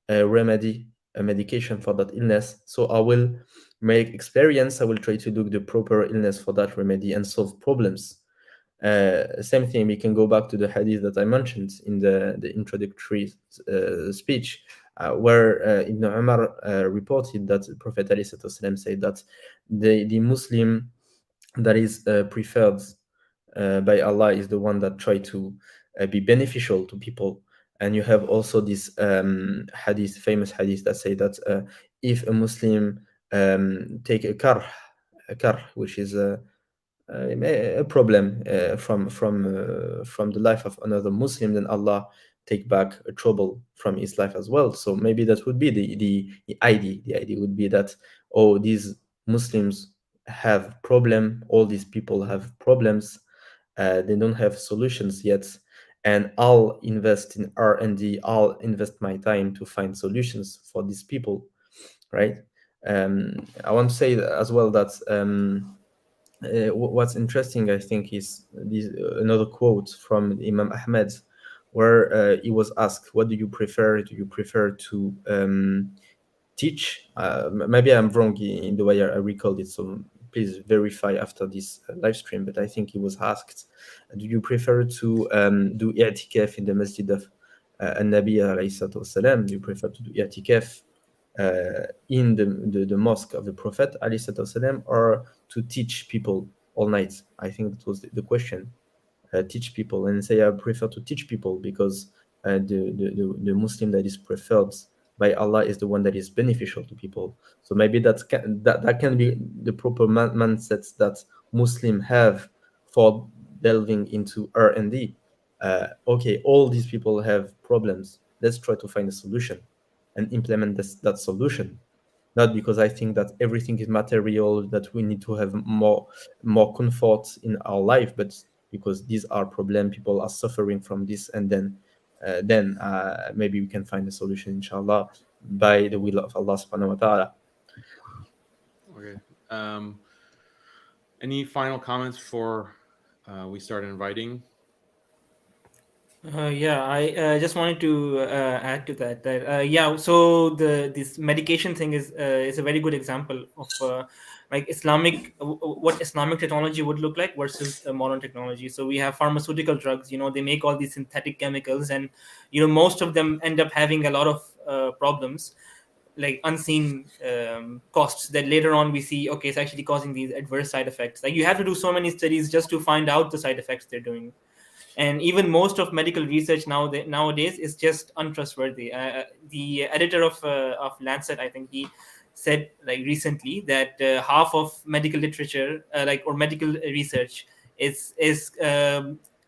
a remedy, a medication for that illness. So I will make experience. I will try to look the proper illness for that remedy and solve problems. Same thing, we can go back to the hadith that I mentioned in the introductory speech, where Ibn Umar reported that the Prophet ﷺ said that the Muslim that is preferred by Allah is the one that try to be beneficial to people. And you have also this hadith, famous hadith, that say that if a Muslim take a karh, which is a problem from the life of another Muslim, then Allah take back a trouble from his life as well. So maybe that would be the idea. The idea would be that, oh, these Muslims have problem, all these people have problems, they don't have solutions yet, and I'll invest in R&D, I'll invest my time to find solutions for these people, right? I want to say as well that what's interesting, I think, is another quote from Imam Ahmed, where he was asked, what do you prefer? Do you prefer to teach? Maybe I'm wrong in the way I recalled it, so please verify after this live stream. But I think he was asked, do you prefer to do i'tikaf in the masjid of An-Nabi alayhi salatu wasalam? Do you prefer to do i'tikaf in the mosque of the Prophet alayhi salatu wasalam, or to teach people all night? I think that was the question. Teach people, and say I prefer to teach people because the Muslim that is preferred by Allah is the one that is beneficial to people. So maybe that can be the proper mindset that Muslims have for delving into R&D. Okay, all these people have problems. Let's try to find a solution and implement that solution. Not because I think that everything is material, that we need to have more comfort in our life, but because these are problems, people are suffering from this, and then maybe we can find a solution, inshallah, by the will of Allah subhanahu wa ta'ala. Okay. Any final comments before we start inviting? Yeah, I just wanted to add to that. Yeah, so this medication thing is a very good example of like what Islamic technology would look like versus modern technology. So we have pharmaceutical drugs. They make all these synthetic chemicals, and most of them end up having a lot of problems, like unseen costs that later on we see. Okay, it's actually causing these adverse side effects. Like you have to do so many studies just to find out the side effects they're doing. And even most of medical research nowadays is just untrustworthy. The editor of Lancet, I think, he said like recently that half of medical literature, or medical research, is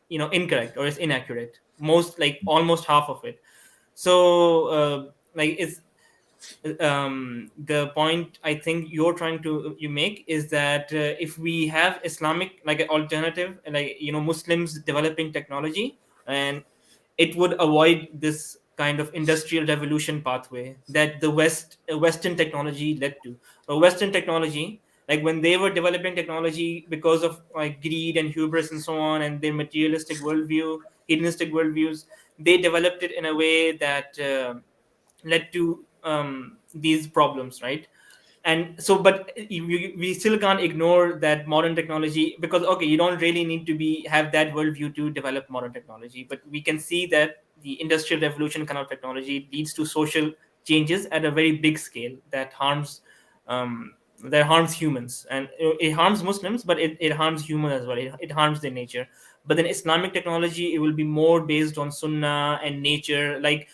incorrect or is inaccurate. Almost half of it. So it's the point I think you make is that if we have Islamic like an alternative, Muslims developing technology, and it would avoid this kind of industrial revolution pathway that the Western technology led to. Western technology, like when they were developing technology because of like greed and hubris and so on, and their materialistic worldview, hedonistic worldviews, they developed it in a way that led to these problems, right? And so, but we still can't ignore that modern technology, because okay, you don't really need to have that worldview to develop modern technology, but we can see that the industrial revolution kind of technology leads to social changes at a very big scale that harms humans, and it harms Muslims, but it harms humans as well. It harms their nature. But then Islamic technology, it will be more based on sunnah and nature. Like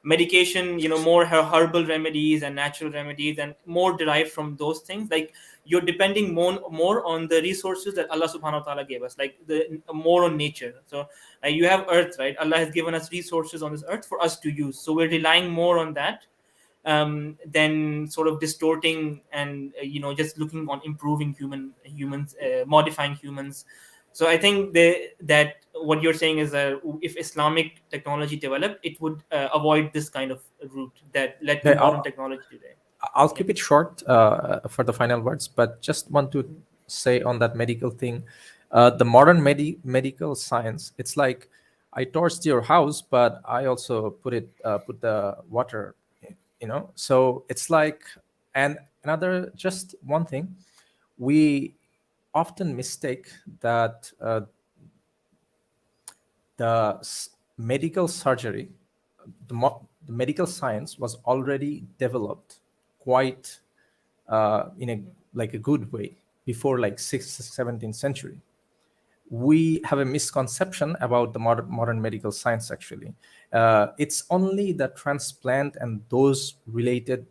medication, more herbal remedies and natural remedies, and more derived from those things. Like, you're depending more on the resources that Allah subhanahu wa ta'ala gave us, like the more on nature. So you have earth, right? Allah has given us resources on this earth for us to use, so we're relying more on that than sort of distorting and just looking on improving humans, modifying humans. So I think that what you're saying is that if Islamic technology developed, it would avoid this kind of route that led to Okay, modern technology today. I'll keep it short for the final words, but just want to say on that medical thing, the modern medical science, it's like I torched your house, but I also put the water, So it's like, and another, just one thing, we often mistake that medical surgery, the medical science was already developed quite in a good way before like 6th 17th century. We have a misconception about the modern medical science. Actually, it's only the transplant and those related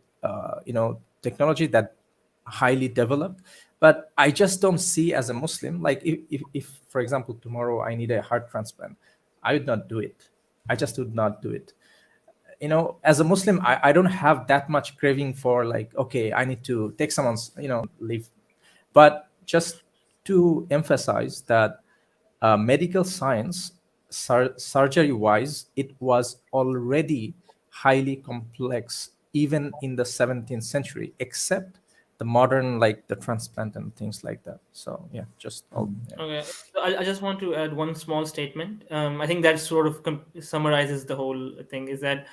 technology that highly developed. But I just don't see, as a Muslim, like if for example tomorrow I need a heart transplant, I would not do it. I just would not do it. As a Muslim, I don't have that much craving for, like, okay, I need to take someone's life. But just to emphasize that medical science, surgery wise, it was already highly complex even in the 17th century, except the modern, like the transplant and things like that. So yeah, just all. Yeah. Okay, so I just want to add one small statement. I think that sort of summarizes the whole thing. Is that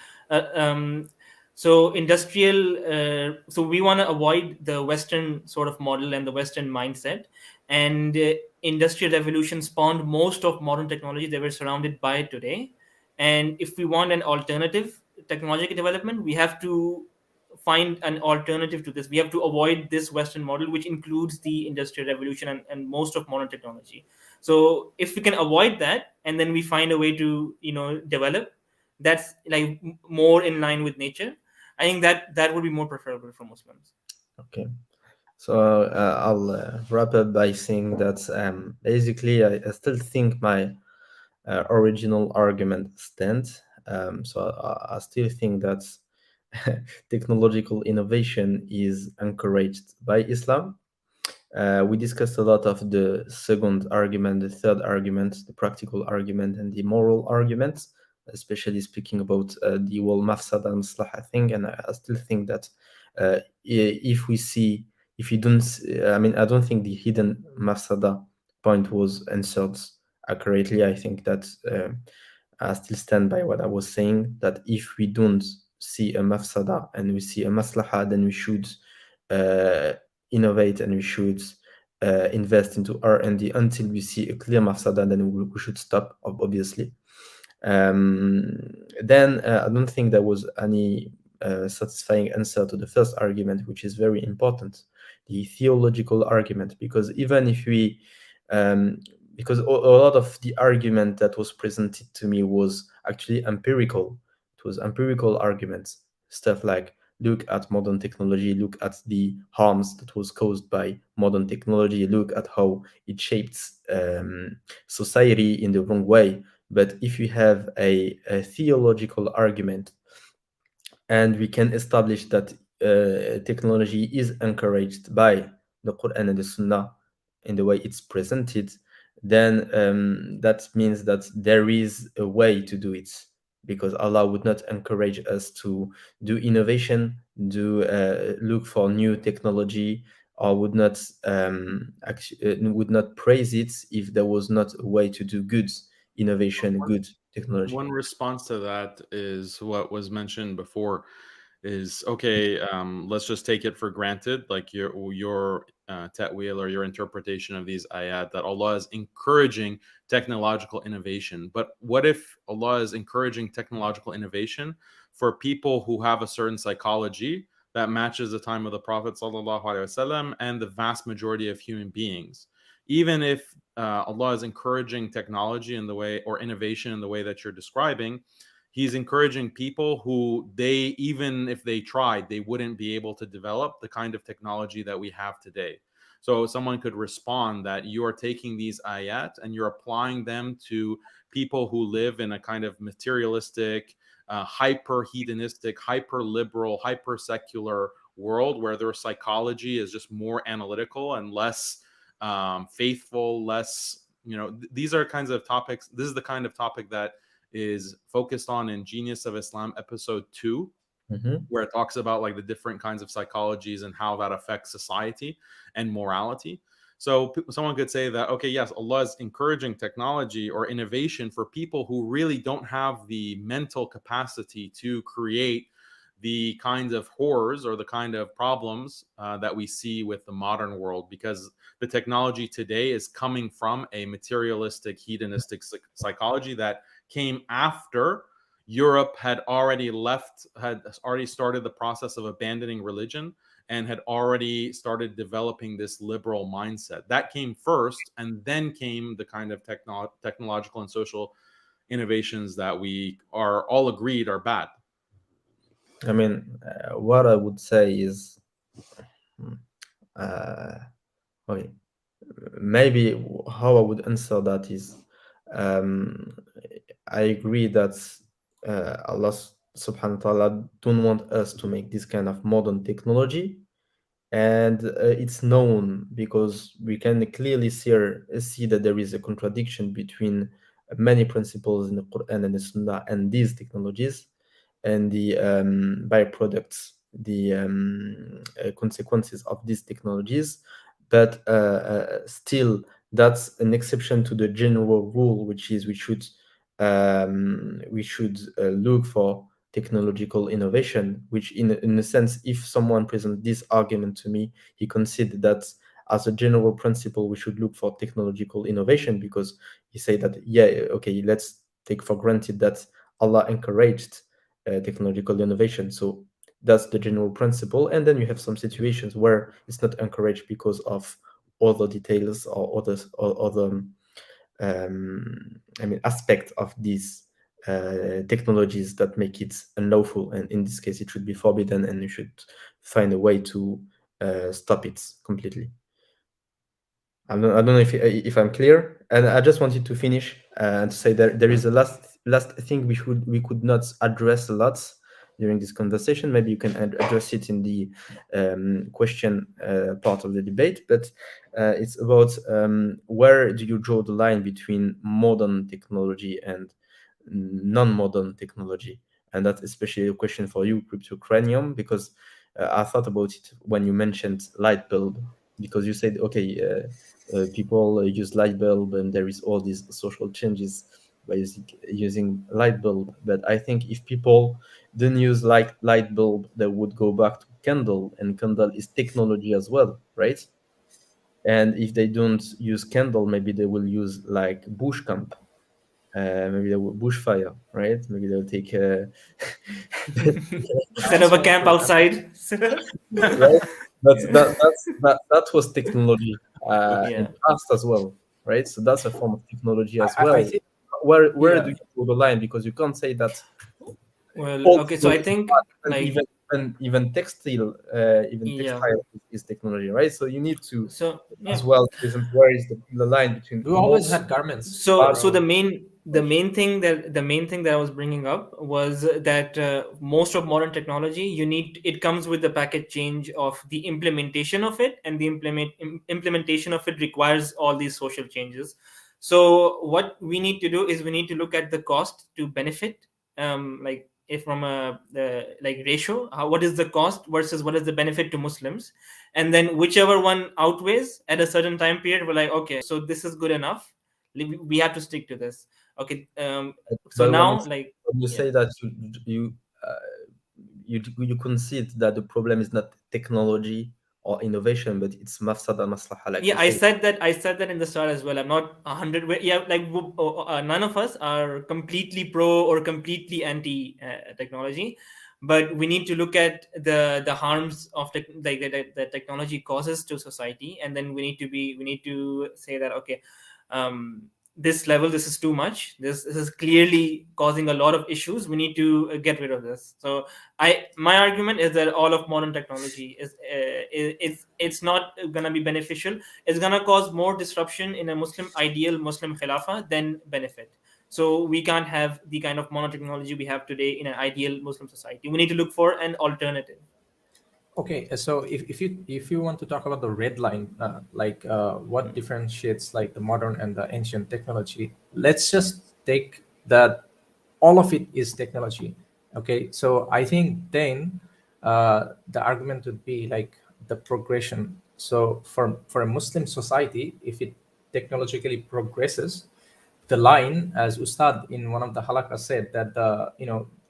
so industrial? So we want to avoid the Western sort of model and the Western mindset. And industrial revolution spawned most of modern technology that we're surrounded by today. And if we want an alternative technological development, we have to find an alternative to this. We have to avoid this Western model, which includes the industrial revolution and most of modern technology. So if we can avoid that, and then we find a way to develop that's like more in line with nature, I think that would be more preferable for Muslims. Okay. So I'll wrap up by saying that basically I still think my original argument stands. So I still think that technological innovation is encouraged by Islam. We discussed a lot of the second argument, the third argument, the practical argument, and the moral argument, especially speaking about the whole mafsada and maslaha thing. And I still think that if you don't, I don't think the hidden mafsada point was answered accurately. I think that I still stand by what I was saying, that if we don't see a mafsada and we see a maslaha, then we should innovate and we should invest into R&D until we see a clear mafsada, then we should stop, obviously. Then I don't think there was any satisfying answer to the first argument, which is very important, the theological argument, because even if we because a lot of the argument that was presented to me was actually empirical. It was empirical arguments, stuff like, look at modern technology, look at the harms that was caused by modern technology, look at how it shapes society in the wrong way. But if we have a theological argument and we can establish that technology is encouraged by the Quran and the Sunnah in the way it's presented, then that means that there is a way to do it, because Allah would not encourage us to do innovation, look for new technology, or would not praise it if there was not a way to do good innovation, good technology. One response to that is what was mentioned before is, okay, let's just take it for granted, like your ta'wil or your interpretation of these ayat, that Allah is encouraging technological innovation. But what if Allah is encouraging technological innovation for people who have a certain psychology that matches the time of the Prophet ﷺ and the vast majority of human beings? Even if Allah is encouraging technology in the way, or innovation in the way that you're describing, he's encouraging people who they, even if they tried, they wouldn't be able to develop the kind of technology that we have today. So someone could respond that you are taking these ayat and you're applying them to people who live in a kind of materialistic, hyper hedonistic, hyper liberal, hyper secular world where their psychology is just more analytical and less faithful, less, these are kinds of topics. This is the kind of topic that is focused on in Genius of Islam episode 2, where it talks about like the different kinds of psychologies and how that affects society and morality. So someone could say that, okay, yes, Allah is encouraging technology or innovation for people who really don't have the mental capacity to create the kinds of horrors or the kind of problems that we see with the modern world, because the technology today is coming from a materialistic, hedonistic psychology that came after Europe had already started the process of abandoning religion and had already started developing this liberal mindset. That came first, and then came the kind of technological and social innovations that we are all agreed are bad. I mean, what I would say is, okay, maybe how I would answer that is, I agree that Allah subhanahu wa ta'ala don't want us to make this kind of modern technology, and it's known because we can clearly see that there is a contradiction between many principles in the Quran and the Sunnah and these technologies, and the byproducts, the consequences of these technologies. But still, that's an exception to the general rule, which is we should look for technological innovation, which in a sense, if someone presents this argument to me, he considered that as a general principle we should look for technological innovation, because he said that, yeah, okay, let's take for granted that Allah encouraged technological innovation, so that's the general principle. And then you have some situations where it's not encouraged because of other details or other aspect of these technologies that make it unlawful, and in this case it should be forbidden, and you should find a way to stop it completely. I don't know if I'm clear, and I just wanted to finish and to say that there is a last thing we could not address a lot during this conversation. Maybe you can address it in the question part of the debate, but it's about where do you draw the line between modern technology and non-modern technology? And that's especially a question for you, Cryptocranium, because I thought about it when you mentioned light bulb, because you said, okay, people use light bulb and there is all these social changes by using light bulb. But I think if people didn't use light bulb, they would go back to candle, and candle is technology as well, right? And if they don't use candle, maybe they will use like bush camp. Maybe they will bushfire, right? Maybe they'll take set up a camp outside. right? That was technology in Yeah. the past as well, right? So that's a form of technology as I well. think, Where yeah. do you draw the line? Because you can't say that. Well, all okay, so I technology is think bad, and like even textile, yeah. is technology, right? So you need to So yeah. as well present where is the line between. We always had garments. So the main thing that I was bringing up was that most of modern technology, it comes with the package change of the implementation of it, and the implementation of it requires all these social changes. So what we need to do is we need to look at the cost to benefit, like if from a like ratio, what is the cost versus what is the benefit to Muslims, and then whichever one outweighs at a certain time period, we're like, okay, so this is good enough, we have to stick to this. Okay, so But now when you say that you concede that the problem is not technology or innovation, but it's mafsada maslaha, like yeah, you said. I said that in the start as well. I'm not 100 yeah, like none of us are completely pro or completely anti technology, but we need to look at the harms of the technology causes to society, and then we need to say that, okay, this level, this is too much. This is clearly causing a lot of issues. We need to get rid of this. So my argument is that all of modern technology it's not gonna be beneficial. It's gonna cause more disruption in a ideal Muslim Khilafah than benefit. So we can't have the kind of modern technology we have today in an ideal Muslim society. We need to look for an alternative. Okay, so if you want to talk about the red line, what differentiates like the modern and the ancient technology, let's just take that all of it is technology. Okay, so I think then the argument would be like the progression. So for a Muslim society, if it technologically progresses, the line, as Ustad in one of the halakas said, that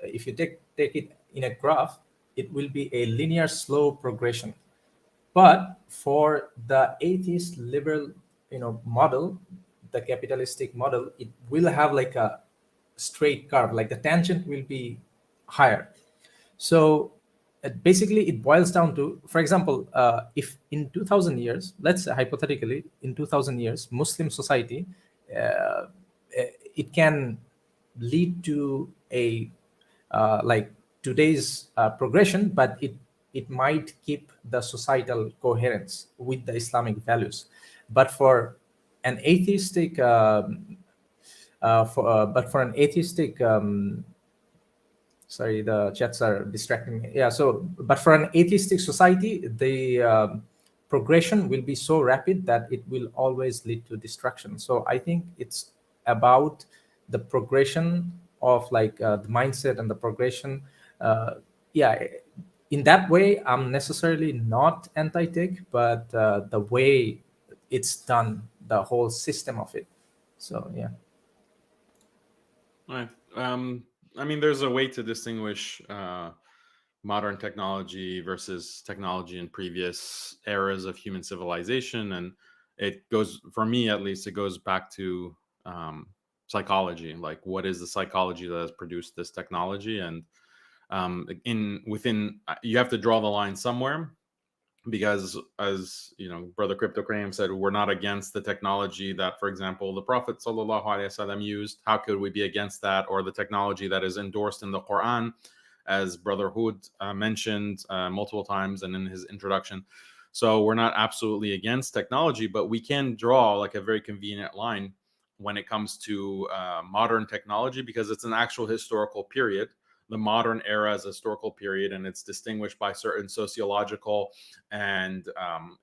if you take it in a graph, it will be a linear, slow progression. But for the atheist liberal, model, the capitalistic model, it will have like a straight curve, like the tangent will be higher. So basically, it boils down to, for example, if in 2000 years, let's say hypothetically, in 2000 years, Muslim society, uh, it can lead to a like today's progression, but it might keep the societal coherence with the Islamic values. But for an atheistic, but for an atheistic sorry, the chats are distracting me. Yeah, so but for an atheistic society, the progression will be so rapid that it will always lead to destruction. So I think it's about the progression of like the mindset and the progression. Yeah, in that way, I'm necessarily not anti-tech, but the way it's done, the whole system of it. So yeah. Right. I mean, there's a way to distinguish modern technology versus technology in previous eras of human civilization, and it goes, for me at least, it goes back to psychology. Like, what is the psychology that has produced this technology? And you have to draw the line somewhere, because, as you know, Brother Cryptocranium said, we're not against the technology that, for example, the Prophet sallallahu alaihi wasallam used. How could we be against that? Or the technology that is endorsed in the Quran, as Brother Hood mentioned multiple times and in his introduction. So we're not absolutely against technology, but we can draw like a very convenient line when it comes to modern technology, because it's an actual historical period. The modern era is a historical period, and it's distinguished by certain sociological and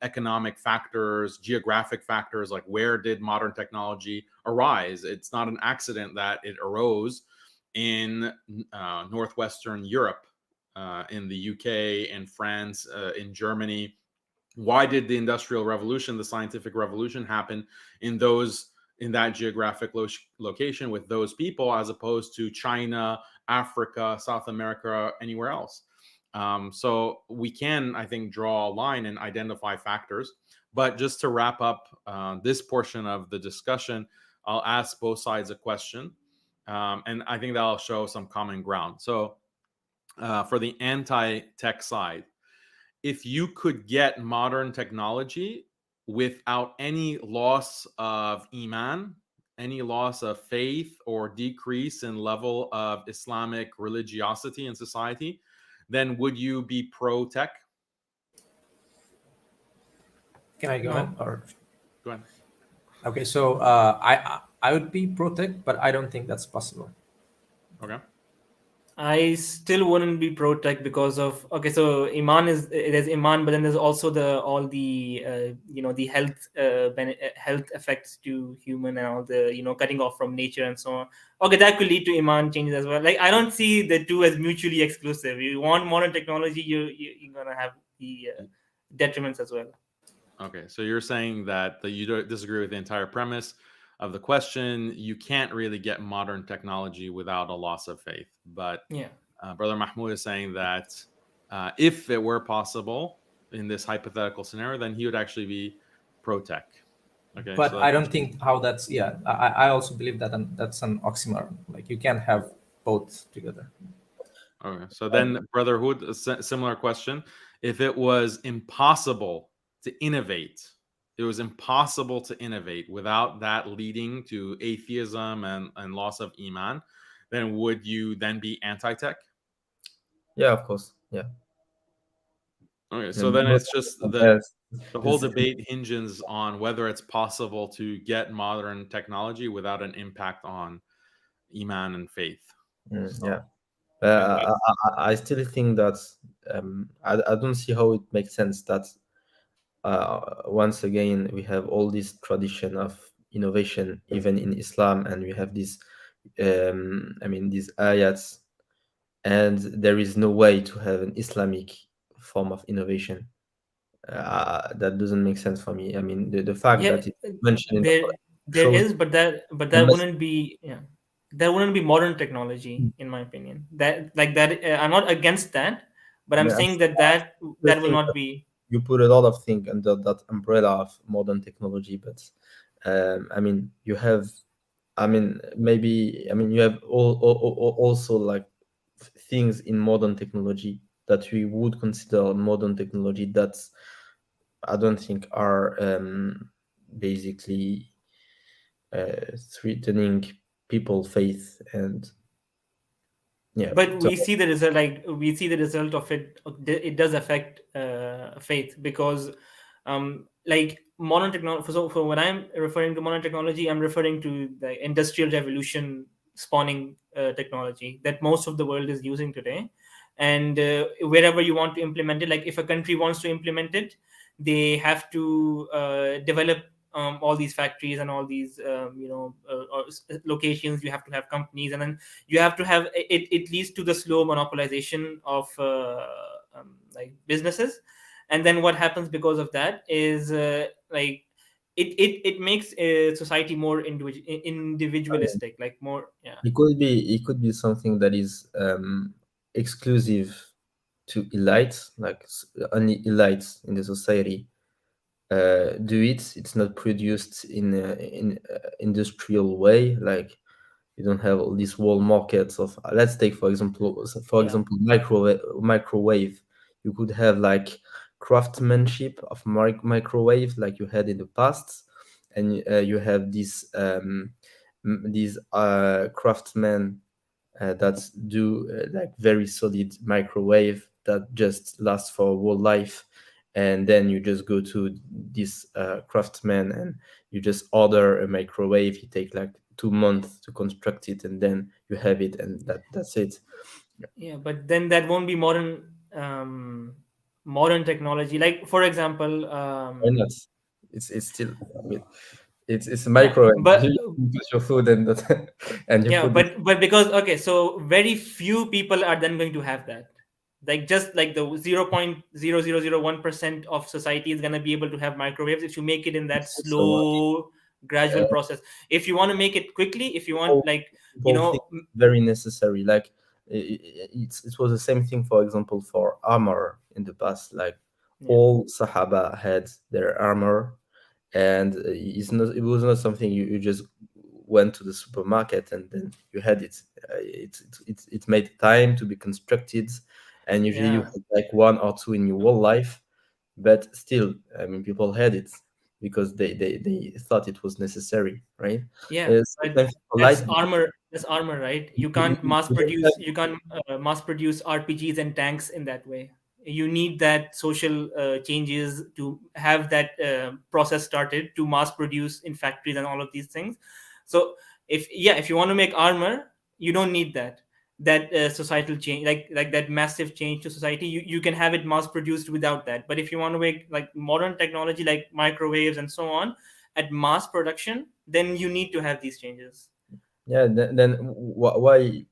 economic factors, geographic factors, like where did modern technology arise? It's not an accident that it arose in Northwestern Europe, in the UK, in France, in Germany. Why did the Industrial Revolution, the scientific revolution, happen in that geographic location with those people, as opposed to China, Africa, South America, anywhere else? So we can, I think, draw a line and identify factors. But just to wrap up this portion of the discussion, I'll ask both sides a question, and I think that'll show some common ground. So for the anti-tech side, if you could get modern technology without any loss of iman, any loss of faith, or decrease in level of Islamic religiosity in society, then would you be pro-tech? Can I go No. ahead? Or Go ahead. okay, so I would be pro-tech, but I don't think that's possible. Okay. I still wouldn't be pro tech because of, okay, so there's iman, but then there's also all the the health effects to human, and all the cutting off from nature and so on. Okay, that could lead to iman changes as well. Like, I don't see the two as mutually exclusive. You want modern technology, you're gonna have the detriments as well. Okay, so you're saying that you don't disagree with the entire premise of the question. You can't really get modern technology without a loss of faith. But Yeah. Brother Mahmoud is saying that if it were possible in this hypothetical scenario, then he would actually be pro-tech. Okay, But so I don't think how that's, yeah, I also believe that that's an oxymoron. Like, you can't have both together. okay. So then, Brotherhood, a similar question: if it was impossible to innovate it was impossible to innovate without that leading to atheism and loss of iman, then would you then be anti-tech? Yeah, of course. Yeah. Okay, so And then most it's just of them, the whole yes, debate hinges on whether it's possible to get modern technology without an impact on iman and faith. So, yeah. and I still think that I don't see how it makes sense that once again we have all this tradition of innovation even in Islam, and we have these these ayats, and there is no way to have an Islamic form of innovation. That doesn't make sense for me. I mean, the fact Yeah, that it's mentioned in the there Quran there shows is, but the message. wouldn't be, yeah, that wouldn't be modern technology, in my opinion. That like that, I'm not against that, but I'm I'm saying still that will think not that be. you put a lot of things under that umbrella of modern technology, but I mean, you have, I mean, maybe, I mean, you have also like things in modern technology that we would consider modern technology that I don't think are basically threatening people faith. And yeah, But so we see the result, like we see the result of it. It does affect faith, because like modern technology. So for when I'm referring to modern technology, I'm referring to the industrial revolution spawning technology that most of the world is using today. And wherever you want to implement it, like if a country wants to implement it, they have to develop all these factories and all these locations. You have to have companies, and then you have to have it. It leads to the slow monopolization of like businesses. And then what happens because of that is like it makes society more individualistic, like more, yeah. it could be something that is exclusive to elites, like only elites in the society do it. It's not produced in industrial way. Like you don't have all these wall markets of. Let's take for Yeah, example, microwave. You could have like craftsmanship of microwave like you had in the past, and you have these craftsmen that do like very solid microwave that just lasts for a whole life. And then you just go to this craftsman and you just order a microwave. It take like 2 months to construct it, and then you have it, and that's it. yeah, but then that won't be modern technology. Like for example, Why not? It's still, I mean, it's a yeah, microwave. but You put your food and that, and you yeah, put it. but because, okay, so very few people are then going to have that. Like just like the 0.0001% of society is going to be able to have microwaves if you make it in that It's also slow gradual process. If you want to make it quickly, if you want, people, like, you people think know very necessary. Like it was the same thing, for example, for armor in the past. Like yeah, all Sahaba had their armor, and it was not something you just went to the supermarket and then you had it. It made time to be constructed, and usually you yeah, had like one or two in your whole life. But still, I mean, people had it because they thought it was necessary, right? yeah, but Sometimes for light bulb, that's armor, right? You you, can't you, mass you don't produce, have you can't mass produce RPGs and tanks in that way. You need that social changes to have that process started to mass produce in factories and all of these things. So if you want to make armor, you don't need that societal change, like that massive change to society. You can have it mass produced without that. But if you want to make like modern technology like microwaves and so on at mass production, then you need to have these changes. yeah. Then why?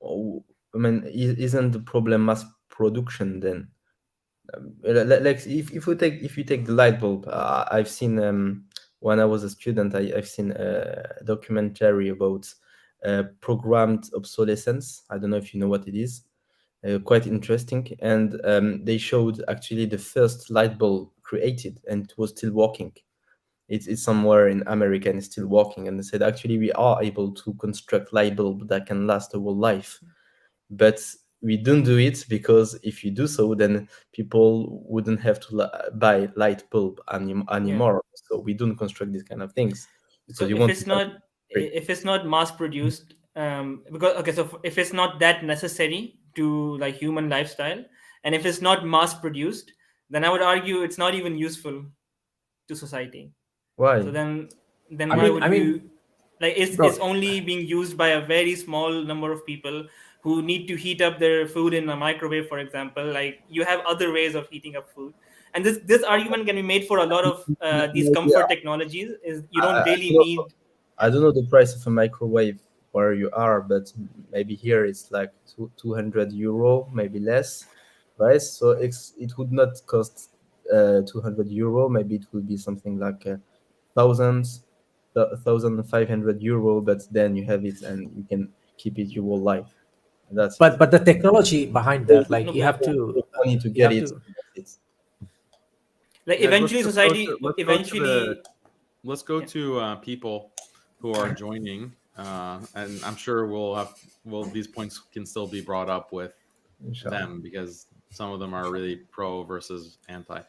Oh, I mean, isn't the problem mass production then? Like if you take the light bulb, I've seen when I was a student, I've seen a documentary about programmed obsolescence. I don't know if you know what it is. Quite interesting, and they showed actually the first light bulb created, and it was still working. It's somewhere in America and it's still working. And they said actually we are able to construct light bulb that can last a whole life, but we don't do it because if you do so, then people wouldn't have to buy light bulb anymore. So we don't construct these kind of things because So you if want it's to have not if it's not mass produced, because okay, so if it's not that necessary to like human lifestyle, and if it's not mass produced, then I would argue it's not even useful to society. why? So then I why mean, would I mean, you like bro, it's only being used by a very small number of people who need to heat up their food in a microwave, for example. Like you have other ways of heating up food, and this argument can be made for a lot of these Maybe comfort technologies. Is you don't I really don't know, need. I don't know the price of a microwave where you are, but maybe here it's like 200 euro, maybe less, right? So it would not cost 200 euro. Maybe it would be something like thousands, 1,500 euro, but then you have it and you can keep it your whole life. And that's it. but the technology behind You that, like No, you but have to, pay money to you get have it. to. That's it. like Guys, eventually society let's go to people who are joining, and I'm sure these points can still be brought up with Inshallah. them because some of them are really pro versus anti.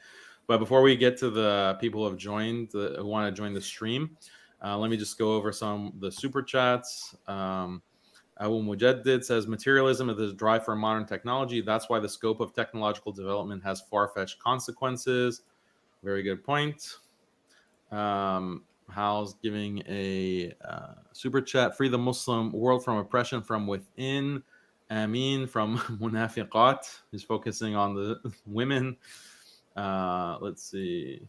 But before we get to the people who have joined, who want to join the stream, let me just go over some of the super chats. Abu Mujaddid says materialism is the drive for modern technology. That's why the scope of technological development has far-fetched consequences. Very good point. Hal's giving a super chat. Free the Muslim world from oppression from within. Amin from Munafiqat. He's focusing on the women. Let's see.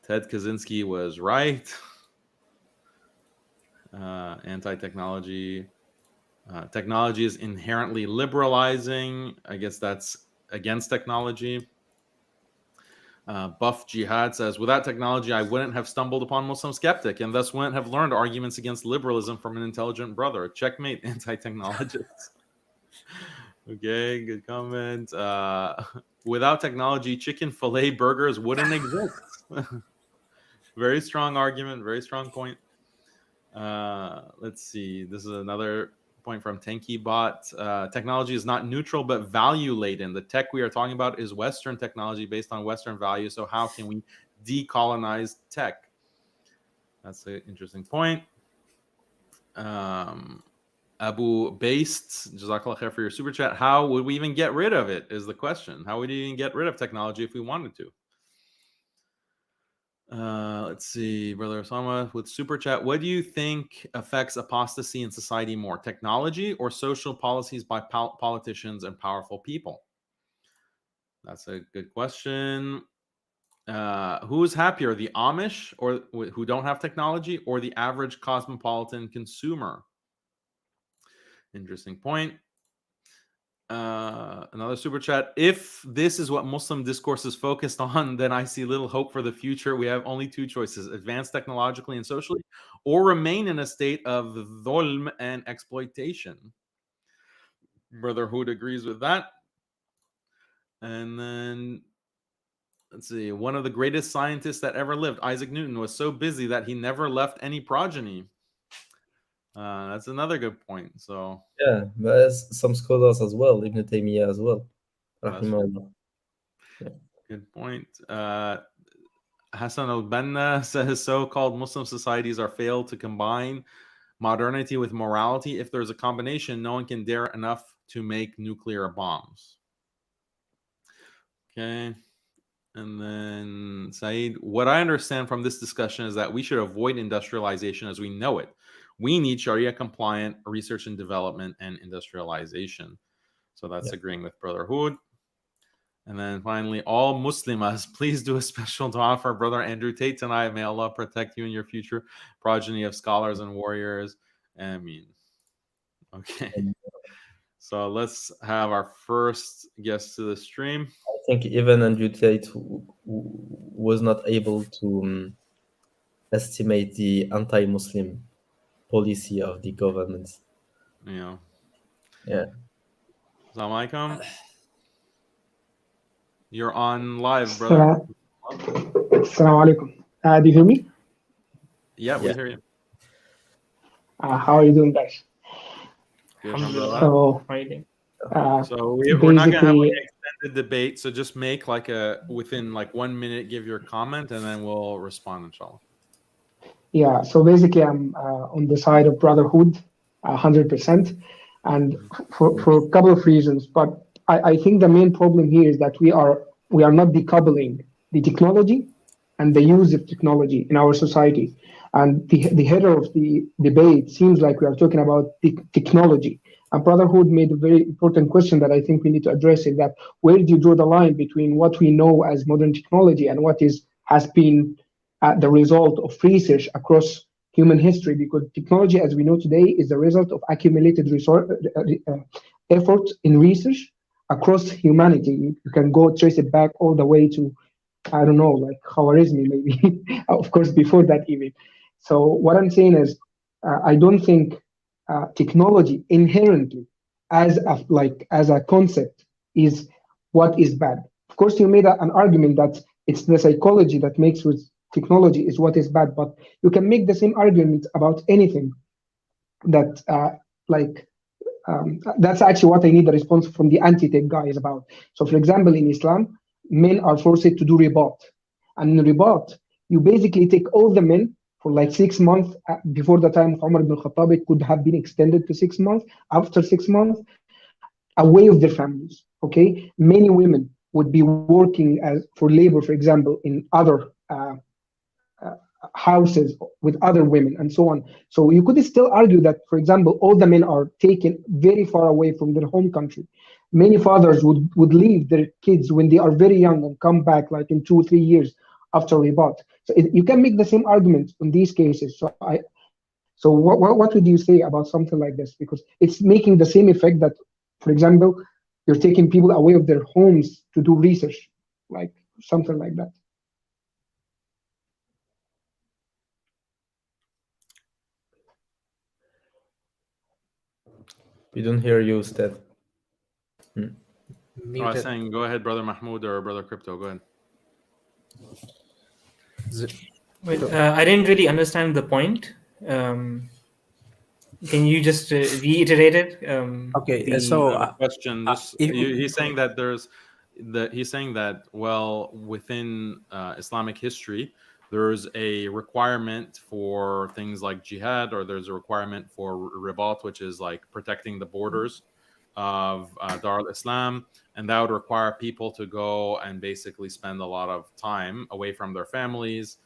Ted Kaczynski was right. Anti-technology. Technology is inherently liberalizing. I guess that's against technology. Buff Jihad says, without technology, I wouldn't have stumbled upon MuslimSkeptic and thus wouldn't have learned arguments against liberalism from an intelligent brother. Checkmate, anti-technologists. Okay, good comment. Without technology, chicken fillet burgers wouldn't exist. Very strong argument, very strong point. Let's see. This is another point from Tenki Bot. Technology is not neutral but value laden. The tech we are talking about is Western technology based on Western values. So how can we decolonize tech? That's an interesting point. Abu Based, Jazakallah khair for your super chat. How would we even get rid of it is the question. How would you even get rid of technology if we wanted to? Let's see, Brother Osama with super chat. What do you think affects apostasy in society more, technology or social policies by politicians and powerful people? That's a good question. Who's happier, the Amish or who don't have technology, or the average cosmopolitan consumer? Interesting point. Another super chat. If this is what Muslim discourse is focused on, then I see little hope for the future. We have only two choices: advance technologically and socially, or remain in a state of dhulm and exploitation. Brotherhood agrees with that. And then let's see. One of the greatest scientists that ever lived, Isaac Newton, was so busy that he never left any progeny. That's another good point. So yeah, there's some scholars as well, Ibn Taymiyyah as well. Rahimahullah. Yeah. Good point. Hassan al-Banna says so-called Muslim societies are failed to combine modernity with morality. If there's a combination, no one can dare enough to make nuclear bombs. Okay. And then Saeed, what I understand from this discussion is that we should avoid industrialization as we know it. We need Sharia compliant research and development and industrialization. So that's agreeing with Brotherhood. And then finally, all Muslimas, please do a special dua for Brother Andrew Tate tonight. May Allah protect you and your future progeny of scholars and warriors. Ameen. Okay. So let's have our first guest to the stream. I think even Andrew Tate was not able to estimate the anti-Muslim policy of the government. Yeah. Yeah. Assalamu alaikum. You're on live, brother. Assalamu alaikum. Do you hear me? Yeah, we hear you. How are you doing, guys? Good, Alhamdulillah. So, So we're not gonna have like basically, an extended debate. So just make like within like 1 minute, give your comment, and then we'll respond, inshallah. yeah. So basically, I'm on the side of brotherhood, 100%, and for a couple of reasons. But I think the main problem here is that we are not decoupling the technology and the use of technology in our society. And the header of the debate seems like we are talking about the technology. And Brotherhood made a very important question that I think we need to address: is that where do you draw the line between what we know as modern technology and what has been the result of research across human history? Because technology, as we know today, is the result of accumulated effort in research across humanity. You can go trace it back all the way to, I don't know, like Khwarizmi maybe, of course, before that even. So what I'm saying is, I don't think technology inherently, as a concept, is what is bad. Of course, you made an argument that it's the psychology that makes with technology is what is bad, but you can make the same argument about anything. That that's actually what I need the response from the anti-tech guys about. So, for example, in Islam, men are forced to do ribat. And in ribat, you basically take all the men for like 6 months. Before the time of Umar ibn Khattab, it could have been extended to 6 months. After 6 months, away of their families. Okay, many women would be working as for labor, for example, in other houses with other women and so on. So you could still argue that, for example, all the men are taken very far away from their home country. Many fathers would leave their kids when they are very young and come back like in 2 or 3 years after ribat. So you can make the same argument in these cases. So what would you say about something like this? Because it's making the same effect that, for example, you're taking people away of their homes to do research, like something like that. We don't hear you, Ustad. I was saying, go ahead, Brother Mahmoud or Brother Crypto. Go ahead. Wait, I didn't really understand the point. Can you just reiterate it? Okay, so question. He's saying that he's saying that, well, within Islamic history, there's a requirement for things like jihad, or there's a requirement for ribat, which is like protecting the borders of Dar al-Islam, and that would require people to go and basically spend a lot of time away from their families,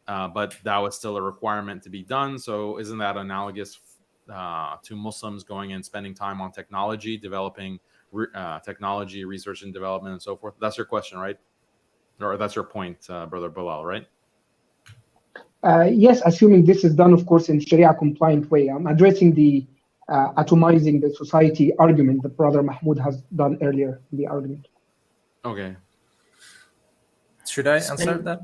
but that was still a requirement to be done. So isn't that analogous to Muslims going and spending time on technology, developing technology, research and development, and so forth? That's your question, right? Or that's your point, Brother Bilal, right? Yes, assuming this is done, of course, in Sharia compliant way. I'm addressing the atomizing the society argument that Brother Mahmoud has done earlier in the argument. Okay. Should I answer that?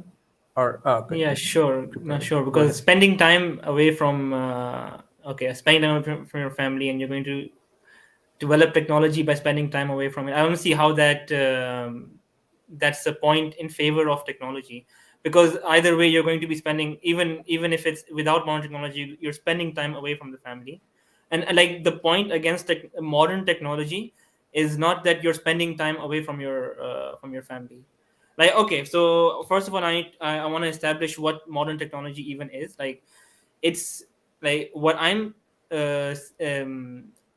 Or okay. Yeah, sure. No, sure. Because spending time away from spending time away from your family, and you're going to develop technology by spending time away from it. I don't see how that that's a point in favor of technology, because either way you're going to be spending, even if it's without modern technology, you're spending time away from the family. And like the point against modern technology is not that you're spending time away from your family. Like, okay, so first of all, I want to establish what modern technology even is. Like, it's like what I'm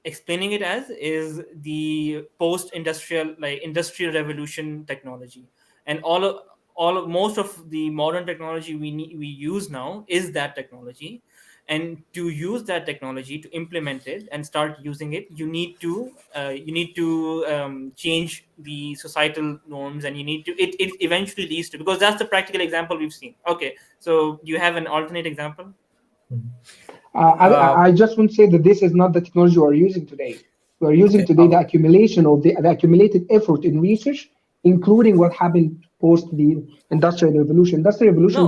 explaining it as is the post-industrial, like industrial revolution technology, and most of the modern technology we use now is that technology. And to use that technology, to implement it and start using it, you need to change the societal norms, and you need to it eventually leads to, because that's the practical example we've seen. Okay, so you have an alternate example? I just want to say that this is not the technology we are using today. We are using today the accumulation of the accumulated effort in research, including what happened post the Industrial Revolution. Industrial Revolution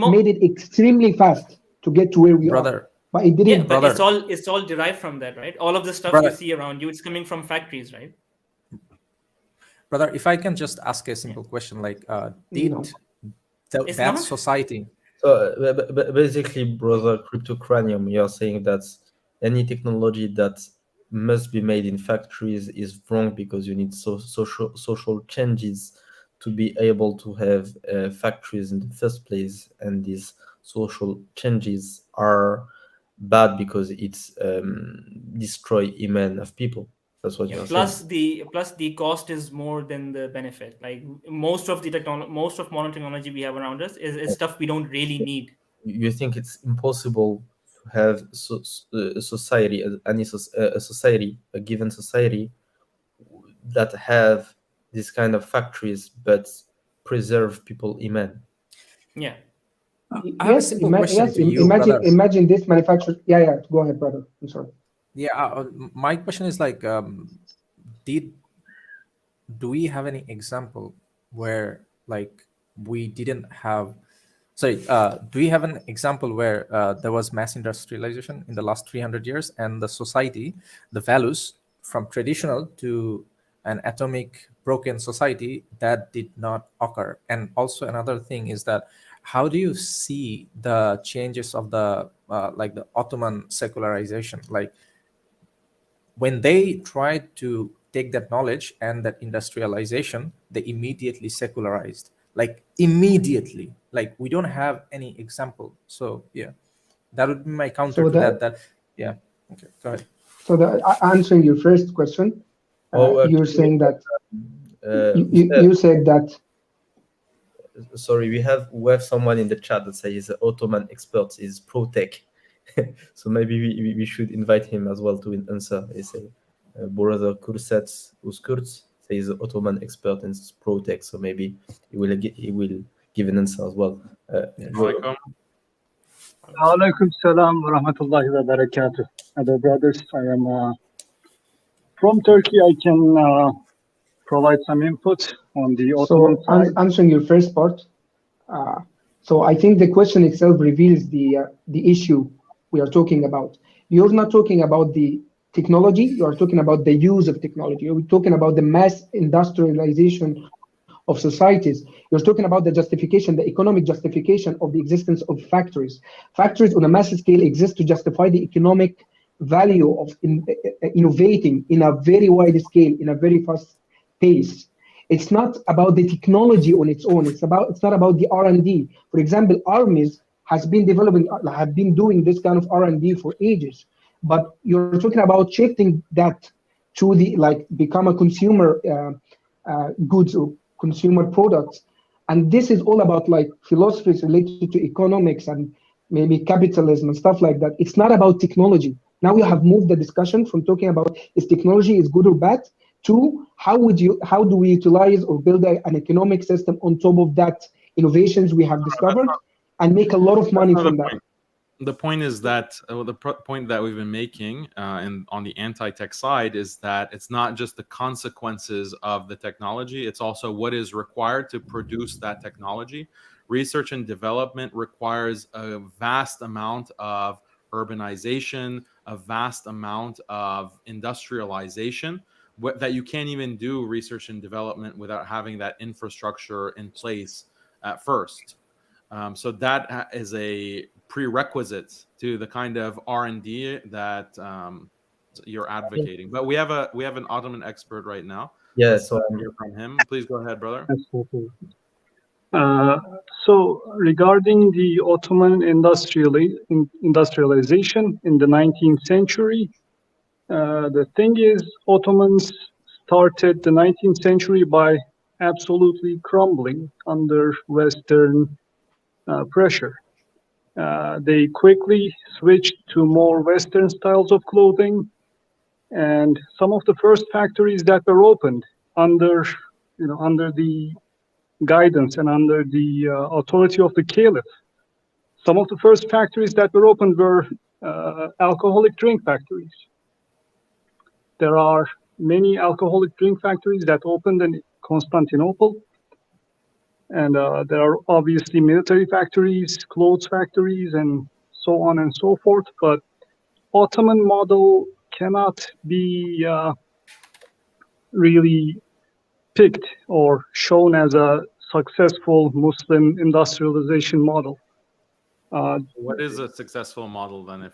made it extremely fast to get to where we are. But it didn't. Yeah, but it's all derived from that, right? All of the stuff you see around you, it's coming from factories, right? Brother, if I can just ask a simple question, like, that society... So basically, Brother Cryptocranium, you're saying that any technology that must be made in factories is wrong, because you need social changes to be able to have factories in the first place, and these social changes are bad because it's destroy iman of people. That's what you're saying. Plus the cost is more than the benefit. Like most of modern technology we have around us is stuff we don't really need. You think it's impossible to have a society, a given society, that have this kind of factories but preserve people iman? Yeah. I have a simple question to you, imagine, brother. imagine this manufacturer. Yeah, go ahead, brother. I'm sorry. Yeah, my question is like, do we have any example where like we didn't have? Sorry, do we have an example where there was mass industrialization in the last 300 years, and the society, the values from traditional to an atomic broken society, that did not occur? And also another thing is that, how do you see the changes of the like the Ottoman secularization? Like when they tried to take that knowledge and that industrialization, they immediately secularized, like immediately. Like we don't have any example. So yeah, that would be my counter So to that- that. Yeah, okay, go ahead. So answering your first question, you're saying that you said that. Sorry, we have someone in the chat that says Ottoman expert is pro-tech. So maybe we should invite him as well to answer. He say brother Kurset Uskurt says Ottoman expert in pro-tech, so maybe he will give an answer as well. Welcome. Alaikum salam wa rahmatullahi wa barakatuh. Other brothers, I am from Turkey. I can provide some input on the Ottoman side. Answering your first part, so I think the question itself reveals the issue we are talking about. You're not talking about the technology, you are talking about the use of technology. You're talking about the mass industrialization of societies. You're talking about the justification, the economic justification of the existence of factories. Factories on a massive scale exist to justify the economic value of innovating in a very wide scale, in a very fast pace. It's not about the technology on its own. It's not about the R&D. For example, armies have been doing this kind of R&D for ages. But you're talking about shifting that to become a consumer goods or consumer products. And this is all about philosophies related to economics and maybe capitalism and stuff like that. It's not about technology. Now we have moved the discussion from talking about is technology is good or bad to how do we utilize or build an economic system on top of that innovations we have discovered and make a lot of money from that. The point is that point that we've been making on the anti-tech side is that it's not just the consequences of the technology, it's also what is required to produce that technology. Research and development requires a vast amount of urbanization, a vast amount of industrialization, that you can't even do research and development without having that infrastructure in place at first. So that is a prerequisite to the kind of R&D that you're advocating. But we have an Ottoman expert right now. Yeah, so hear from him. Please go ahead, brother. Absolutely. So regarding the Ottoman industrialization in the 19th century, the thing is, Ottomans started the 19th century by absolutely crumbling under Western pressure. They quickly switched to more Western styles of clothing, and some of the first factories that were opened under the guidance and under the authority of the caliph, some of the first factories that were opened were alcoholic drink factories. There are many alcoholic drink factories that opened in Constantinople. And there are obviously military factories, clothes factories, and so on and so forth. But Ottoman model cannot be really picked or shown as a successful Muslim industrialization model. What is a successful model then?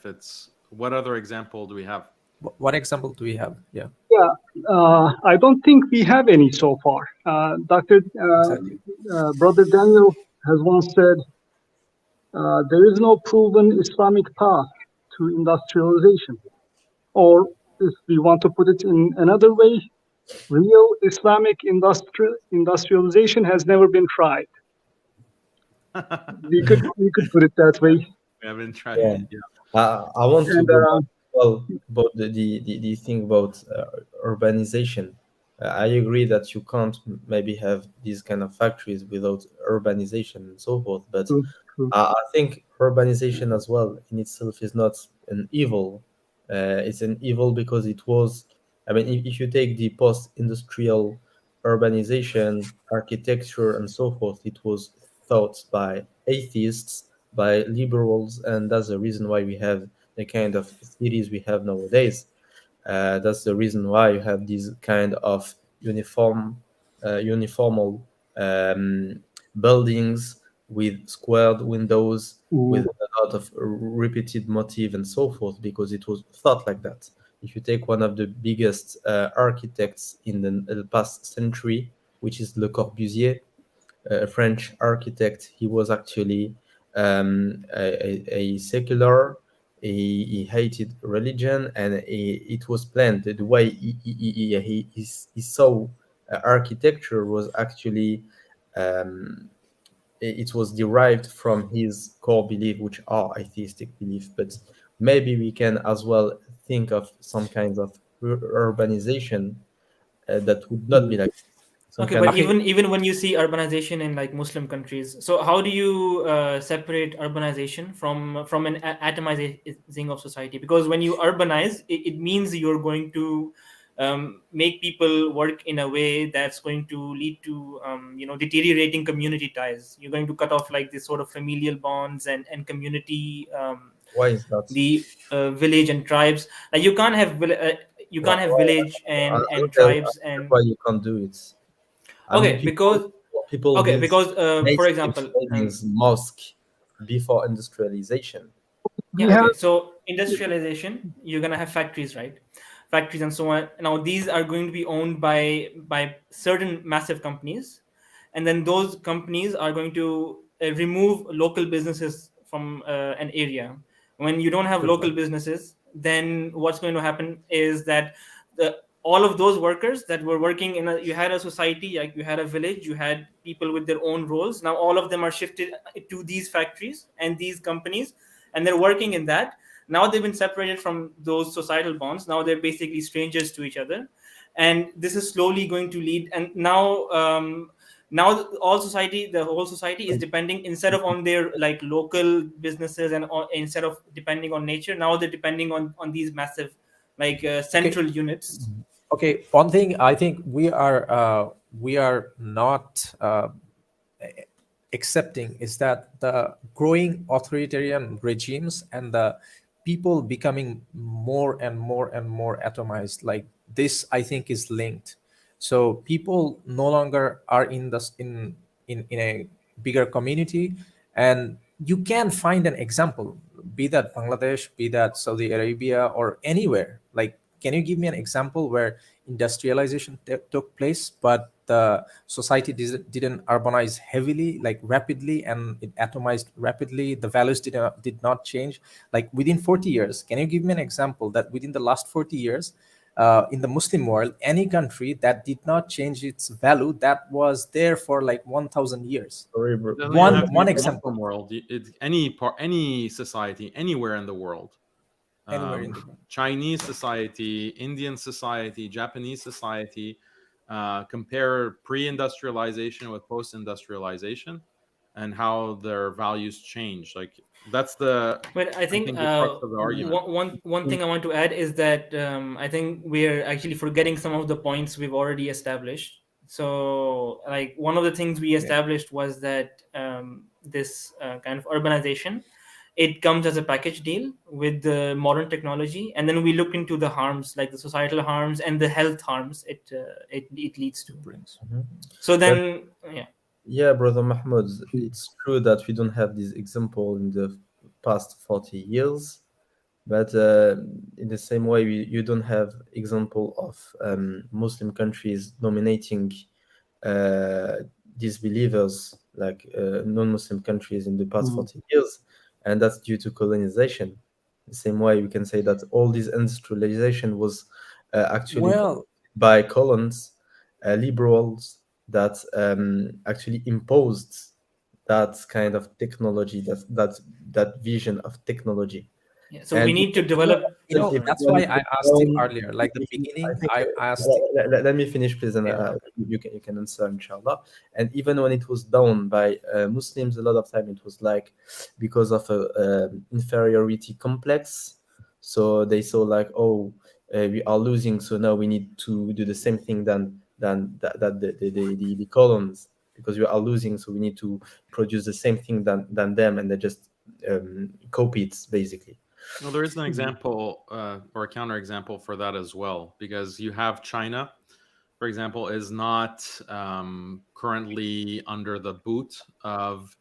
What other example do we have? What example do we have? Yeah, Yeah, I don't think we have any so far. Dr. exactly. Brother Daniel has once said, there is no proven Islamic path to industrialization. Or if we want to put it in another way, real Islamic industrialization has never been tried. We could put it that way. We haven't tried Yeah. it. Yeah. I want to And go back well about the thing about urbanization. I agree that you can't maybe have these kind of factories without urbanization and so forth, but true, true. I think urbanization as well in itself is not an evil. It's an evil because it was, I mean, if you take the post-industrial urbanization, architecture, and so forth, it was thought by atheists, by liberals, and that's the reason why we have the kind of cities we have nowadays. That's the reason why you have these kind of uniformal buildings with squared windows, with Mm, a lot of repeated motif and so forth, because it was thought like that. If you take one of the biggest architects in the past century, which is Le Corbusier, a French architect. He was actually a secular. He hated religion, and it was planned. The way he saw architecture was actually it was derived from his core belief, which are atheistic belief. But maybe we can as well think of some kinds of urbanization that would not be like some Okay, kind but of even when you see urbanization in like Muslim countries, so how do you separate urbanization from an atomizing of society? Because when you urbanize, it means you're going to make people work in a way that's going to lead to deteriorating community ties. You're going to cut off like this sort of familial bonds and community, why is that? the village and tribes. Like you Why, can't have village I and don't tribes get and why you can't do it. I mean, okay, because people okay, build because made for example, buildings, mosque before industrialization. we yeah, have okay. So industrialization, you're gonna have factories, right? Factories and so on. Now these are going to be owned by certain massive companies, and then those companies are going to remove local businesses from an area. When you don't have Good local point. businesses, then what's going to happen is that all of those workers that were working you had a society, like you had a village, you had people with their own roles. Now all of them are shifted to these factories and these companies, and they're working in that. Now they've been separated from those societal bonds. Now they're basically strangers to each other, and this is slowly going to lead. And now the whole society is depending, instead of on their like local businesses and instead of depending on nature, now they're depending on these massive like central units. Okay, one thing I think we are not accepting is that the growing authoritarian regimes and the people becoming more and more and more atomized, like this I think is linked. So people no longer are in the in a bigger community, and you can find an example, be that Bangladesh, be that Saudi Arabia, or anywhere. Like, can you give me an example where industrialization took place, but the society didn't urbanize heavily, like rapidly, and it atomized rapidly? The values did not change. Like within 40 years, can you give me an example that within the last 40 years, in the Muslim world, any country that did not change its value that was there for like 1,000 years? Sorry, bro. It doesn't even One have to be one the example. Muslim world. It's any society anywhere in the world. Anywhere in the world. Chinese society, Indian society, Japanese society. Compare pre-industrialization with post-industrialization, and how their values change. Like that's But I I think think the crux of the argument. one thing I want to add is that I think we're actually forgetting some of the points we've already established. So, like one of the things we established was that this kind of urbanization, it comes as a package deal with the modern technology, and then we look into the harms, like the societal harms and the health harms it leads to. Brings. So But then, yeah. yeah, brother Mahmoud, it's true that we don't have this example in the past 40 years, But in the same way, you don't have example of Muslim countries dominating disbelievers like non-Muslim countries in the past 40 years, and that's due to colonization. The same way we can say that all this industrialization was actually by colons, liberals that actually imposed that kind of technology, that vision of technology. Yeah, so we need to develop. That's why I asked you earlier, like the beginning. I asked. Let me finish, please, and you can answer, inshallah. And even when it was done by Muslims, a lot of time it was like because of a inferiority complex. So they saw like, oh, we are losing, so now we need to do the same thing than the colons, because we are losing, so we need to produce the same thing than them, and they just copy it basically. Well, there is an example or a counterexample for that as well, because you have China, for example, is not currently under the boot of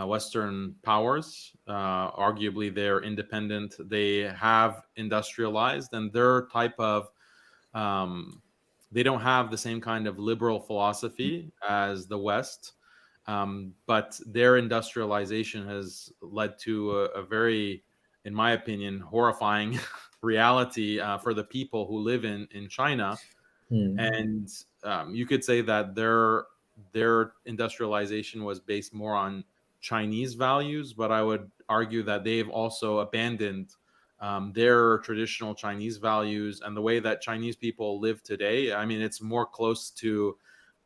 Western powers. Arguably, they're independent. They have industrialized, and their type of they don't have the same kind of liberal philosophy as the West. But their industrialization has led to a very, in my opinion, horrifying reality for the people who live in China. And you could say that their industrialization was based more on Chinese values, but I would argue that they've also abandoned their traditional Chinese values, and the way that Chinese people live today. I mean, it's more close to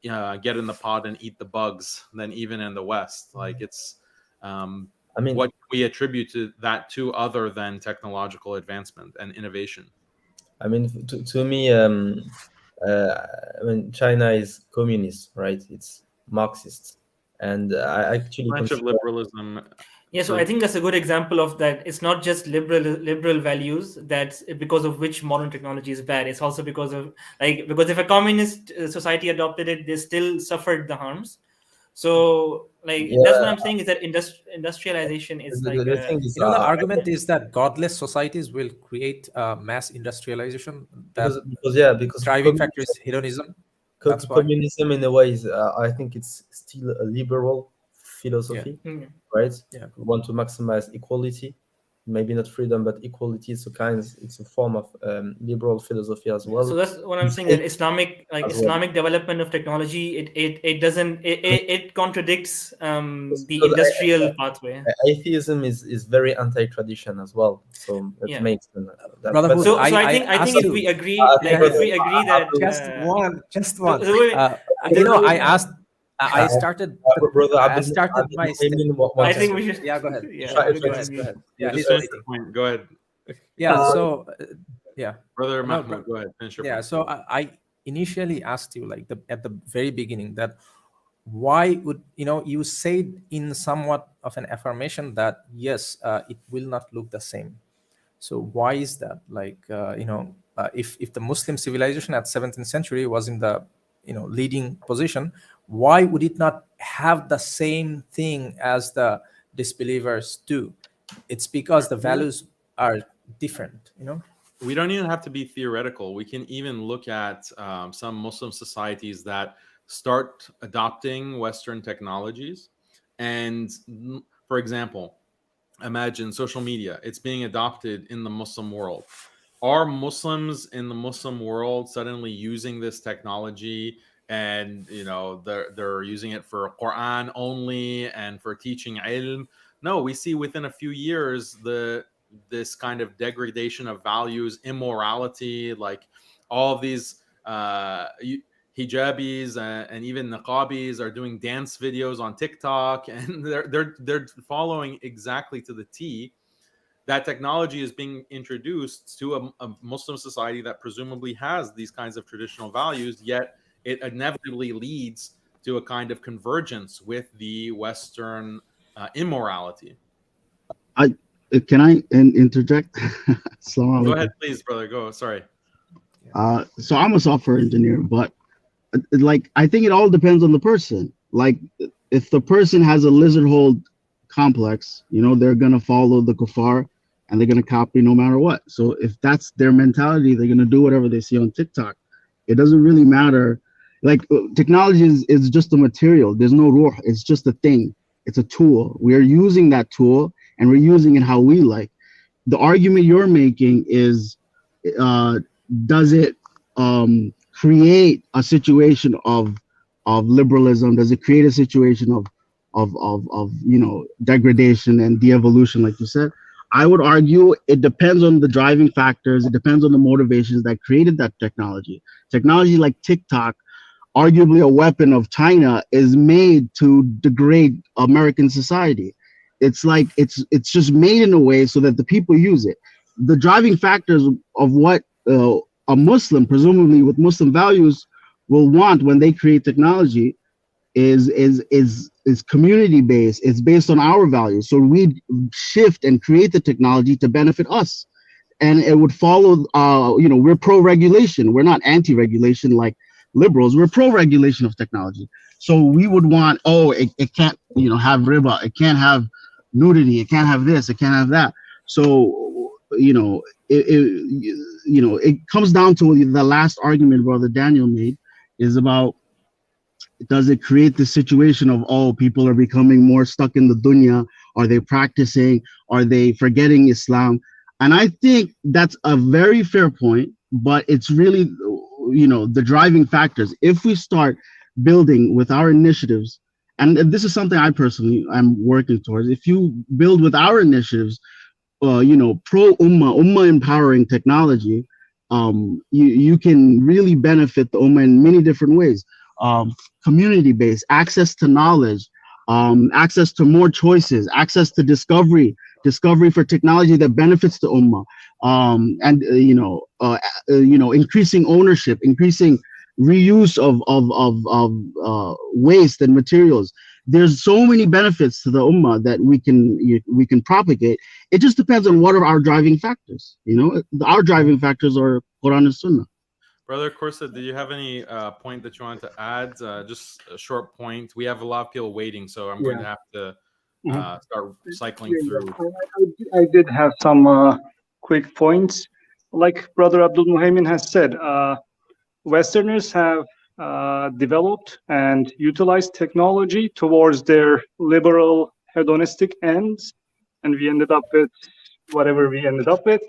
get in the pot and eat the bugs than even in the West. Like it's, I mean, what we attribute to that to other than technological advancement and innovation. I mean, to me, I mean, China is communist, right? It's Marxist, and I actually branch of liberalism. Yeah, so I think that's a good example of that. It's not just liberal values that's because of which modern technology is bad. It's also because of because if a communist society adopted it, they still suffered the harms. So that's what I'm saying, is that industrialization is the thing is, the argument is that godless societies will create mass industrialization. Because driving factor is hedonism. That's communism in a way is I think it's still a liberal philosophy, right? Yeah, we want to maximize equality, maybe not freedom, but equality. It's a form of liberal philosophy as well. So that's what I'm saying, that Islamic development of technology, it contradicts the industrial pathway. Atheism is very anti-tradition as well, so it makes them so I think if we agree that just one I asked. I started. Brother, I started my. I think we should. Yeah, go ahead. Go ahead. Yeah, go ahead. Yeah. So, Brother Mahmoud, go ahead. Finish your point. So I initially asked you, at the very beginning, that why would you said in somewhat of an affirmation that yes, it will not look the same. So why is that? If the Muslim civilization at 17th century was in the leading position, why would it not have the same thing as the disbelievers do? It's because the values are different. We don't even have to be theoretical. We can even look at some Muslim societies that start adopting Western technologies. And for example, imagine social media. It's being adopted in the Muslim world. Are Muslims in the Muslim world suddenly using this technology, and they're using it for Quran only and for teaching ilm? No, we see within a few years this kind of degradation of values, immorality, like all of these hijabis and even niqabis are doing dance videos on TikTok, and they're following exactly to the T. That technology is being introduced to a Muslim society that presumably has these kinds of traditional values, yet it inevitably leads to a kind of convergence with the Western immorality. Can I interject? Go ahead, please, brother. Go. Sorry. So I'm a software engineer, but I think it all depends on the person. Like, if the person has a lizard hole complex, they're gonna follow the kuffar. and they're going to copy no matter what. So if that's their mentality, they're going to do whatever they see on TikTok. It doesn't really matter. Like technology is just a material. There's no ruh. It's just a thing. It's a tool. We are using that tool and we're using it how we like. The argument you're making is, does it create a situation of liberalism? Does it create a situation of degradation and de-evolution, like you said? I would argue it depends on the driving factors. It depends on the motivations that created that technology. Technology like TikTok, arguably a weapon of China, is made to degrade American society. It's like it's just made in a way so that the people use it. The driving factors of what a Muslim, presumably with Muslim values, will want when they create technology is community based. It's based on our values. So we shift and create the technology to benefit us, and it would follow. We're pro-regulation. We're not anti-regulation like liberals. We're pro-regulation of technology. So we would want, it can't have riba. It can't have nudity. It can't have this. It can't have that. So it comes down to the last argument Brother Daniel made, is about, does it create the situation of, people are becoming more stuck in the dunya? Are they practicing? Are they forgetting Islam? And I think that's a very fair point, but it's really, the driving factors. If we start building with our initiatives, and this is something I personally am working towards, if you build with our initiatives, pro-ummah empowering technology, you can really benefit the ummah in many different ways. Community-based, access to knowledge, access to more choices, access to discovery for technology that benefits the ummah, and increasing ownership, increasing reuse of waste and materials. There's so many benefits to the ummah that we can propagate. It just depends on what are our driving factors. Our driving factors are Quran and Sunnah. Brother Corsa, do you have any point that you wanted to add? Just a short point. We have a lot of people waiting, so I'm going to have to start cycling through. I did have some quick points. Like Brother Abdul Muhaymin has said, Westerners have developed and utilized technology towards their liberal hedonistic ends, and we ended up with whatever we ended up with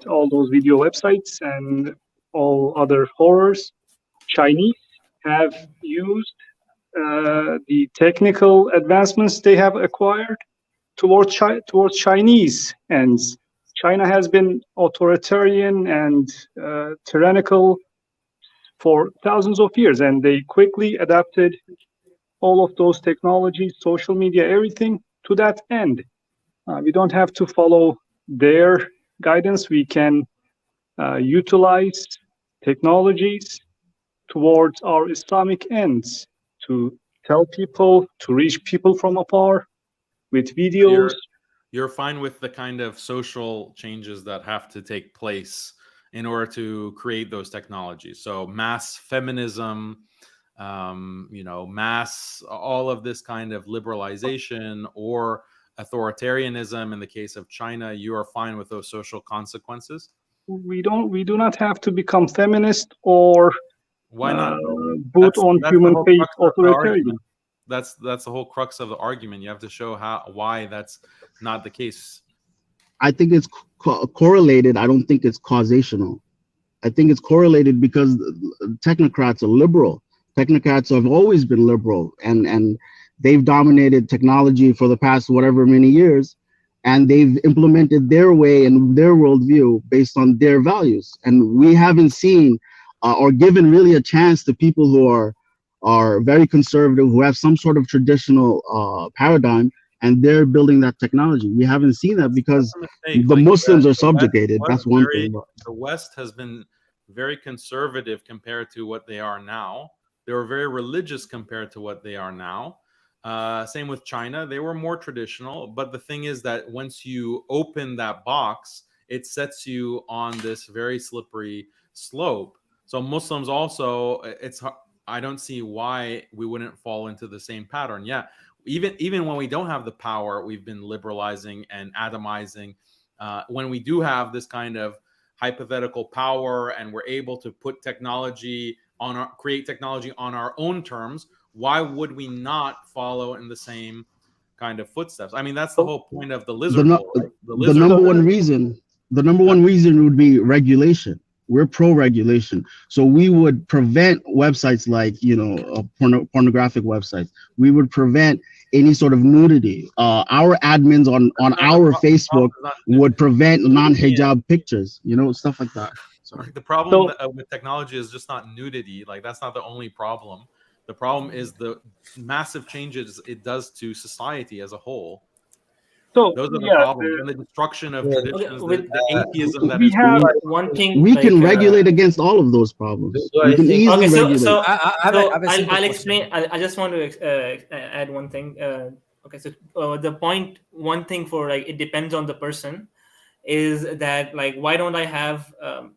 all those video websites and all other horrors. Chinese have used the technical advancements they have acquired towards Chinese ends. China has been authoritarian and tyrannical for thousands of years, and they quickly adapted all of those technologies, social media, everything to that end. We don't have to follow their guidance. We can utilize technologies towards our Islamic ends to tell people, to reach people from afar with videos. You're fine with the kind of social changes that have to take place in order to create those technologies. So mass feminism, mass, all of this kind of liberalization or authoritarianism in the case of China, you are fine with those social consequences? We do not have to become feminist or why not? Boot on human faith authoritarian. That's the whole crux of the argument. You have to show why that's not the case. I think it's correlated. I don't think it's causational. I think it's correlated because technocrats are liberal. Technocrats have always been liberal, and they've dominated technology for the past whatever many years, and they've implemented their way and their worldview based on their values. And we haven't seen or given really a chance to people who are very conservative, who have some sort of traditional paradigm, and they're building that technology. We haven't seen that because the Muslims are subjugated. That's one thing. The West has been very conservative compared to what they are now. They were very religious compared to what they are now. Same with China. They were more traditional. But the thing is that once you open that box, it sets you on this very slippery slope. So Muslims also, I don't see why we wouldn't fall into the same pattern. Yeah, even when we don't have the power, we've been liberalizing and atomizing when we do have this kind of hypothetical power and we're able to put technology on our, create technology on our own terms, why would we not follow in the same kind of footsteps? I mean, that's the whole point of the lizard hole, right? The number one reason would be regulation. We're pro-regulation, so we would prevent websites like pornographic websites. We would prevent any sort of nudity. Our admins on our Facebook would prevent non-hijab pictures, stuff like that. Sorry. The problem with technology is just not nudity. Like, that's not the only problem. The problem is the massive changes it does to society as a whole. So those are the problems, and the destruction of traditions, the atheism that is one thing. We can regulate against all of those problems. We can easily regulate. So I'll explain. I just want to add one thing. Okay, so the point, one thing for like, it depends on the person, is that like, why don't I have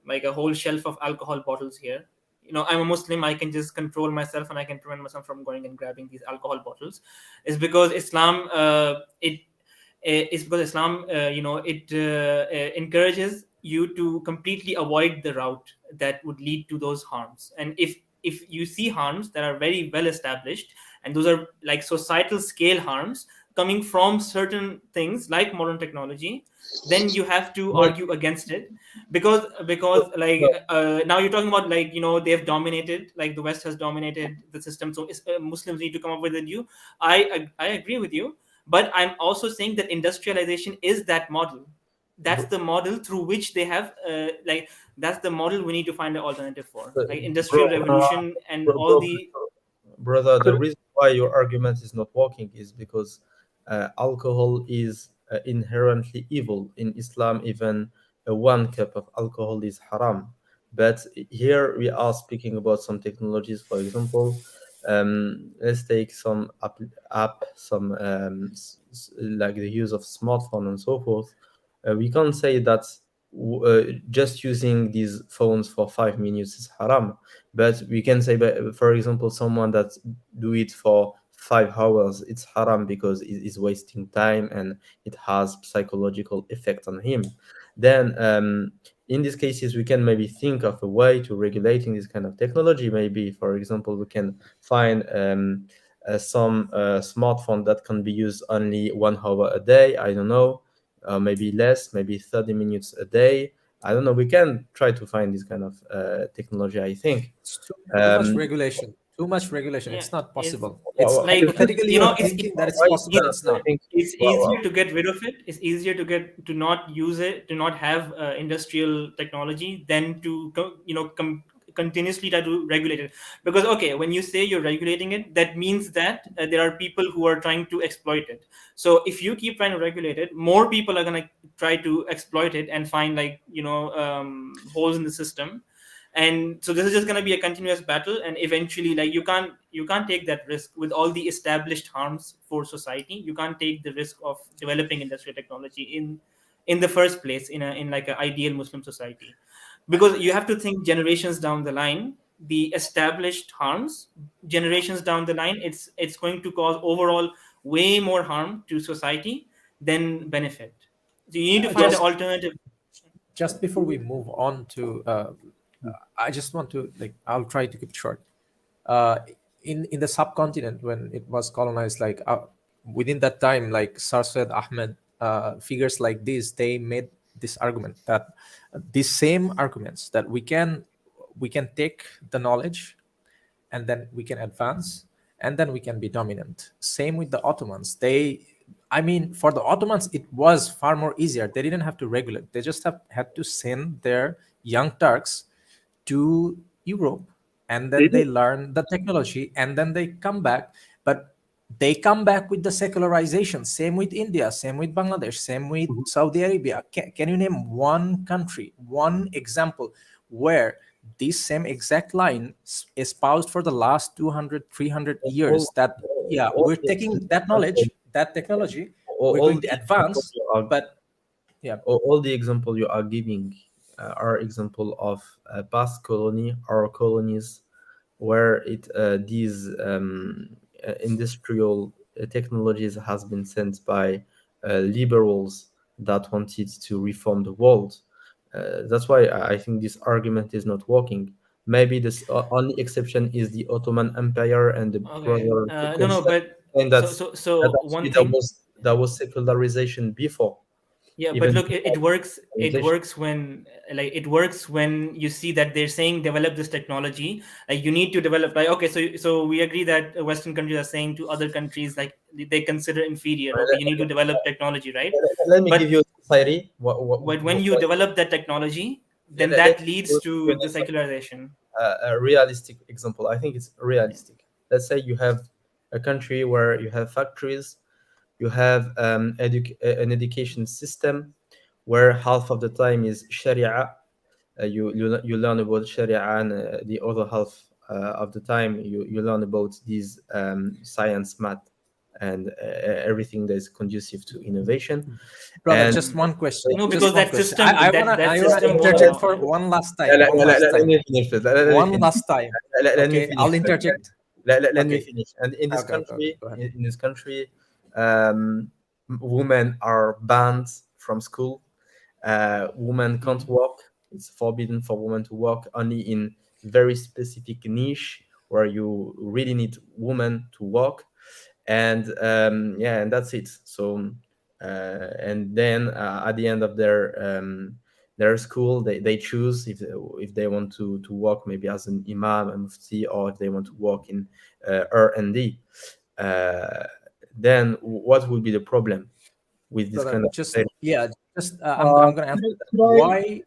like a whole shelf of alcohol bottles here? I'm a Muslim, I can just control myself and I can prevent myself from going and grabbing these alcohol bottles. It's because Islam, encourages you to completely avoid the route that would lead to those harms. And if you see harms that are very well established, and those are like societal scale harms coming from certain things like modern technology, then you have to argue against it, because like now you're talking about like, they've dominated, like the West has dominated the system, so Muslims need to come up with a new. I agree with you, but I'm also saying that industrialization is that model. That's the model through which they have that's the model we need to find an alternative for, like industrial revolution and all the. Brother, the reason why your argument is not working is because alcohol is inherently evil. In Islam, even 1 cup of alcohol is haram. But here we are speaking about some technologies. For example, let's take some app, some like the use of smartphone and so forth. We can't say that just using these phones for 5 minutes is haram, but we can say, for example, someone that do it for 5 hours, it's haram because it is wasting time and it has psychological effect on him. Then in these cases, we can maybe think of a way to regulating this kind of technology. Maybe, for example, we can find some smartphone that can be used only 1 hour a day. I don't know, maybe less, maybe 30 minutes a day. I don't know. We can try to find this kind of technology, I think. It's too much regulation. Too much regulation. Yeah, it's not possible. It's like, hypothetically, thinking that it's possible. It's not. It's easier to get rid of it. It's easier to not use it, to not have industrial technology, than to continuously try to regulate it. Because when you say you're regulating it, that means that there are people who are trying to exploit it. So if you keep trying to regulate it, more people are going to try to exploit it and find holes in the system. And so this is just going to be a continuous battle, and eventually, like, you can't take that risk with all the established harms for society. You can't take the risk of developing industrial technology in the first place in like an ideal Muslim society, because you have to think generations down the line. The established harms, generations down the line, it's going to cause overall way more harm to society than benefit. So you need to find an alternative. Just before we move on to I just want to, I'll try to keep it short. In the subcontinent, when it was colonized, within that time, like Sir Syed Ahmed, figures like this, they made this argument that these same arguments that we can take the knowledge, and then we can advance, and then we can be dominant. Same with the Ottomans. For the Ottomans, it was far more easier. They didn't have to regulate. They just had to send their young Turks to Europe, and then they learn the technology, and then they come back. But they come back with the secularization. Same with India, same with Bangladesh, same with Saudi Arabia. Can you name one country, one example where this same exact line espoused for the last 200, 300 years that, we're taking that knowledge, that technology, we're going to advance, but all the example you are giving are example of past colony or colonies where these industrial technologies has been sent by liberals that wanted to reform the world. That's why I think this argument is not working. Maybe this only exception is the Ottoman Empire and the Okay. brother. No, but And so that's so that so actually one thing. that was secularization before. Yeah, but Even look, it works. It secularization. works when it works when you see that they're saying develop this technology. Like you need to develop. Like okay, so we agree that Western countries are saying to other countries like they consider inferior. Okay, you need to develop technology, right? Let me But give you a society. when you develop that technology, then let that me leads give you to the secularization. a realistic example. I think it's realistic. Let's say you have a country where you have factories, you have an education system where half of the time is Sharia. You learn about Sharia, and the other half of the time you learn about these science, math, and everything that is conducive to innovation. Brother, And just one question. No, Just because one that question. system, I that wanna system won't interject allow. for one last time. let, One let- last let- let time. me finish first. Let me One finish. last time. Let me Okay, finish I'll first. interject. Let me Okay. finish. And in this Okay, country, go ahead. in this country, women are banned from school. Women can't work. It's forbidden for women to work, only in very specific niche where you really need women to work. And yeah, and that's it. So and then at the end of their school, they choose if they want to work maybe as an imam, a mufti, or if they want to work in R&D. Then what would be the problem with this Brother, kind of just thing? yeah, just I'm Uh, gonna ask could I- why.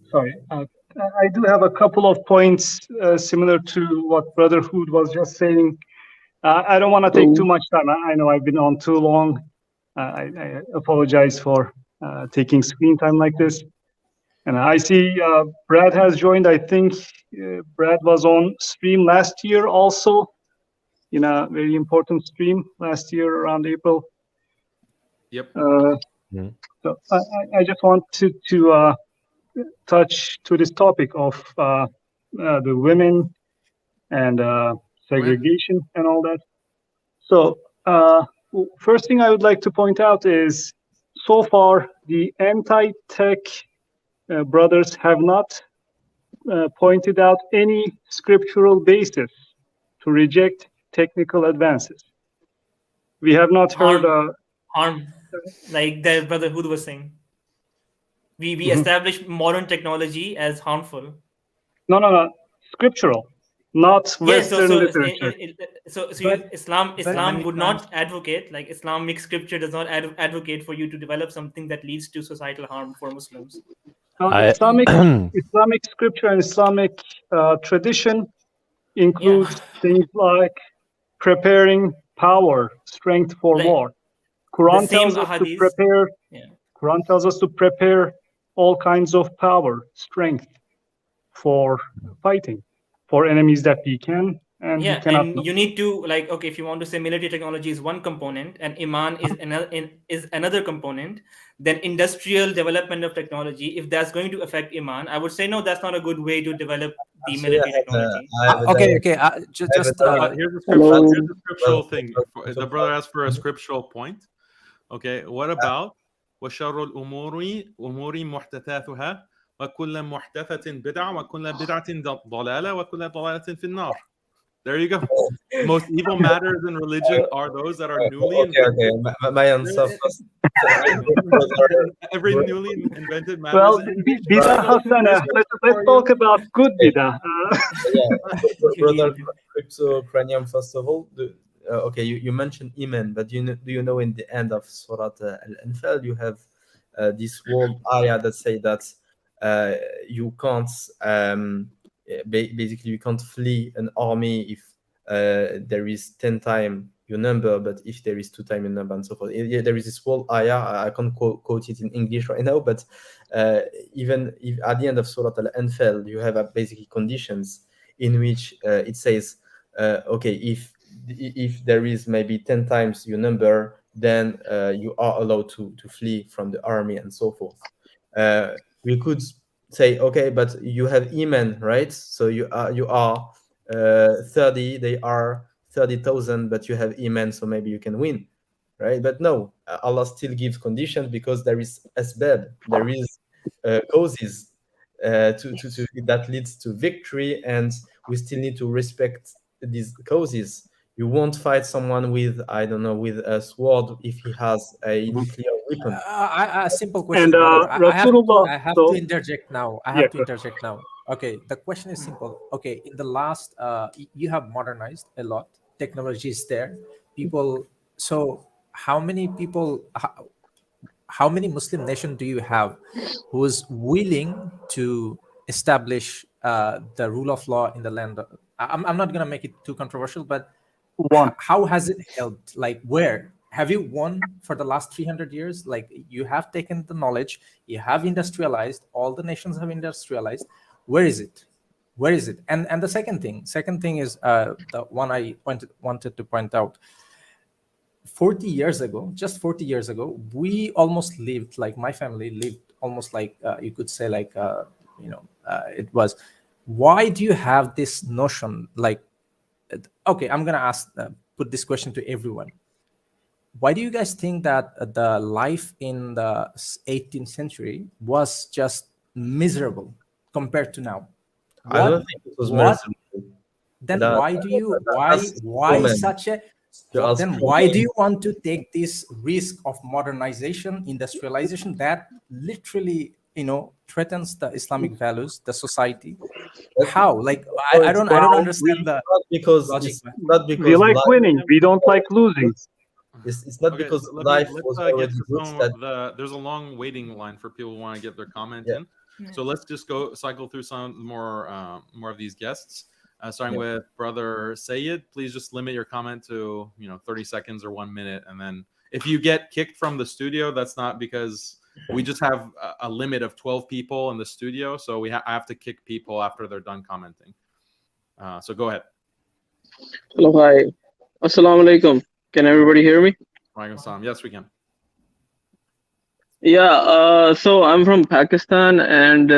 Sorry, I do have a couple of points similar to what Brotherhood was just saying. I don't want to take too much time. I know I've been on too long. I apologize for taking screen time like this. And I see Brad has joined. I think Brad was on stream last year also, in a very important stream last year around April. Yep. So I just wanted to touch to this topic of the women and segregation and all that. So first thing I would like to point out is so far the anti-tech brothers have not pointed out any scriptural basis to reject technical advances. We have not heard harm, like the Brotherhood was saying. We Mhm. establish modern technology as harmful. No, scriptural, not Yeah, Western literature. Islam would not advocate, like Islamic scripture does not advocate for you to develop something that leads to societal harm for Muslims. Islamic scripture and Islamic tradition includes things like preparing power, strength for Like, war. the Quran same tells us to ahadith. prepare. Yeah. Quran tells us to prepare all kinds of power, strength for fighting, for enemies that we can and we Yeah, cannot. and you need to, like, okay, if you want to say military technology is one component and iman is another component, then industrial development of technology, if that's going to affect iman, I would say no, that's not a good way to develop the Actually, military technology. Okay, just here's a scriptural thing. The brother asked for a scriptural point. Okay, what about وشر الأمور محدثاتها وكل محدثة بدعة وكل بدعة ضلالة وكل ضلالة في النار. There you go. The most evil matters in religion are those that are newly invented. Okay. My answer first. Every newly invented matters. Well, bidah hasana. Let's talk about good bidah. Brother Crypto Cranium, first of all, okay, you mentioned Iman, but do you know in the end of Surah Al-Anfal you have this whole ayah that say that you can't basically you can't flee an army if there is 10 times your number, but if there is 2 times your number and so forth. Yeah, there is this whole ayah. I can't quote it in English right now, but even if at the end of Surah Al-Anfal you have basically conditions in which it says, okay, if there is maybe 10 times your number, then you are allowed to flee from the army and so forth. We could say, okay, but you have Iman, right? So you are 30, they are 30,000, but you have Iman, so maybe you can win. right? But no, Allah still gives conditions because there is asbab, there is causes to that leads to victory, and we still need to respect these causes. You won't fight someone with, I don't know, with a sword if he has a nuclear weapon. A simple question, And brother. Rasulullah, I have so to interject now. yeah, Okay, the question is simple. Okay, in the last, you have modernized a lot. Technology is there. People. So, how many people? How many Muslim nation do you have who's willing to establish the rule of law in the land? I'm not gonna make it too controversial, but one. how has it helped? Like, where have you won for the last 300 years? Like, you have taken the knowledge, you have industrialized, all the nations have industrialized. Where is it? Where is it? And the second thing is the one I wanted to point out. 40 years ago, just 40 years ago, we almost lived, like my family lived almost like, you could say, like, it was. Why do you have this notion? Like, okay, I'm gonna put this question to everyone. Why do you guys think that the life in the 18th century was just miserable compared to now? I don't think it was What? merciful. Then That- why do you that's why common. such a To ask then for why do me. you want to take this risk of modernization, industrialization that literally, threatens the Islamic values, the society? That's- How? Like, No, I it's don't Well, understand the not because logic. it's not we because like life, winning. We don't like losing. it's not Okay, because so life let's was get already to good that there's a long waiting line for people who want to get their comment Yeah. in. So let's just go cycle through some more of these guests. Starting Yeah. with Brother Sayed, please just limit your comment to 30 seconds or 1 minute, and then if you get kicked from the studio, that's not because we just have a limit of 12 people in the studio, so I have to kick people after they're done commenting. So go ahead. Hello, hi. Assalamu alaikum. Can everybody hear me? Walaikum salam. Yes, we can. Yeah, so I'm from Pakistan, and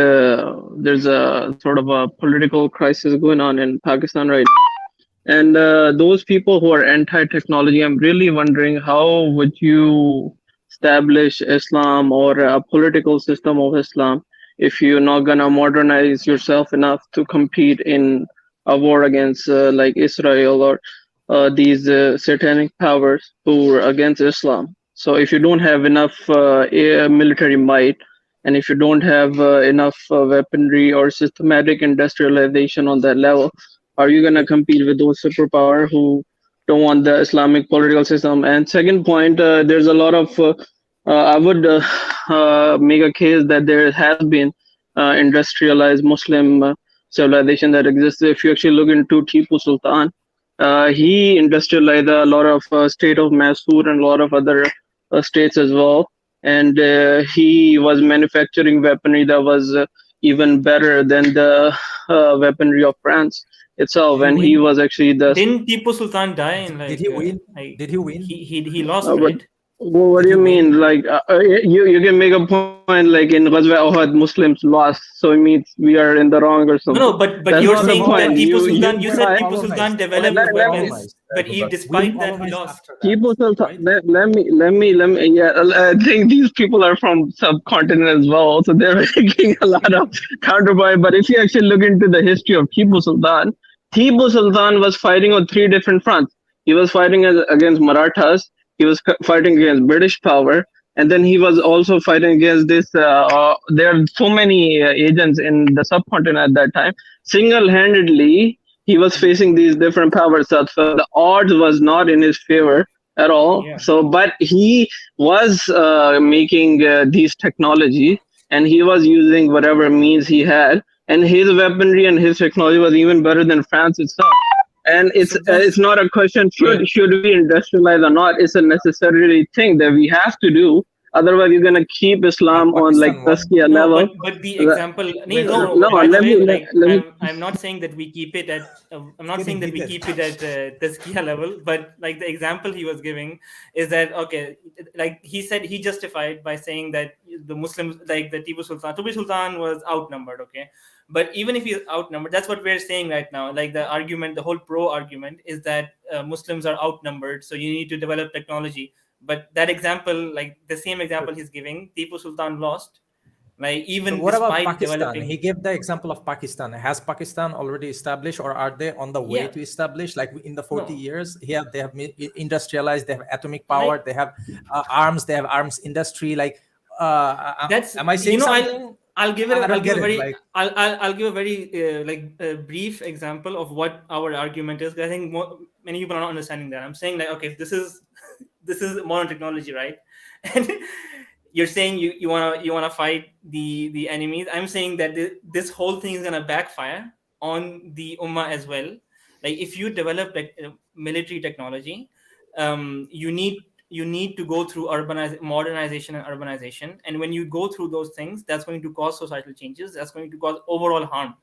there's a sort of a political crisis going on in Pakistan right now. And those people who are anti-technology, I'm really wondering how would you establish Islam or a political system of Islam if you're not gonna modernize yourself enough to compete in a war against like Israel or these satanic powers who are against Islam. So if you don't have enough military might, and if you don't have enough weaponry or systematic industrialization on that level, are you going to compete with those superpower who don't want the Islamic political system? And second point, there's a lot of I would make a case that there has been industrialized Muslim civilization that exists. If you actually look into Tipu Sultan, he industrialized a lot of state of Mysore and a lot of other states as well. And he was manufacturing weaponry that was even better than the weaponry of France itself. And he was actually the. Didn't Tipu Sultan die in like? Did he win? Like, Did he win? He lost, But right? what do you mean? Like you can make a point like in Ghazwa Uhud, Muslims lost, so it means we are in the wrong or something. No, but That's you're not the saying that point. Tipu Sultan. You You said try- Tipu Sultan Let developed me- weapons, but despite that he lost. Tipu Sultan. Right? Let me. Yeah, I think these people are from subcontinent as well, so they're making a lot of counterpoint. But if you actually look into the history of Tipu Sultan was fighting on three different fronts. He was fighting against Marathas. He was fighting against British power, and then he was also fighting against this. There are so many agents in the subcontinent at that time. Single-handedly, he was facing these different powers. So the odds was not in his favor at all. Yeah. So, but he was making these technology, and he was using whatever means he had, and his weaponry and his technology was even better than France itself. And it's not a question should we industrialize or not. It's a necessary thing that we have to do. Otherwise, you're gonna keep Islam on like Tazkiyah level. But the example. No, By the let way, me- like let me- I'm not saying that we keep it at. I'm not saying that we keep it at Tazkiyah level. But like the example he was giving is that okay, like he said he justified by saying that the Muslims, like the Tipu Sultan was outnumbered. Okay. But even if he's outnumbered, that's what we're saying right now. Like the argument, the whole pro argument is that Muslims are outnumbered, so you need to develop technology. But that example, like the same example he's giving, Tipu Sultan lost. Like even So what about despite Pakistan? developing, He gave the example of Pakistan. Has Pakistan already established, or are they on the way Yeah. to establish? Like in the 40 No. years, here they have industrialized, they have atomic power, Like- they have arms, they have arms industry. Like, that's, am I saying something? I'll give it. I don't I'll give get a it, very. like- I'll give a very brief example of what our argument is. I think many people are not understanding that. I'm saying like, okay, this is modern technology, right? And you're saying you wanna fight the enemies. I'm saying that this whole thing is gonna backfire on the ummah as well. Like if you develop like military technology, you need to go through modernization and urbanization, and when you go through those things, that's going to cause societal changes, that's going to cause overall harm.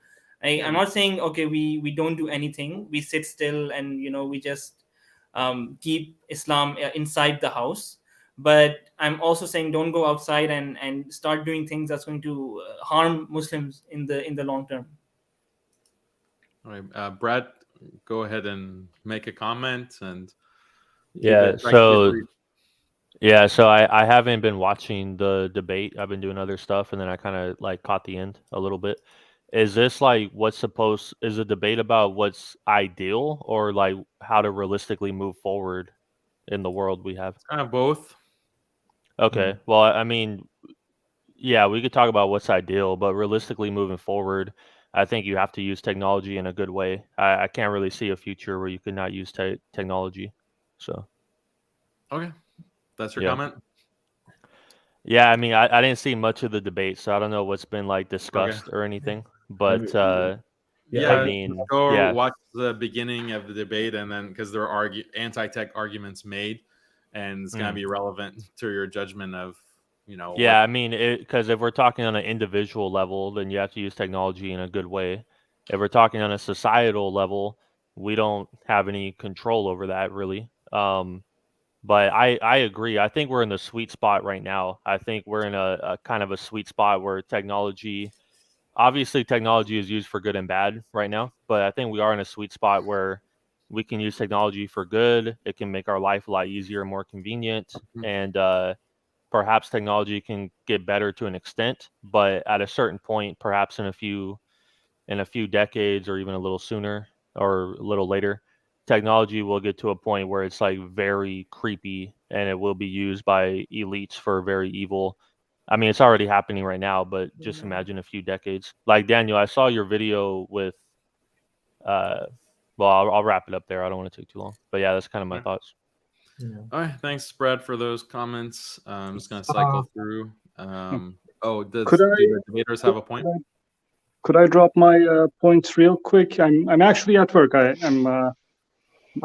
I'm not saying okay, we don't do anything, we sit still and we just keep Islam inside the house, but I'm also saying don't go outside and start doing things that's going to harm Muslims in the long term. All right, Brad, go ahead and make a comment and Yeah, so I haven't been watching the debate. I've been doing other stuff, and then I kind of like caught the end a little bit. Is this like is a debate about what's ideal, or like how to realistically move forward in the world we have? kind of both. Okay, well, I mean, yeah, we could talk about what's ideal, but realistically moving forward, I think you have to use technology in a good way. I can't really see a future where you could not use technology. So. Okay, that's your Yeah. comment. Yeah, I mean, I didn't see much of the debate, so I don't know what's been like discussed or anything. But Yeah, I mean, go watch the beginning of the debate, and then because there are anti-tech arguments made, and it's gonna be relevant to your judgment of Yeah, I mean, because if we're talking on an individual level, then you have to use technology in a good way. If we're talking on a societal level, we don't have any control over that really. But I agree. I think we're in the sweet spot right now. I think we're in a kind of a sweet spot where obviously technology is used for good and bad right now, but I think we are in a sweet spot where we can use technology for good. It can make our life a lot easier and more convenient. And perhaps technology can get better to an extent, but at a certain point, perhaps in a few decades or even a little sooner or a little later, technology will get to a point where it's like very creepy and it will be used by elites for very evil. I mean, it's already happening right now, but just imagine a few decades. Like Daniel, I saw your video with well, I'll wrap it up there. I don't want to take too long, but yeah, that's kind of my thoughts. All right, thanks, Brad, for those comments. I'm just gonna cycle through. Do the debaters have a point? Could I drop my points real quick? I'm actually at work. I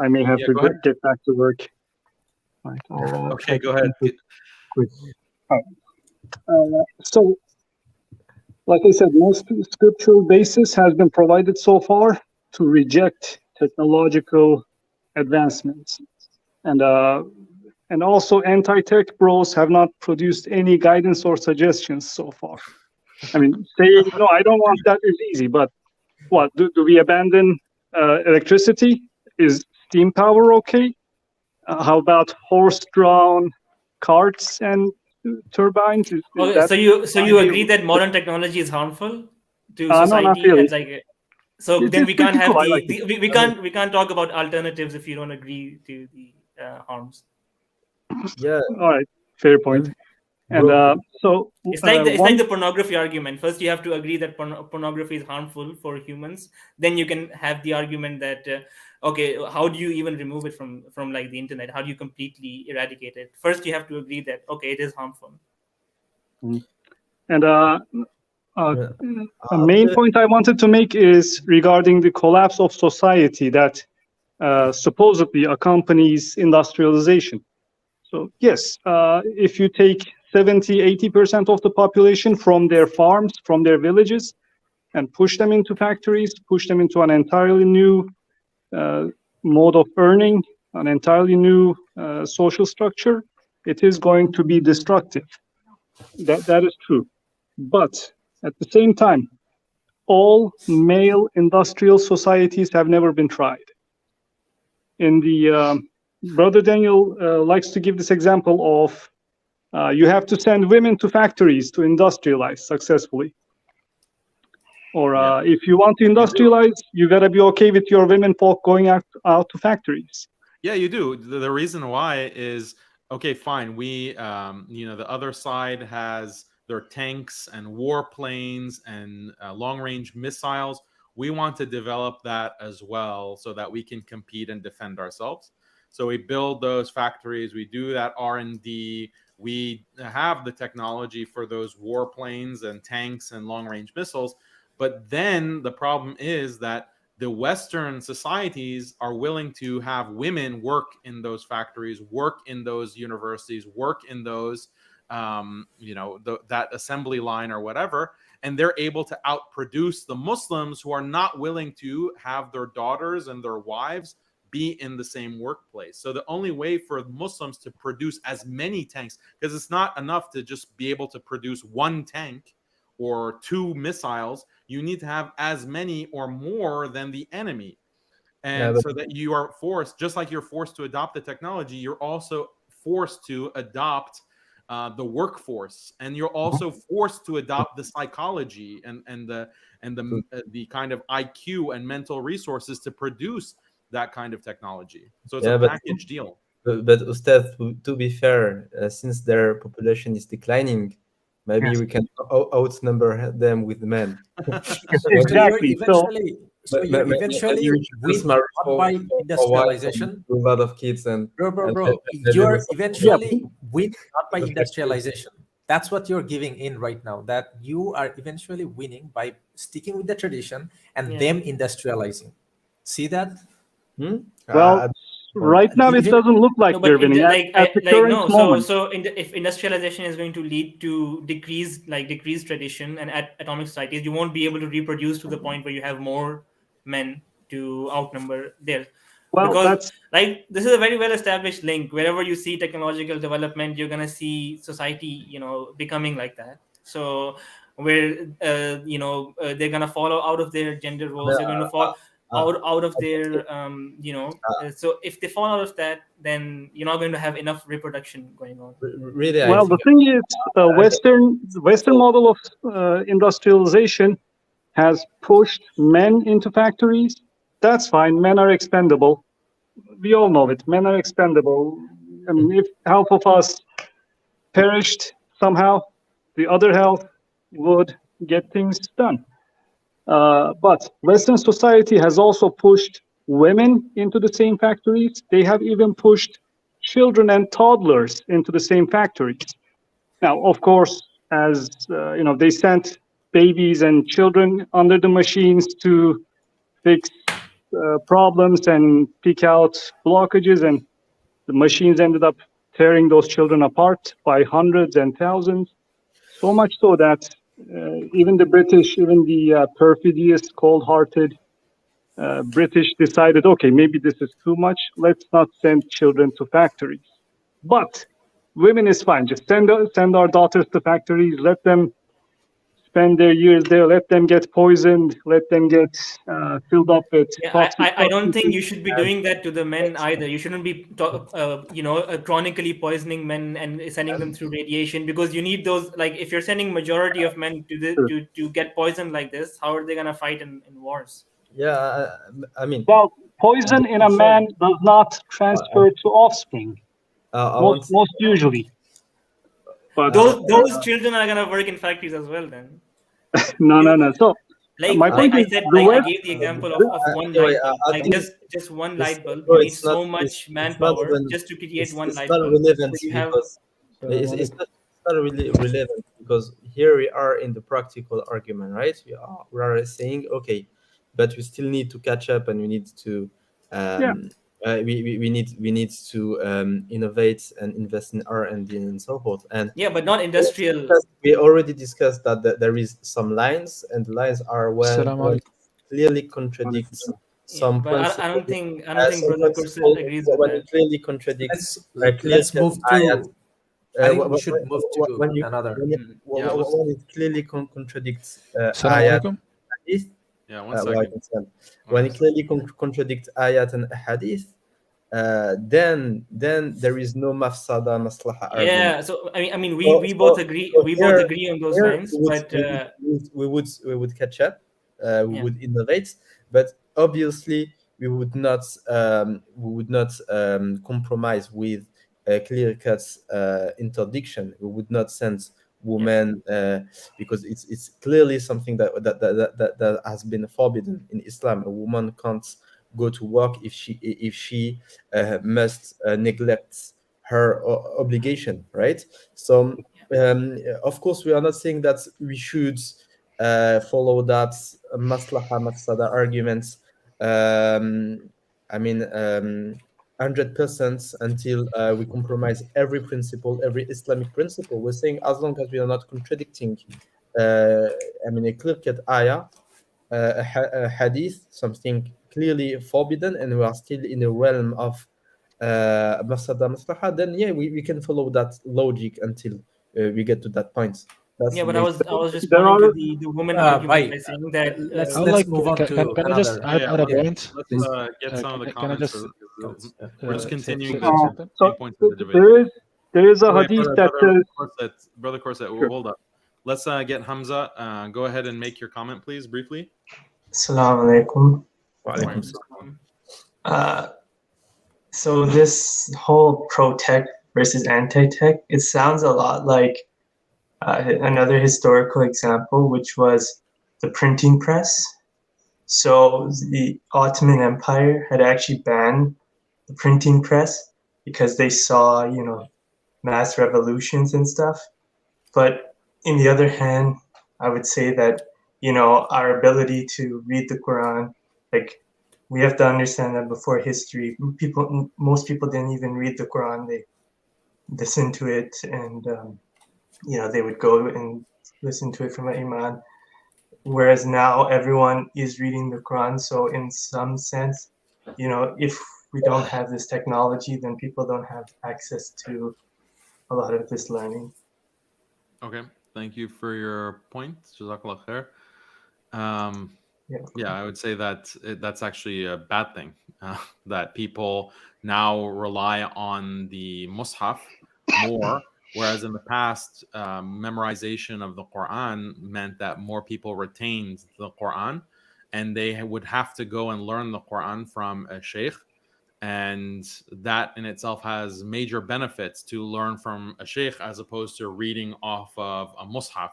may have to get back to work. Right, okay, go ahead. So, like I said, most scriptural basis has been provided so far to reject technological advancements, and also anti-tech bros have not produced any guidance or suggestions so far. I mean, saying no, I don't want that is easy, but what do we abandon electricity? Is steam power okay? How about horse-drawn carts and turbines? Okay, so you agree that modern technology is harmful to society? No, not really. And like, so then we can't have we can't talk about alternatives if you don't agree to the harms. Yeah. All right. Fair point. And so it's like the pornography argument. First, you have to agree that pornography is harmful for humans. Then you can have the argument that okay, how do you even remove it from like the internet? How do you completely eradicate it? First, you have to agree that okay, it is harmful. And a main point I wanted to make is regarding the collapse of society that supposedly accompanies industrialization. So yes, if you take 70-80% of the population from their farms, from their villages, and push them into factories, push them into an entirely new mode of earning, an entirely new social structure, it is going to be destructive. That is true. But at the same time, all male industrial societies have never been tried. In the Brother Daniel likes to give this example of you have to send women to factories to industrialize successfully. Or if you want to industrialize, you got to be okay with your women folk going out to factories. Yeah, you do. The reason why is, okay, fine. We, the other side has their tanks and warplanes and long-range missiles. We want to develop that as well so that we can compete and defend ourselves. So we build those factories. We do that R&D. We have the technology for those warplanes and tanks and long-range missiles. But then the problem is that the Western societies are willing to have women work in those factories, work in those universities, work in those, that assembly line or whatever, and they're able to outproduce the Muslims who are not willing to have their daughters and their wives be in the same workplace. So the only way for Muslims to produce as many tanks, because it's not enough to just be able to produce one tank or two missiles, you need to have as many or more than the enemy. And so that you are forced, just like you're forced to adopt the technology, you're also forced to adopt the workforce, and you're also forced to adopt the psychology and the kind of IQ and mental resources to produce that kind of technology. So it's a package deal. But Ustad, to be fair, since their population is declining, maybe we can outnumber them with men. Exactly. So you eventually win not by industrialization. A lot of kids and bro. You're eventually win not by industrialization. That's what you're giving in right now. That you are eventually winning by sticking with the tradition and them industrializing. See that? Well, right now it doesn't look like they're winning. If industrialization is going to lead to decreased tradition and atomic societies, you won't be able to reproduce to the point where you have more men to outnumber there. Well, because this is a very well established link. Wherever you see technological development, you're gonna see society, becoming like that. So where they're gonna follow out of their gender roles, they're going to fall out of their so if they fall out of that, then you're not going to have enough reproduction going on. Really, well, the thing is, the Western model of industrialization has pushed men into factories. That's fine. Men are expendable. We all know it. Men are expendable. I mean, if half of us perished somehow, the other half would get things done. But Western society has also pushed women into the same factories. They have even pushed children and toddlers into the same factories. Now, of course, as they sent babies and children under the machines to fix problems and pick out blockages, and the machines ended up tearing those children apart by hundreds and thousands. So much so that even the British, even the perfidious, cold-hearted British decided, okay, maybe this is too much. Let's not send children to factories. But women is fine. Just send our daughters to factories. Let them spend their years there. Let them get poisoned. Let them get filled up with toxic. I don't think you should be doing that to the men either. You shouldn't be, chronically poisoning men and sending them through radiation, because you need those. Like, if you're sending majority of men to get poisoned like this, how are they gonna fight in wars? Yeah, I mean, well, poison in a man does not transfer to offspring. Most usually. But those children are gonna work in factories as well then. No. So my point is, I gave the example of one light bulb. Just one light bulb. You need so much manpower just to create one light bulb. It's not really relevant, because here we are in the practical argument, right? We are saying, okay, but we still need to catch up, and we need to we need to innovate and invest in R&D and so forth. And but not industrial. We already discussed that there is some lines, and the lines are when clearly contradicts some points. I don't think Brother Kursil agrees with when that. it clearly contradicts. Let's move to. I think we should move to another. When it clearly contradicts ayat. Yeah, 1 second. When it clearly contradicts ayat and hadith, then there is no mafsada maslaha argument. Yeah, so I mean, we both agree. We both agree on those lines, but we would catch up. We would innovate, but obviously we would not compromise with clear-cut interdiction. We would not send women because it's clearly something that has been forbidden in Islam. A woman can't go to work if she must neglect her obligation, right? So of course we are not saying that we should follow that maslaha mafsada arguments. I mean 100% until we compromise every principle, every Islamic principle. We're saying as long as we are not contradicting a clear-cut ayah, a hadith, something clearly forbidden, and we are still in the realm of mafsada maslaha, then we can follow that logic until we get to that point. That's but I was There responding to are- the woman argument by saying that let's move on to can I just another. add a point? Let's get some of the Can I comments. just We're just continuing say the something? main points of the debate. there is a So wait, hadith that says, Brother Corset, Sure. hold up. Let's get Hamza. Go ahead and make your comment, please, briefly. Assalamu alaikum. Wa alaikum salam. So this whole pro-tech versus anti-tech, it sounds a lot like another historical example, which was the printing press. So the Ottoman Empire had actually banned the printing press because they saw, mass revolutions and stuff. But in the other hand, I would say that, our ability to read the Quran, like, we have to understand that before history, most people didn't even read the Quran. They listened to it, and they would go and listen to it from an imam. Whereas now everyone is reading the Quran. So in some sense, if we don't have this technology, then people don't have access to a lot of this learning. Okay, thank you for your point. Jazakallah khair. Yeah, I would say that that's actually a bad thing, that people now rely on the Mus'haf more, whereas in the past, memorization of the Quran meant that more people retained the Quran, and they would have to go and learn the Quran from a sheikh, and that in itself has major benefits to learn from a sheikh as opposed to reading off of a Mus'haf.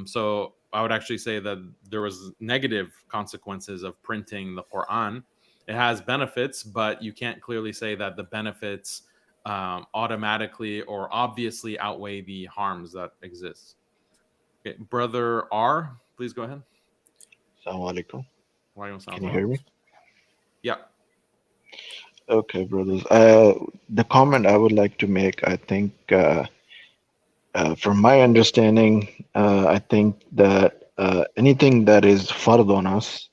So I would actually say that there was negative consequences of printing the Quran. It has benefits, but you can't clearly say that the benefits automatically or obviously outweigh the harms that exist. Okay, Brother R, please go ahead. Assalamu alaikum. Can you hear me? Yeah. Okay, brothers. The comment I would like to make, I think, from my understanding, I think that anything that is fard on us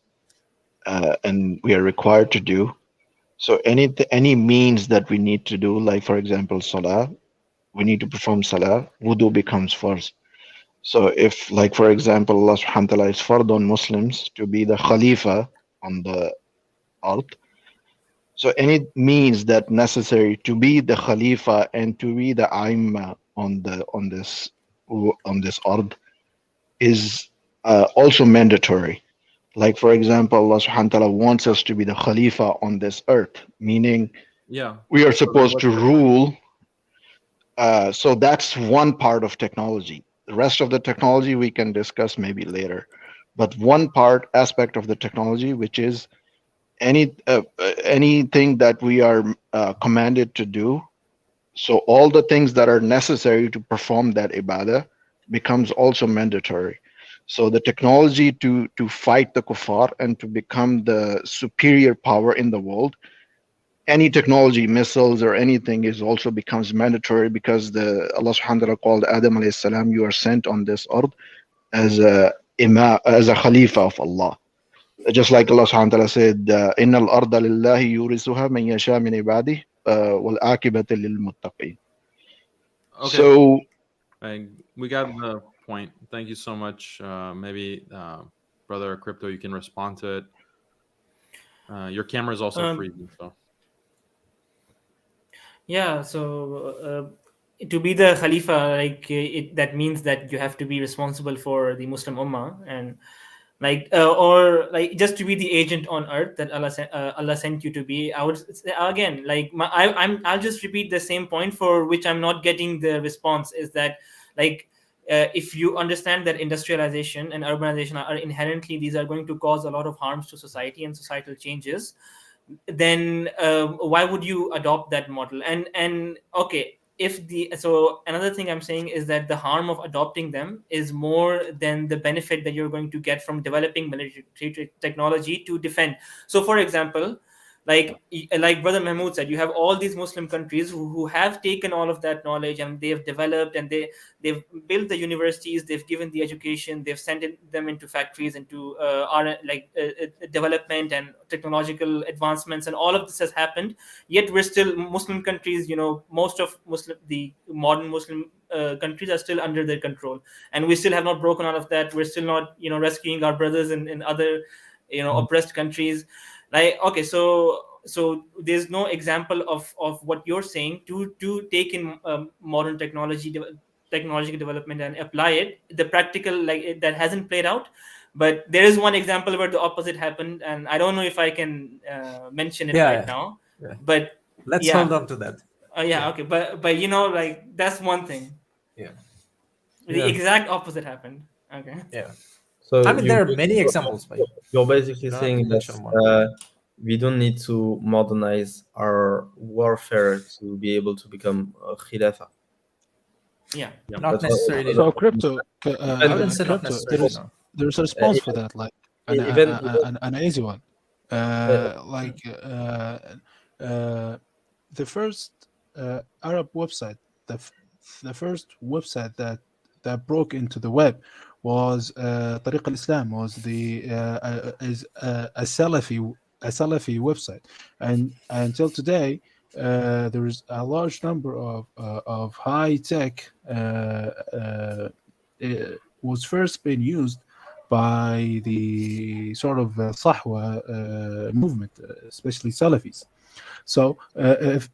and we are required to do, so any means that we need to do, like for example, salah, we need to perform salah, wudu becomes farz. So if, like for example, Allah subhanahu wa ta'ala is fard on Muslims to be the Khalifa on the earth, so any means that necessary to be the Khalifa and to be the Aimma on this earth is also mandatory. Like for example, Allah subhanahu wa ta'ala wants us to be the Khalifa on this earth, meaning we are supposed to rule. So that's one part of technology. The rest of the technology we can discuss maybe later. But one aspect of the technology, which is anything that we are commanded to do. So all the things that are necessary to perform that ibadah becomes also mandatory. So the technology to fight the kuffar and to become the superior power in the world, any technology, missiles or anything, is also becomes mandatory because Allah subhanahu wa ta'ala called Adam alayhi salam, you are sent on this earth as a imam, as a Khalifa of Allah. Just like Allah subhanahu wa ta'ala said, Inna al-arda lillahi yurisuha man yasha min ibadih wal akibatu lil muttaqin. Okay. So we got the point. Thank you so much. Maybe Brother Crypto, you can respond to it. Your camera is also freezing, so. Yeah, so to be the Khalifa, like that means that you have to be responsible for the Muslim Ummah, and like or like just to be the agent on earth that Allah sent you to be. I would say, again, like I'll just repeat the same point for which I'm not getting the response, is that like if you understand that industrialization and urbanization are inherently, these are going to cause a lot of harms to society and societal changes, then why would you adopt that model? And okay, if the so another thing I'm saying is that the harm of adopting them is more than the benefit that you're going to get from developing military technology to defend. So for example, like Brother Mahmood said, you have all these Muslim countries who have taken all of that knowledge, and they have developed, and they've built the universities, they've given the education, they've sent them into factories, into development and technological advancements, and all of this has happened. Yet we're still Muslim countries, most of the modern Muslim countries are still under their control, and we still have not broken out of that. We're still not rescuing our brothers in other oppressed countries. Like, okay, so there's no example of what you're saying to take in modern technological development and apply it. The practical, that hasn't played out. But there is one example where the opposite happened, and I don't know if I can mention it right now. Yeah. But let's hold on to that. Okay, but like that's one thing. Yeah. The exact opposite happened. Okay. Yeah. So I mean, there are many examples. You're basically saying that we don't need to modernize our warfare to be able to become a Khilafah. Yeah. Not necessarily. So crypto, I wouldn't say not necessarily. there's a response for that, like an easy one. The first Arab website, the first website that broke into the web was Tariq al-Islam, was a Salafi website, and until today there is a large number of high tech was first being used by the sort of Sahwa movement, especially Salafis. So if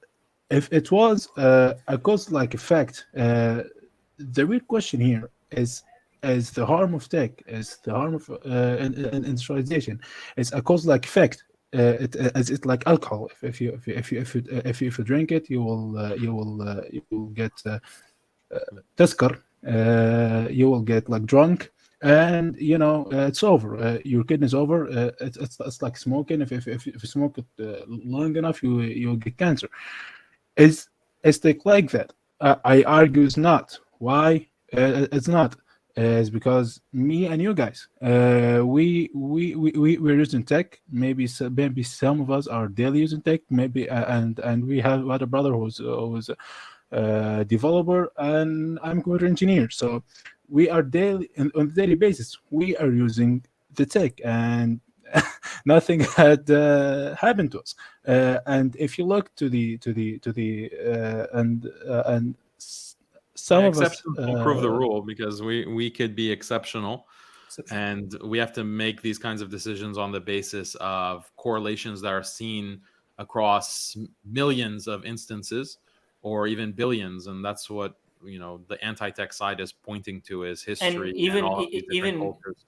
it was a cause-like effect, the real question here is the harm of tech, is the harm of industrialization, is a cause-like effect. It's like alcohol. If you drink it, you will get taskar. You will get like drunk, and it's over. Your kidney is over. It's like smoking. If you smoke it long enough, you'll get cancer. Is tech like that? I argue it's not. Why? It's not. Is because me and you guys, we're using tech. Maybe some of us are daily using tech. Maybe and we have other brother who's a developer, and I'm a computer engineer. So we are daily on a daily basis. We are using the tech, and nothing had happened to us. And if you look to the and some of us don't prove the rule, because we could be exceptional, and we have to make these kinds of decisions on the basis of correlations that are seen across millions of instances or even billions, and that's what the anti-tech side is pointing to, is history and all of these different cultures.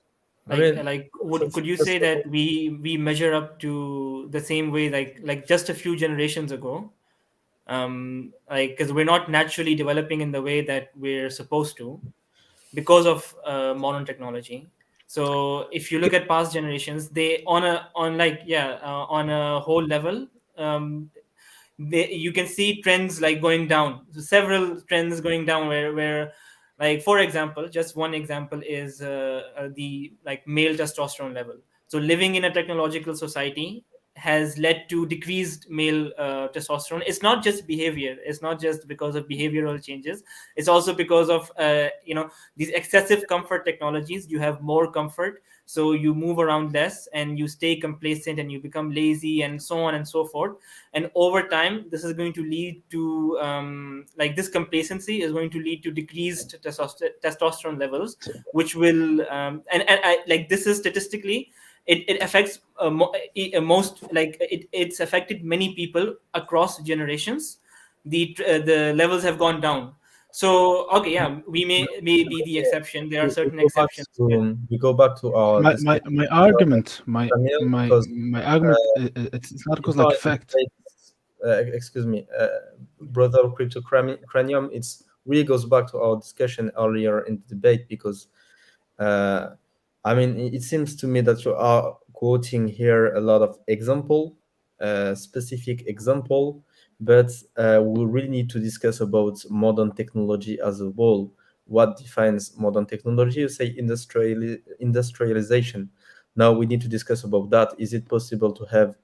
Could you say that we measure up to the same way like just a few generations ago? Because we're not naturally developing in the way that we're supposed to because of modern technology. So if you look at past generations, they on a whole level, you can see trends like going down. So several trends going down where like, for example, just one example is the male testosterone level. So living in a technological society has led to decreased male testosterone. It's not just behavior. It's not just because of behavioral changes. It's also because of these excessive comfort technologies. You have more comfort, so you move around less and you stay complacent and you become lazy and so on and so forth. And over time, this is going to lead to this complacency is going to lead to decreased testosterone levels, which will this is statistically. It affects it's affected many people across generations, the levels have gone down. So okay, yeah, we may be the exception. There are certain exceptions. We go back to our my argument, my because, argument, it's not because like fact. Excuse me, brother Crypto Cranium. It's really goes back to our discussion earlier in the debate, because I mean, it seems to me that you are quoting here a lot of specific example, but we really need to discuss about modern technology as a whole. What defines modern technology? You say industrialization. Now we need to discuss about that. Is it possible to have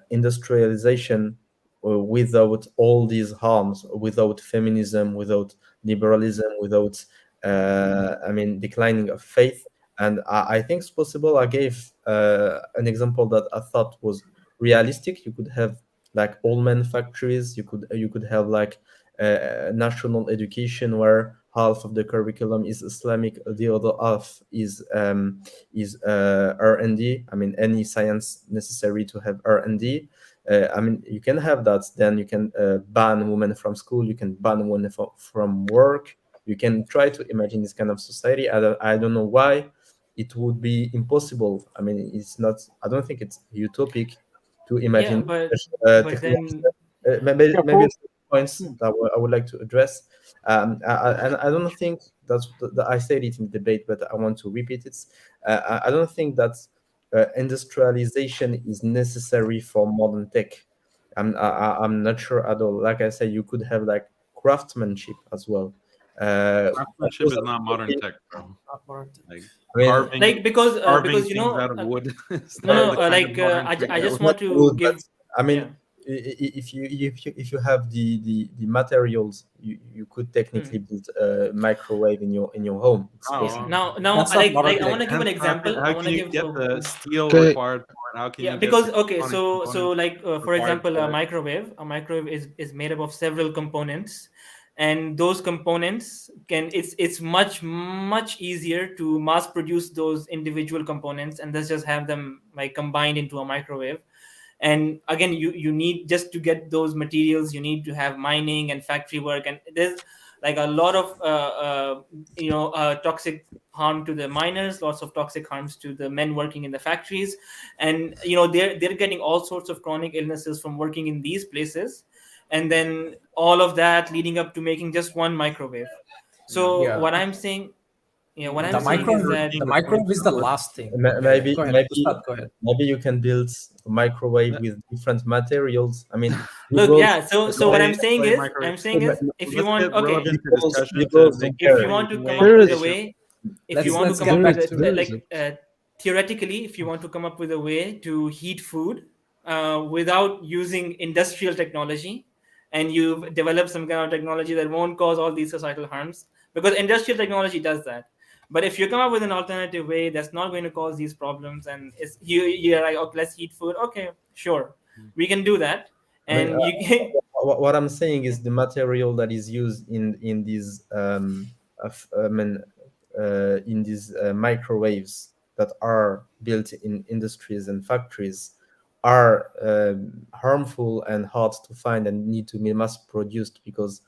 industrialization without all these harms, without feminism, without liberalism, without I mean, declining of faith? And I think it's possible. I gave an example that I thought was realistic. You could have like all men factories. You could have like national education where half of the curriculum is Islamic, the other half is R&D. I mean, any science necessary to have R&D. I mean, you can have that. Then you can ban women from school. You can ban women from work. You can try to imagine this kind of society. I don't know why it would be impossible. I mean, it's not. I don't think it's utopic to imagine. Yeah, but then maybe points that I would like to address. And I don't think that's I said it in the debate, but I want to repeat it. I don't think that industrialization is necessary for modern tech. I'm not sure at all. Like I said, you could have like craftsmanship as well. Craftsmanship is not modern tech, bro. Like carving, like because you know, out of wood. I just want to give. I mean, if you have the materials, you could technically build a microwave in your home. Now, I want to give an example. How can you get the steel required for it? How can you? Because so like for example, a microwave is made up of several components. And those components it's much easier to mass produce those individual components and just have them like combined into a microwave. And again, you need, just to get those materials, you need to have mining and factory work, and there's like a lot of toxic harm to the miners, lots of toxic harms to the men working in the factories, and they're getting all sorts of chronic illnesses from working in these places. And then all of that leading up to making just one microwave. So what I'm saying, what I'm saying is that the microwave is the last thing. Maybe go ahead. Maybe you can build a microwave with different materials. I mean, look, yeah. So what I'm saying is, if you want, okay, if you want to come up with a way, theoretically, if you want to come up with a way to heat food without using industrial technology, and you've developed some kind of technology that won't cause all these societal harms, because industrial technology does that. But if you come up with an alternative way that's not going to cause these problems, and you're like, okay, let's heat food. Okay, sure, we can do that. And what I'm saying is the material that is used in these microwaves that are built in industries and factories are harmful and hard to find and need to be mass produced, because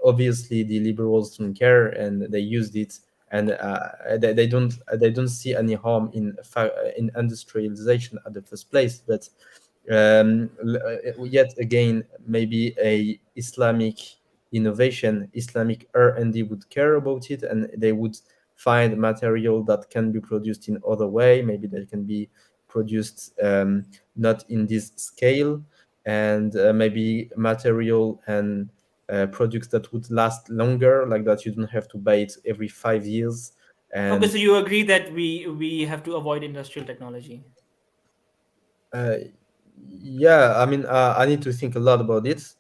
obviously the liberals don't care and they used it, and they don't see any harm in industrialization at the first place. But yet again, maybe a Islamic innovation, Islamic R&D would care about it, and they would find material that can be produced in other way. Maybe they can be produced not in this scale, and maybe material and products that would last longer, like that you don't have to buy it every 5 years. And okay, so you agree that we have to avoid industrial technology? Yeah, I mean, I need to think a lot about it,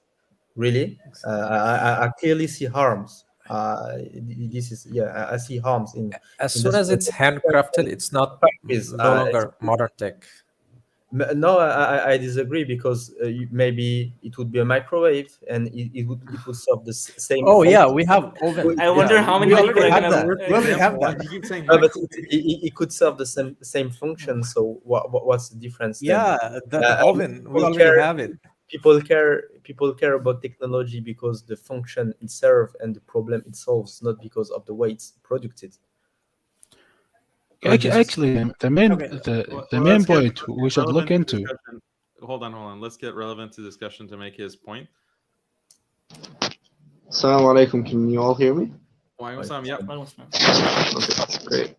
really. I clearly see harms. This is, yeah, I see harms in. As soon as it's handcrafted, it's no longer modern tech. No, I disagree, because maybe it would be a microwave and it would serve the same. Oh yeah, we have oven. I wonder how many people have that. We have that. But it could serve the same function. So what's the difference? Yeah, the oven. We already have it. people care about technology because the function it serves and the problem it solves, not because of the way it's produced. Actually, the main Okay. the main let's get point we should look relevant to into. discussion. Hold on. Let's get relevant to discussion to make his point. Assalamu alaikum. Can you all hear me? Yep. Okay, great.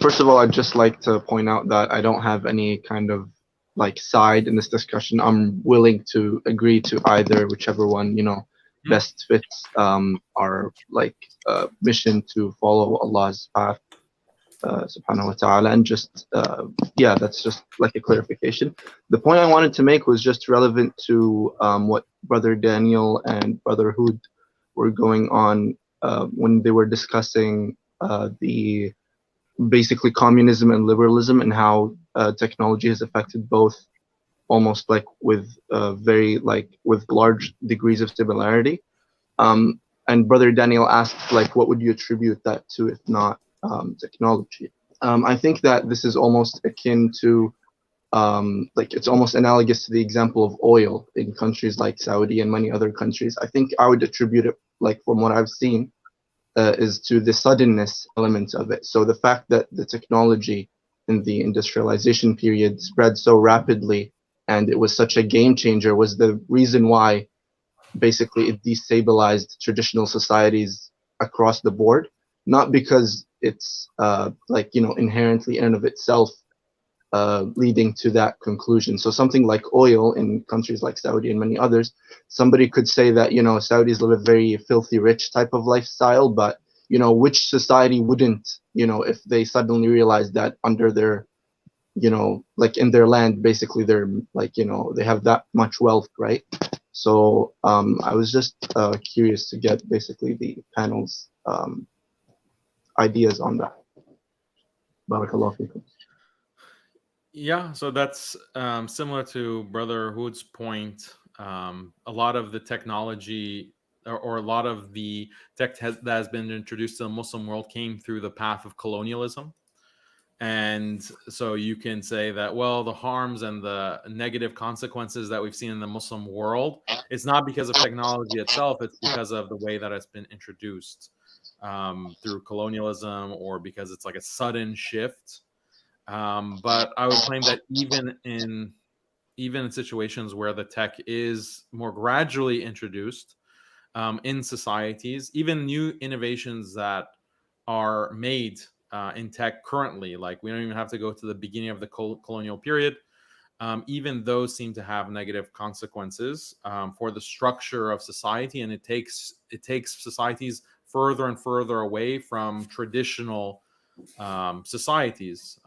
First of all, I'd just like to point out that I don't have any kind of like side in this discussion. I'm willing to agree to either, whichever one, you know, best fits our like mission to follow Allah's path, subhanahu wa ta'ala, and just yeah, that's just like a clarification. The point I wanted to make was just relevant to what Brother Daniel and Brother Hood were going on when they were discussing the basically communism and liberalism and how technology has affected both almost like with very like with large degrees of similarity. And Brother Daniel asked like, what would you attribute that to if not technology? I think that this is almost akin to like it's almost analogous to the example of oil in countries like Saudi and many other countries. I think I would attribute it, like from what I've seen, is to the suddenness element of it. So the fact that the technology in the industrialization period spread so rapidly and it was such a game changer was the reason why basically it destabilized traditional societies across the board, not because it's like, you know, inherently in and of itself leading to that conclusion. So something like oil in countries like Saudi and many others, somebody could say that, you know, Saudis live a very filthy rich type of lifestyle, but, you know, which society wouldn't, you know, if they suddenly realize that under their, you know, like in their land, basically they're like, you know, they have that much wealth, right? So I was just curious to get basically the panel's ideas on that. Barakallahu feekum. Yeah, so that's similar to Brother Hood's point. A lot of the technology or a lot of the tech that has been introduced to the Muslim world came through the path of colonialism. And so you can say that, well, the harms and the negative consequences that we've seen in the Muslim world, it's not because of technology itself, it's because of the way that it's been introduced through colonialism, or because it's like a sudden shift. But I would claim that even in situations where the tech is more gradually introduced in societies, even new innovations that are made in tech currently, like we don't even have to go to the beginning of the colonial period, even those seem to have negative consequences for the structure of society, and it takes societies further and further away from traditional societies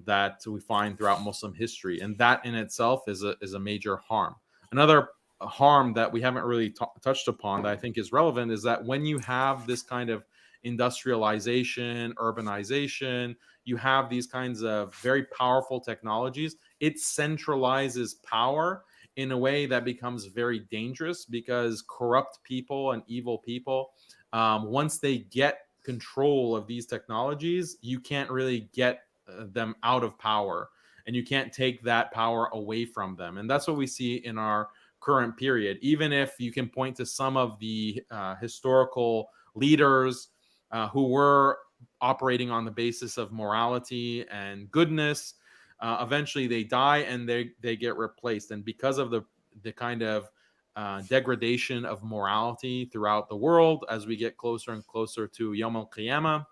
that we find throughout Muslim history, and that in itself is a major harm. Another harm that we haven't really touched upon that I think is relevant is that when you have this kind of industrialization, urbanization, you have these kinds of very powerful technologies, it centralizes power in a way that becomes very dangerous, because corrupt people and evil people, once they get control of these technologies, you can't really get them out of power, and you can't take that power away from them. And that's what we see in our current period. Even if you can point to some of the historical leaders who were operating on the basis of morality and goodness, eventually they die and they get replaced. And because of the kind of degradation of morality throughout the world, as we get closer and closer to Yawm al-Qiyamah,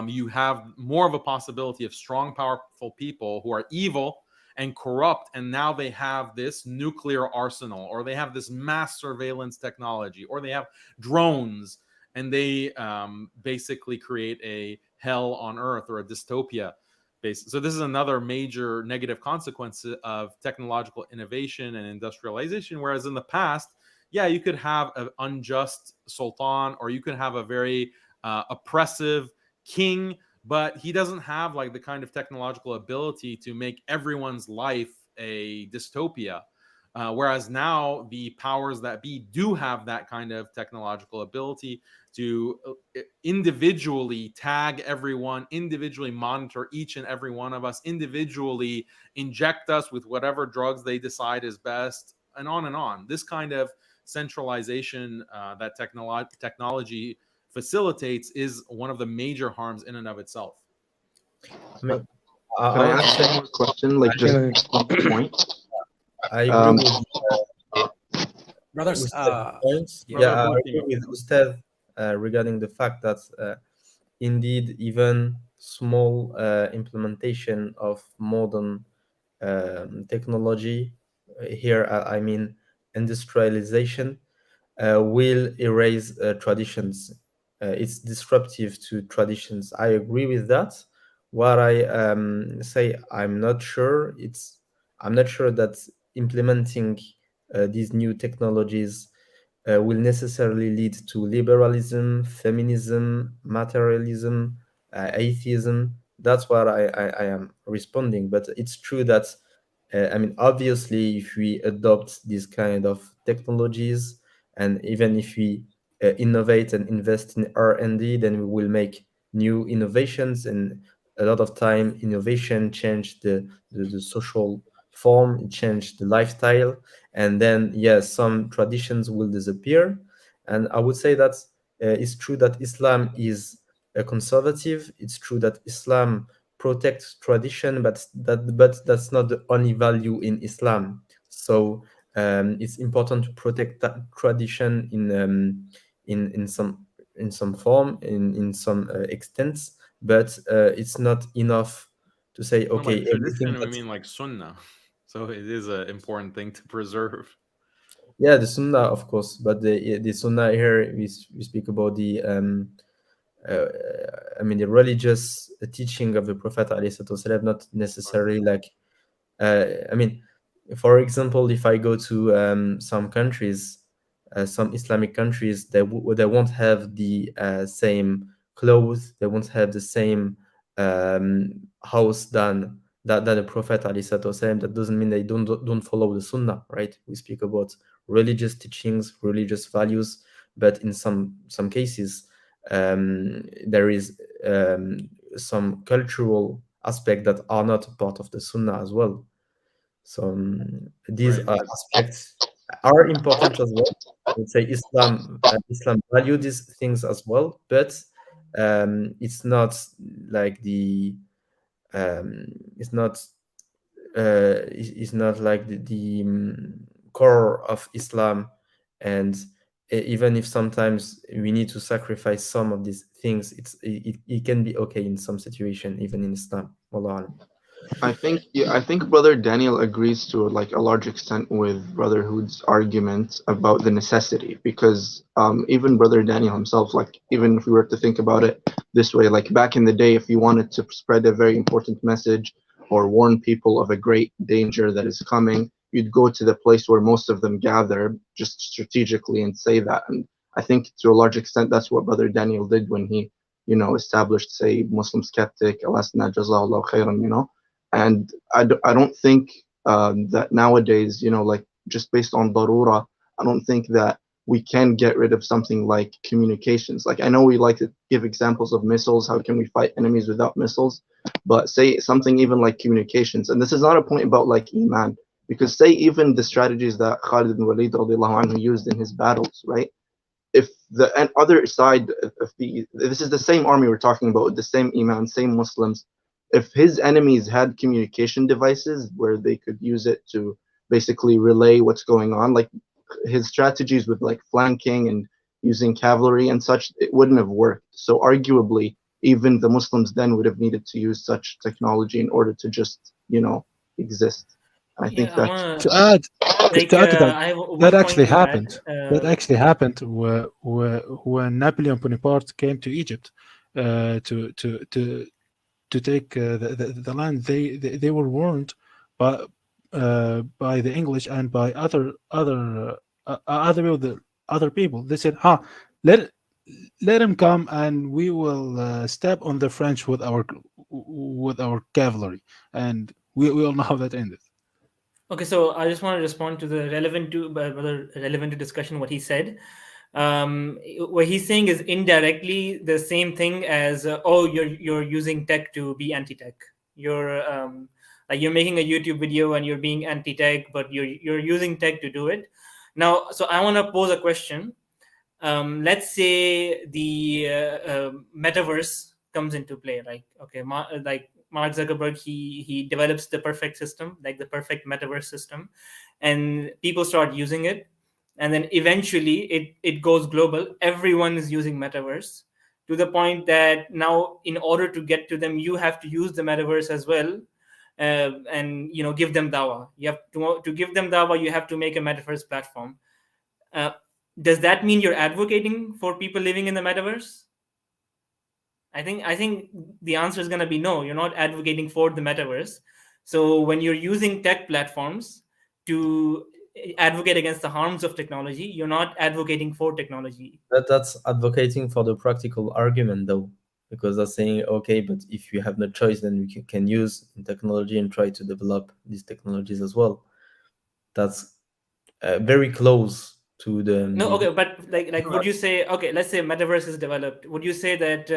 you have more of a possibility of strong, powerful people who are evil and corrupt, and now they have this nuclear arsenal, or they have this mass surveillance technology, or they have drones, and they basically create a hell on earth, or a dystopia. So this is another major negative consequence of technological innovation and industrialization. Whereas in the past, yeah, you could have an unjust sultan, or you could have a very oppressive king, but he doesn't have like the kind of technological ability to make everyone's life a dystopia. Whereas now the powers that be do have that kind of technological ability to individually tag everyone, individually monitor each and every one of us, individually inject us with whatever drugs they decide is best, and on and on. This kind of centralization that technology facilitates is one of the major harms in and of itself. I mean, Can I ask one more question? Like, just one point. I agree with Brothers, Ustad's points. yeah. Yeah, I agree with Ustad regarding the fact that indeed even small implementation of modern technology, here I mean industrialization, will erase traditions. It's disruptive to traditions. I agree with that. What I say, I'm not sure that implementing these new technologies will necessarily lead to liberalism, feminism, materialism, atheism. That's what I am responding. But it's true that, I mean, obviously, if we adopt these kind of technologies, and even if we innovate and invest in R&D, then we will make new innovations. And a lot of time, innovation change the social form, it changed the lifestyle, and then yes, some traditions will disappear. And I would say that it's true that Islam is a conservative. It's true that Islam protects tradition, but that's not the only value in Islam. So it's important to protect that tradition in some form, in some extent, but it's not enough to say, No, by okay, everything tradition, we that mean like sunnah. So it is an important thing to preserve. yeah, the sunnah, of course, but the sunnah here, we speak about the I mean the religious teaching of the Prophet ﷺ, not necessarily like I mean, for example, if I go to some countries, some Islamic countries, they won't have the same clothes, they won't have the same house than the Prophet ﷺ. That doesn't mean they don't follow the Sunnah, right? We speak about religious teachings, religious values, but in some cases, there is some cultural aspect that are not part of the Sunnah as well. So these aspects are important as well. I would say Islam value these things as well, but it's not like it's not like the core of Islam. And even if sometimes we need to sacrifice some of these things, it can be okay in some situation, even in Islam. Wallahu alam. I think Brother Daniel agrees to like a large extent with Brotherhood's argument about the necessity, because even Brother Daniel himself, like even if we were to think about it this way, like back in the day, if you wanted to spread a very important message or warn people of a great danger that is coming, you'd go to the place where most of them gather just strategically and say that. And I think to a large extent that's what Brother Daniel did when he, established, say, MuslimSkeptic, Alasna Jazallah khairan, and I don't think that nowadays, like just based on darura, I don't think that we can get rid of something like communications. Like I know we like to give examples of missiles. How can we fight enemies without missiles? But say something even like communications. And this is not a point about like Iman, because say even the strategies that Khalid ibn Walid radiallahu anhu used in his battles, right? If the other side of this is the same army we're talking about, the same Iman, same Muslims. If his enemies had communication devices where they could use it to basically relay what's going on, like his strategies with like flanking and using cavalry and such, it wouldn't have worked. So arguably, even the Muslims then would have needed to use such technology in order to just, exist. I think that to add to that actually to add. happened. That actually happened when Napoleon Bonaparte came to Egypt to take the land. They were warned by the English and by other people. They said, let him come and we will step on the French with our cavalry. And we all know how that ended. Okay, so I just want to respond to the relevant to discussion what he said. What he's saying is indirectly the same thing as you're using tech to be anti-tech. You're Like you're making a YouTube video and you're being anti-tech, but you're using tech to do it. Now, so I want to pose a question. Let's say the metaverse comes into play, right? Okay, like Mark Zuckerberg, he develops the perfect system, like the perfect metaverse system, and people start using it, and then eventually it goes global. Everyone is using metaverse to the point that now, in order to get to them, you have to use the metaverse as well, and give them dawah. You have to give them dawah. You have to make a metaverse platform. Does that mean you're advocating for people living in the metaverse? I think the answer is going to be no. You're not advocating for the metaverse. So when you're using tech platforms to advocate against the harms of technology, you're not advocating for technology. That's advocating for the practical argument, though, because they're saying, okay, but if you have no choice, then we can use technology and try to develop these technologies as well. That's very close to the no. Okay, but like would you say, okay, let's say metaverse is developed, would you say that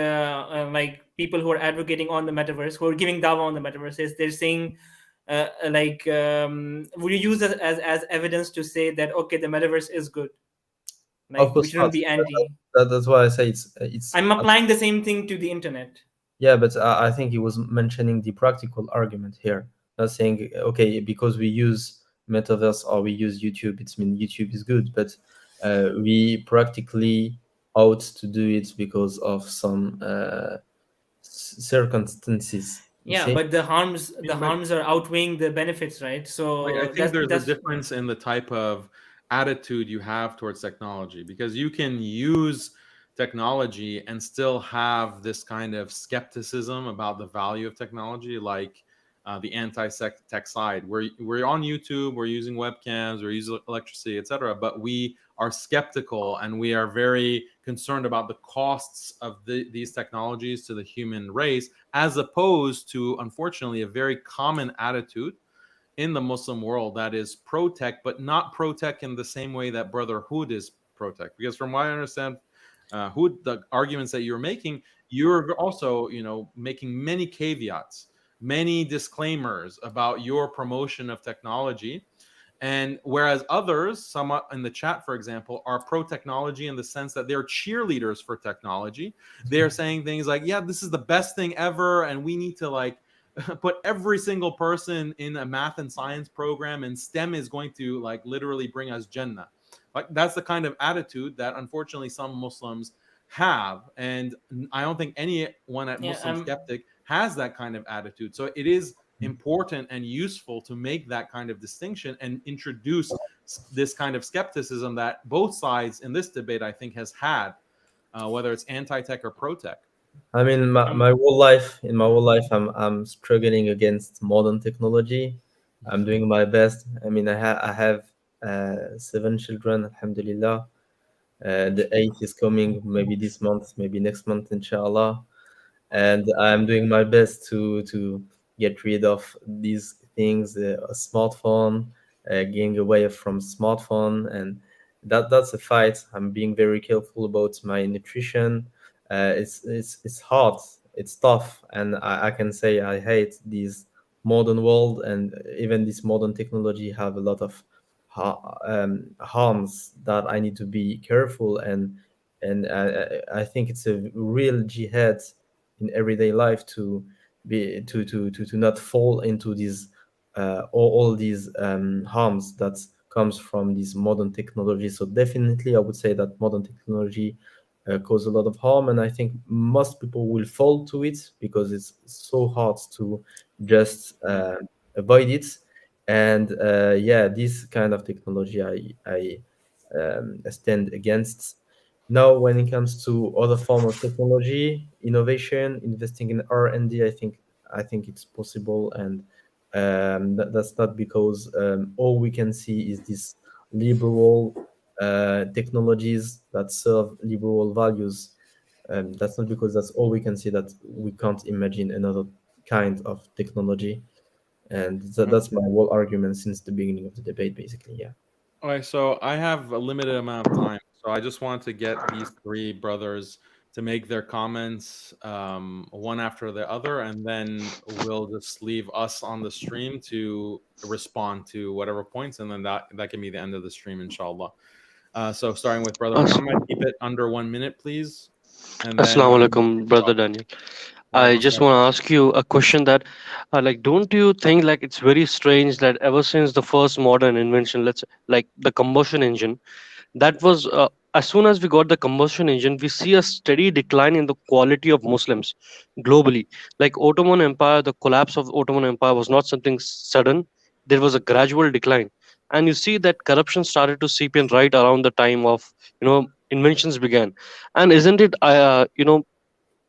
like people who are advocating on the metaverse, who are giving dawah on the metaverse, they're saying would you use it as evidence to say that, okay, the metaverse is good? Like, of course, we shouldn't be anti. that's why I say it's I'm applying the same thing to the internet. Yeah, but I think he was mentioning the practical argument here, not saying, okay, because we use metaverse or we use YouTube, it's mean YouTube is good, but we practically ought to do it because of some circumstances. Yeah, but the harms are outweighing the benefits, right? So I think there's a difference in the type of attitude you have towards technology, because you can use technology and still have this kind of skepticism about the value of technology, like the anti-tech side. We're on YouTube, we're using webcams, we're using electricity, etc. But we are skeptical and we are very concerned about the costs of these technologies to the human race, as opposed to, unfortunately, a very common attitude in the Muslim world that is pro-tech, but not pro-tech in the same way that Brother Hood is pro-tech. Because from what I understand, Hood, the arguments that you're making, you're also, making many caveats, many disclaimers about your promotion of technology. And whereas others, somewhat in the chat, for example, are pro-technology in the sense that they're cheerleaders for technology. They're saying things like, yeah, this is the best thing ever, and we need to put every single person in a math and science program, and STEM is going to literally bring us Jannah. That's the kind of attitude that unfortunately some Muslims have, and I don't think anyone at Muslim Skeptic has that kind of attitude. So it is important and useful to make that kind of distinction and introduce this kind of skepticism that both sides in this debate, I think, has had, whether it's anti-tech or pro-tech. I mean, my whole life, I'm struggling against modern technology. I'm doing my best. I mean, I have 7 children, alhamdulillah. The 8th is coming, maybe this month, maybe next month, inshallah. And I'm doing my best to get rid of these things, a smartphone, getting away from smartphone, and that's a fight. I'm being very careful about my nutrition. It's hard, it's tough, and I can say I hate this modern world, and even this modern technology have a lot of harms that I need to be careful, and I think it's a real jihad in everyday life to not fall into these all these harms that comes from this modern technology. So definitely, I would say that modern technology cause a lot of harm, and I think most people will fall to it because it's so hard to just avoid it. And this kind of technology I stand against. Now, when it comes to other form of technology, innovation, investing in R&D, I think it's possible, and that's not because all we can see is this liberal technologies that serve liberal values. That's not because that's all we can see, that we can't imagine another kind of technology. And that's my whole argument since the beginning of the debate, basically. Yeah. All right, so I have a limited amount of time, so I just want to get these 3 brothers to make their comments one after the other, and then we'll just leave us on the stream to respond to whatever points, and then that can be the end of the stream, inshallah. So starting with Brother Muhammad, keep it under 1 minute, please. And then Assalamu alaikum, Brother Daniel. I just want to ask you a question that, like, don't you think like it's very strange that ever since the first modern invention, let's like the combustion engine, that was as soon as we got the combustion engine, we see a steady decline in the quality of Muslims globally. Like Ottoman Empire, the collapse of Ottoman Empire was not something sudden. There was a gradual decline, and you see that corruption started to seep in right around the time of inventions began. And isn't it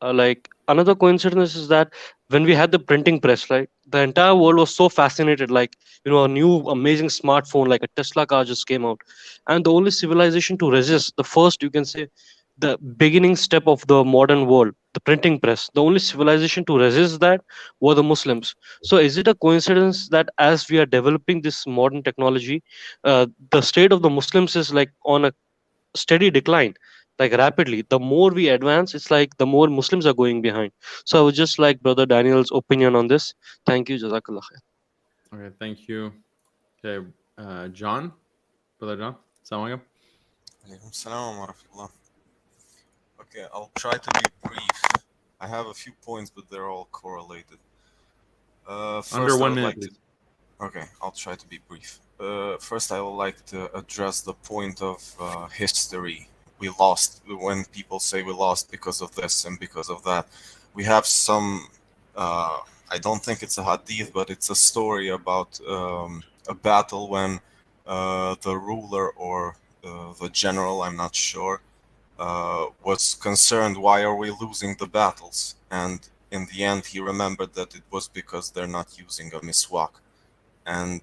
like another coincidence is that when we had the printing press, right, the entire world was so fascinated, like a new amazing smartphone like a Tesla car just came out, and the only civilization to resist the first, you can say, the beginning step of the modern world, the printing press, the only civilization to resist that were the Muslims. So is it a coincidence that as we are developing this modern technology, the state of the Muslims is like on a steady decline, like rapidly? The more we advance, it's like the more Muslims are going behind. So I would just like Brother Daniel's opinion on this. Thank you. Jazakallah khair. Okay, thank you. Okay, John, Brother John, Assalamu alaikum. Alaikum salam wa rahmatullah. Okay, I'll try to be brief. I have a few points, but they're all correlated. First, under 1 minute, please. Okay, I'll try to be brief. First, I would like to address the point of history. We lost. When people say we lost because of this and because of that, we have some, I don't think it's a hadith, but it's a story about a battle when the ruler or the general, I'm not sure, was concerned, why are we losing the battles? And in the end, he remembered that it was because they're not using a miswak. And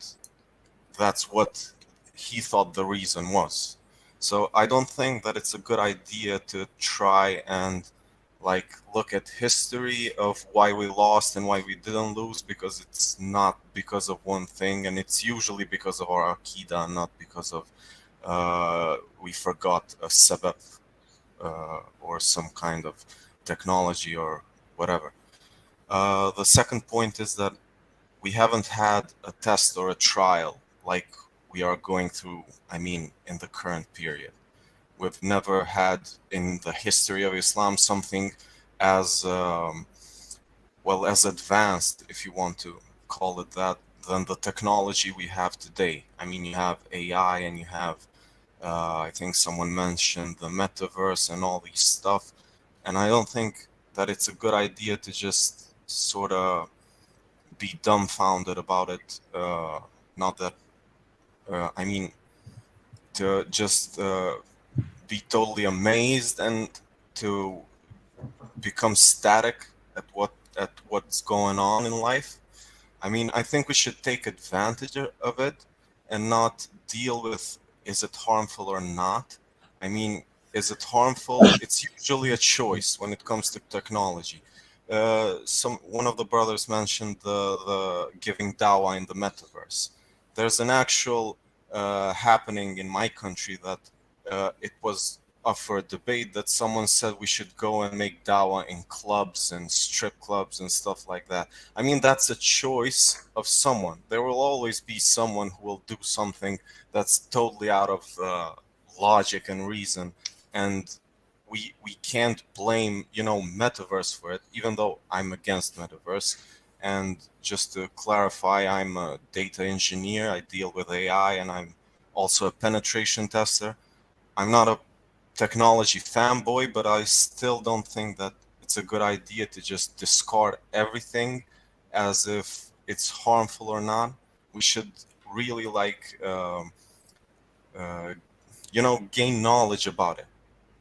that's what he thought the reason was. So I don't think that it's a good idea to try and like look at history of why we lost and why we didn't lose, because it's not because of one thing, and it's usually because of our Aqidah, not because of we forgot a sabab or some kind of technology or whatever. The second point is that we haven't had a test or a trial like we are going through, I mean, in the current period. We've never had in the history of Islam something as, well, as advanced, if you want to call it that, than the technology we have today. I mean, you have AI and you have, I think someone mentioned the metaverse and all these stuff. And I don't think that it's a good idea to just sort of be dumbfounded about it. Not that, I mean, to just be totally amazed and to become static at what's going on in life. I mean, I think we should take advantage of it and not deal with, is it harmful or not? I mean, is it harmful? It's usually a choice when it comes to technology. One of the brothers mentioned the giving dawah in the metaverse. There's an actual happening in my country that it was up for a debate, that someone said we should go and make dawah in clubs and strip clubs and stuff like that. I mean, that's a choice of someone. There will always be someone who will do something that's totally out of logic and reason, and we can't blame, metaverse for it, even though I'm against metaverse. And just to clarify, I'm a data engineer. I deal with AI, and I'm also a penetration tester. I'm not a technology fanboy, but I still don't think that it's a good idea to just discard everything as if it's harmful or not. We should really gain knowledge about it.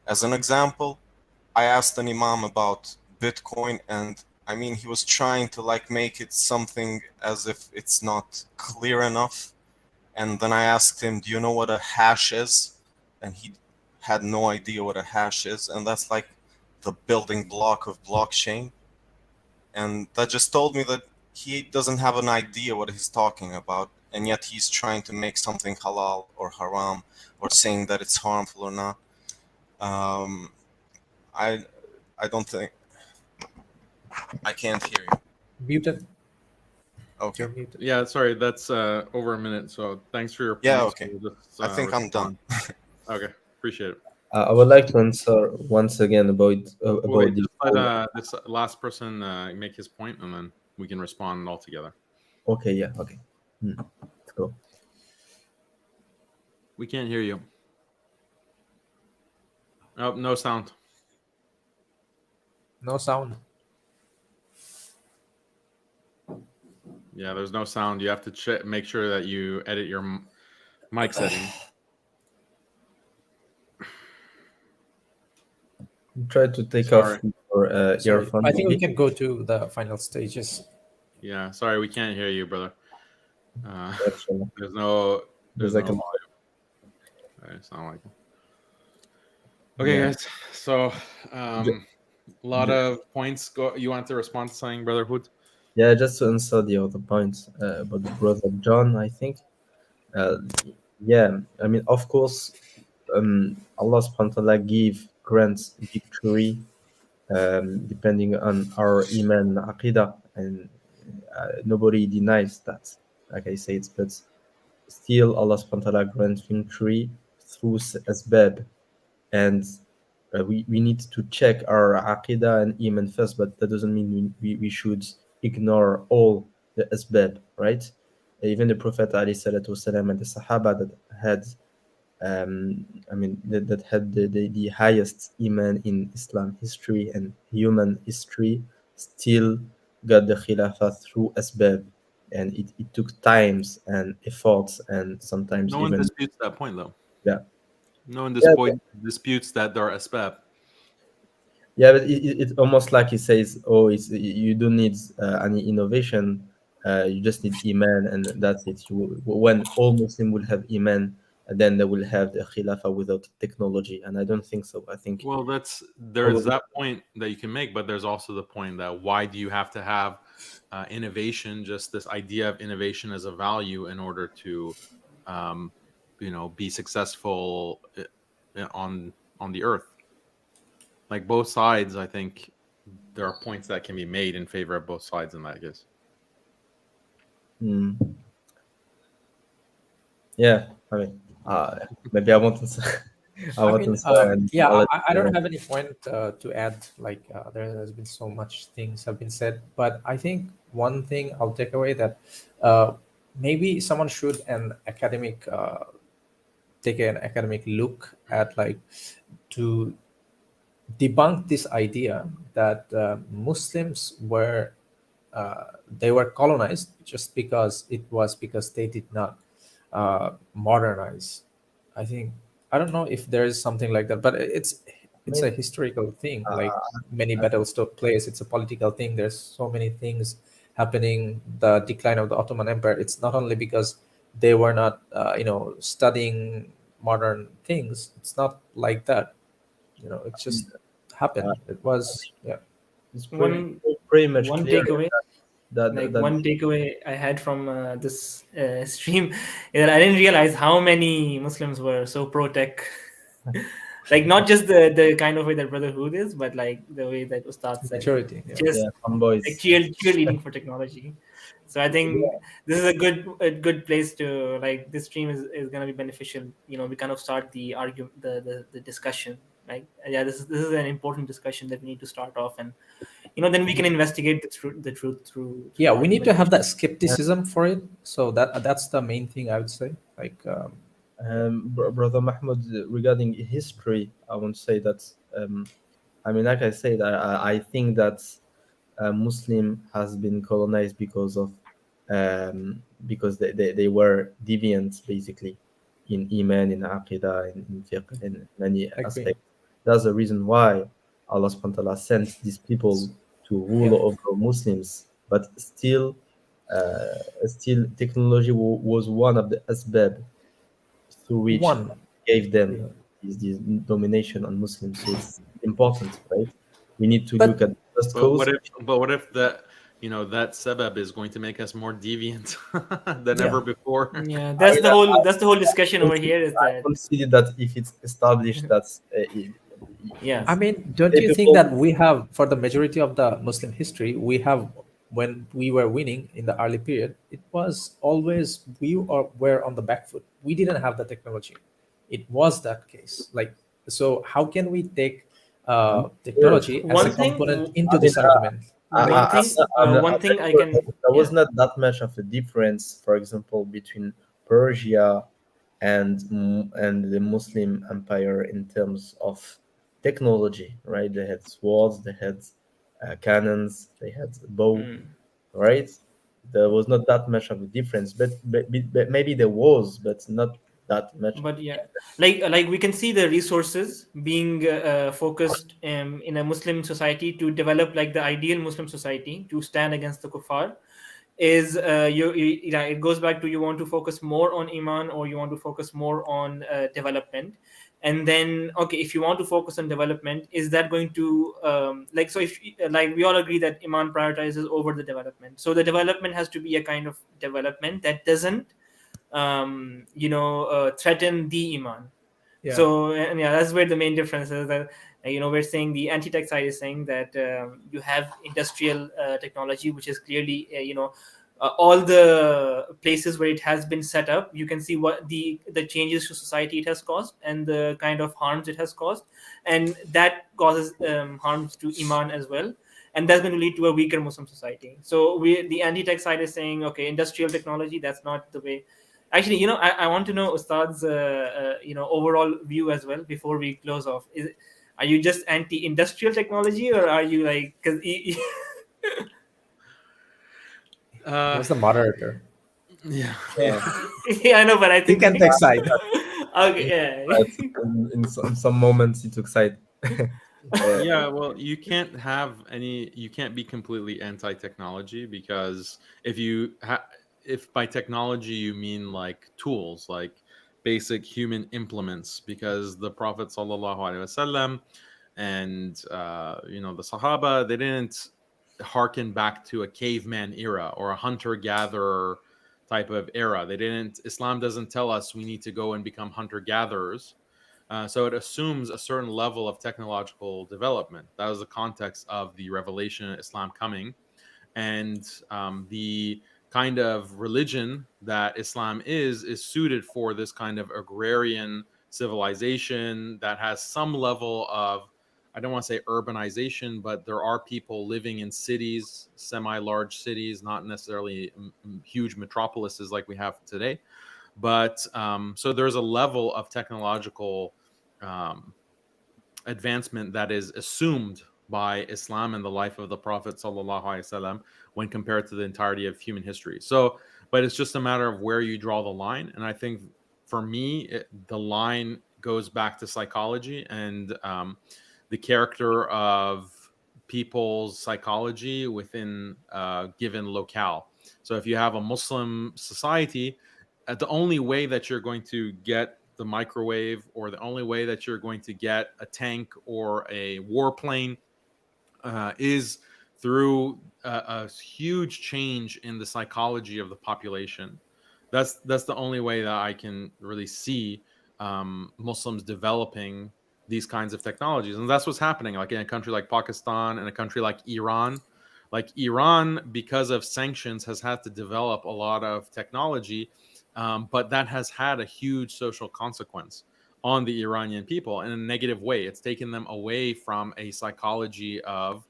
As an example, I asked an imam about Bitcoin, and I mean, he was trying to make it something as if it's not clear enough. And then I asked him, do you know what a hash is? And he had no idea what a hash is. And that's like the building block of blockchain. And that just told me that he doesn't have an idea what he's talking about. And yet he's trying to make something halal or haram, or saying that it's harmful or not. I don't think I can't hear you. Muted. Okay. You're muted. Yeah, sorry, that's over a minute. So thanks for your points. Yeah, okay. We'll just, I think I'm done. Okay, appreciate it. I would like to answer once again about Wait, the just whole. let this last person make his point, and then we can respond all together. Okay, yeah, okay. Let's go. We can't hear you. Oh, no sound. No sound. Yeah, there's no sound. You have to make sure that you edit your mic setting. Try to take Sorry. off your earphone. I think we can go to the final stages. Yeah, sorry, we can't hear you, brother. Actually. There's no like volume. It's not like it. Okay, Yeah. guys. So, a lot of points. You want to respond to something, Brotherhood? Yeah, just to answer the other points about the brother John, I think. Yeah, I mean, of course, Allah subhanahu wa ta'ala grants victory depending on our iman and aqidah, and nobody denies that, like I said, but still Allah subhanahu wa ta'ala grants victory through asbab, and we need to check our aqidah and iman first, but that doesn't mean we should ignore all the asbab, right? Even the Prophet ﷺ and the Sahaba that had that had the highest iman in Islam history and human history still got the Khilafah through asbab, and it took times and efforts, and sometimes No one even disputes that point, though. Yeah. No one Yeah, disputes that there are asbab. Yeah, but it's almost like he says, "Oh, you don't need any innovation. You just need iman, and that's it." When all Muslims will have iman, then they will have the khilafah without technology, and I don't think so. I think Well, there's that point that you can make, but there's also the point that why do you have to have innovation? Just this idea of innovation as a value in order to, be successful on the earth. Like both sides, I think there are points that can be made in favor of both sides in that case. Yeah, I mean, maybe I want to say. I don't have any point to add. Like, there has been so much things have been said, but I think one thing I'll take away that maybe someone should take an academic look at, like, to debunk this idea that Muslims were they were colonized just because they did not modernize. I don't know if there is something like that, but it's a historical thing. Like, many battles took place. It's a political thing. There's so many things happening. The decline of the Ottoman Empire. It's not only because they were not studying modern things. It's not like that. It just happened. It was It's pretty much one clear takeaway. that One takeaway I had from this stream is that I didn't realize how many Muslims were so pro-tech. Like, not just the kind of way that Brotherhood is, but like the way that Ustad said, majority. just boys. like cheerleading for technology. So I think this is a good place to, like, this stream is going to be beneficial. We kind of start the argument, the discussion. Like, this is an important discussion that we need to start off, and then we can investigate the truth through we need to have that skepticism for it. So that's the main thing I would say. Like, Brother Mahmoud, regarding history, I want to say that like I said, I think that Muslim has been colonized because they were deviant, basically, in iman, in aqidah, in fiqh, in many aspects. That's the reason why Allah subhanahu wa ta'ala sent these people to rule over Muslims. But still technology was one of the asbab through which gave them this domination on Muslims. So it's important, right? We need to look at the first cause. What if that that sabab is going to make us more deviant than ever before? Yeah, that's the whole discussion over here. Is that I consider that if it's established that Yeah. I mean, don't you think that we have, for the majority of the Muslim history, we have, when we were winning in the early period, it was always were on the back foot. We didn't have the technology. It was that case. Like, so how can we take technology as a One thing, component into I mean, this argument? one thing I can. There was not that much of a difference, for example, between Persia and the Muslim Empire in terms of technology, right? They had swords, they had cannons, they had bow, right? There was not that much of a difference, but maybe there was, but not that much. But yeah, like we can see the resources being focused in a Muslim society to develop like the ideal Muslim society to stand against the kuffar. Is it goes back to, you want to focus more on iman or you want to focus more on development. And then, okay, if you want to focus on development, is that going to like, so if like we all agree that iman prioritizes over the development, so the development has to be a kind of development that doesn't threaten the iman. Yeah. So, and yeah, that's where the main difference is, that we're saying the anti-tech side is saying that you have industrial technology, which is clearly all the places where it has been set up, you can see what the changes to society it has caused and the kind of harms it has caused, and that causes harms to iman as well, and that's going to lead to a weaker Muslim society. So the anti-tech side is saying, okay, industrial technology, that's not the way. Actually, I want to know Ustad's overall view as well before we close off. Are you just anti-industrial technology, or are you like, because Who's the moderator? yeah, I know, but I think you can take side. Okay, yeah. In some moments, he took side. Yeah, well, you can't be completely anti-technology, because if by technology you mean like tools, like basic human implements, because the Prophet sallallahu alaihi wasallam and the Sahaba, they didn't harken back to a caveman era or a hunter-gatherer type of era. Islam doesn't tell us we need to go and become hunter-gatherers. So it assumes a certain level of technological development. That was the context of the revelation of Islam coming. And the kind of religion that Islam is suited for this kind of agrarian civilization that has some level of, I don't want to say urbanization, but there are people living in cities, semi-large cities, not necessarily huge metropolises like we have today. But so there's a level of technological advancement that is assumed by Islam and the life of the Prophet sallallahu alaihi wasallam when compared to the entirety of human history. So, but it's just a matter of where you draw the line. And I think for me, the line goes back to psychology and the character of people's psychology within a given locale. So if you have a Muslim society, the only way that you're going to get the microwave, or the only way that you're going to get a tank or a warplane is through a huge change in the psychology of the population. That's the only way that I can really see Muslims developing these kinds of technologies. And that's what's happening, like in a country like Pakistan and a country like Iran. Like Iran, because of sanctions, has had to develop a lot of technology, but that has had a huge social consequence on the Iranian people in a negative way. It's taken them away from a psychology of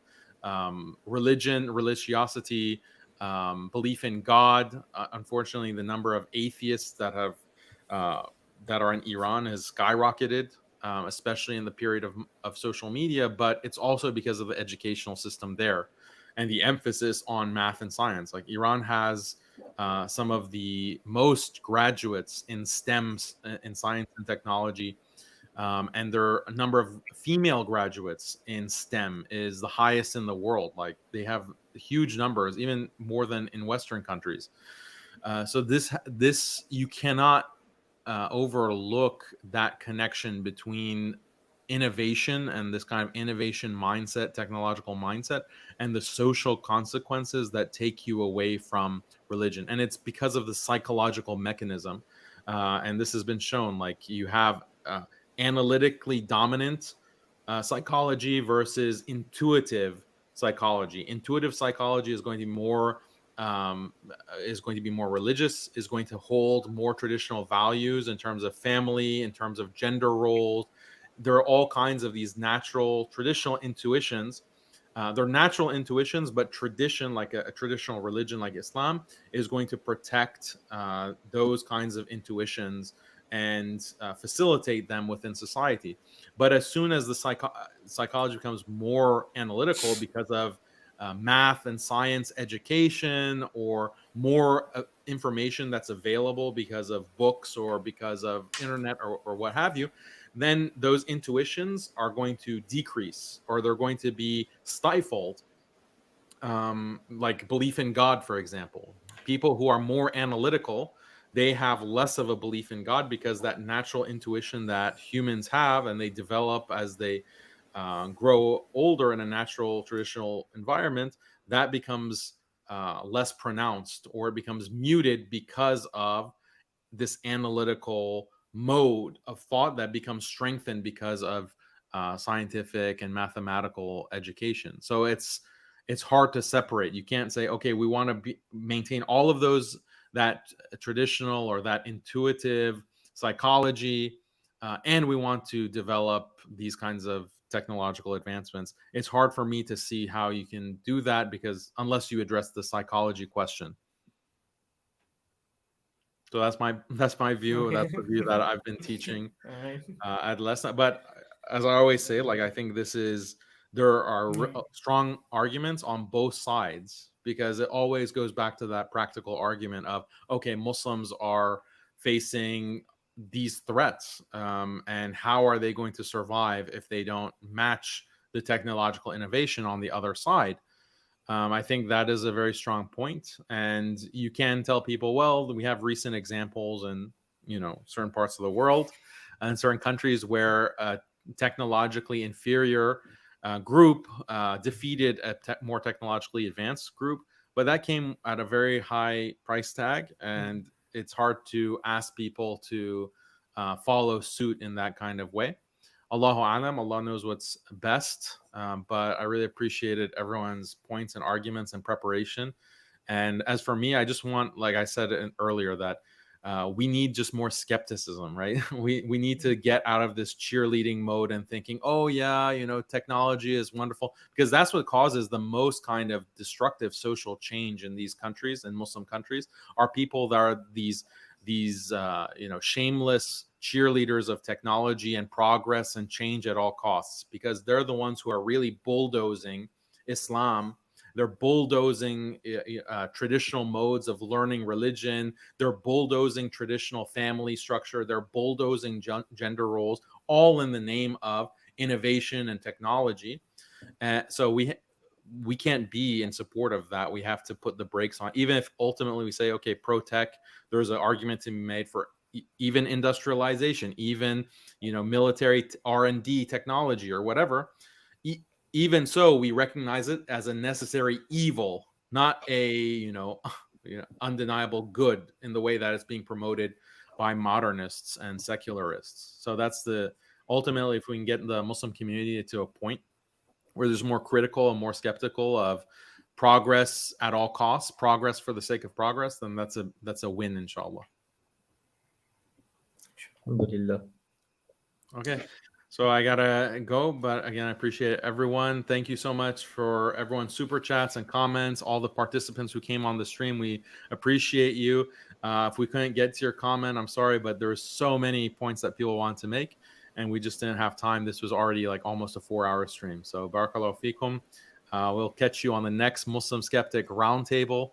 religion, religiosity, belief in God. Unfortunately, the number of atheists that are in Iran has skyrocketed, especially in the period of social media. But it's also because of the educational system there and the emphasis on math and science. Like Iran has some of the most graduates in STEM, in science and technology. And their number of female graduates in STEM is the highest in the world. Like they have huge numbers, even more than in Western countries. So this you cannot overlook that connection between innovation and this kind of innovation mindset, technological mindset, and the social consequences that take you away from religion. And it's because of the psychological mechanism. And this has been shown, like you have analytically dominant psychology versus intuitive psychology. Intuitive psychology is going to be more religious, is going to hold more traditional values in terms of family, in terms of gender roles. There are all kinds of these natural, traditional intuitions. They're natural intuitions, but tradition, like a traditional religion like Islam, is going to protect those kinds of intuitions and facilitate them within society. But as soon as the psychology becomes more analytical because of math and science education, or more information that's available because of books or because of internet or what have you, then those intuitions are going to decrease, or they're going to be stifled. Like belief in God, for example. People who are more analytical, they have less of a belief in God, because that natural intuition that humans have and they develop as they grow older in a natural traditional environment, that becomes less pronounced, or it becomes muted because of this analytical mode of thought that becomes strengthened because of scientific and mathematical education. So it's hard to separate. You can't say, okay, we want to maintain all of those, that traditional or that intuitive psychology, and we want to develop these kinds of technological advancements. It's hard for me to see how you can do that, because unless you address the psychology question. So that's my view. Okay. That's the view that I've been teaching All right. at lesson. But as I always say, like, I think there are strong arguments on both sides, because it always goes back to that practical argument of, okay, Muslims are facing these threats, and how are they going to survive if they don't match the technological innovation on the other side? I think that is a very strong point. And you can tell people, well, we have recent examples in certain parts of the world and certain countries where a technologically inferior group defeated a more technologically advanced group, but that came at a very high price tag, and it's hard to ask people to follow suit in that kind of way. Allahu alam, Allah knows what's best. But I really appreciated everyone's points and arguments and preparation. And as for me, I just want, like I said earlier, that we need just more skepticism, right? We need to get out of this cheerleading mode and thinking, oh yeah, technology is wonderful, because that's what causes the most kind of destructive social change in these countries, in Muslim countries, are people that are these shameless cheerleaders of technology and progress and change at all costs, because they're the ones who are really bulldozing Islam. They're bulldozing traditional modes of learning religion. They're bulldozing traditional family structure. They're bulldozing gender roles, all in the name of innovation and technology. So we can't be in support of that. We have to put the brakes on. Even if ultimately we say, okay, pro-tech, there's an argument to be made for even industrialization, even military R&D technology or whatever. Even so, we recognize it as a necessary evil, not a undeniable good in the way that it's being promoted by modernists and secularists. So that's ultimately, if we can get the Muslim community to a point where there's more critical and more skeptical of progress at all costs, progress for the sake of progress, then that's a win, inshallah. Alhamdulillah. Okay, so I gotta go, but again, I appreciate everyone. Thank you so much for everyone's super chats and comments, all the participants who came on the stream. We appreciate you. If we couldn't get to your comment, I'm sorry, but there's so many points that people want to make, and we just didn't have time. This was already like almost a 4-hour stream. So barakallahu feekum. We'll catch you on the next Muslim Skeptic Roundtable.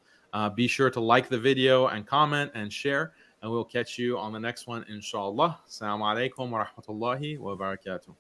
Be sure to like the video and comment and share. And we'll catch you on the next one, inshallah. Assalamu alaikum wa rahmatullahi wa barakatuh.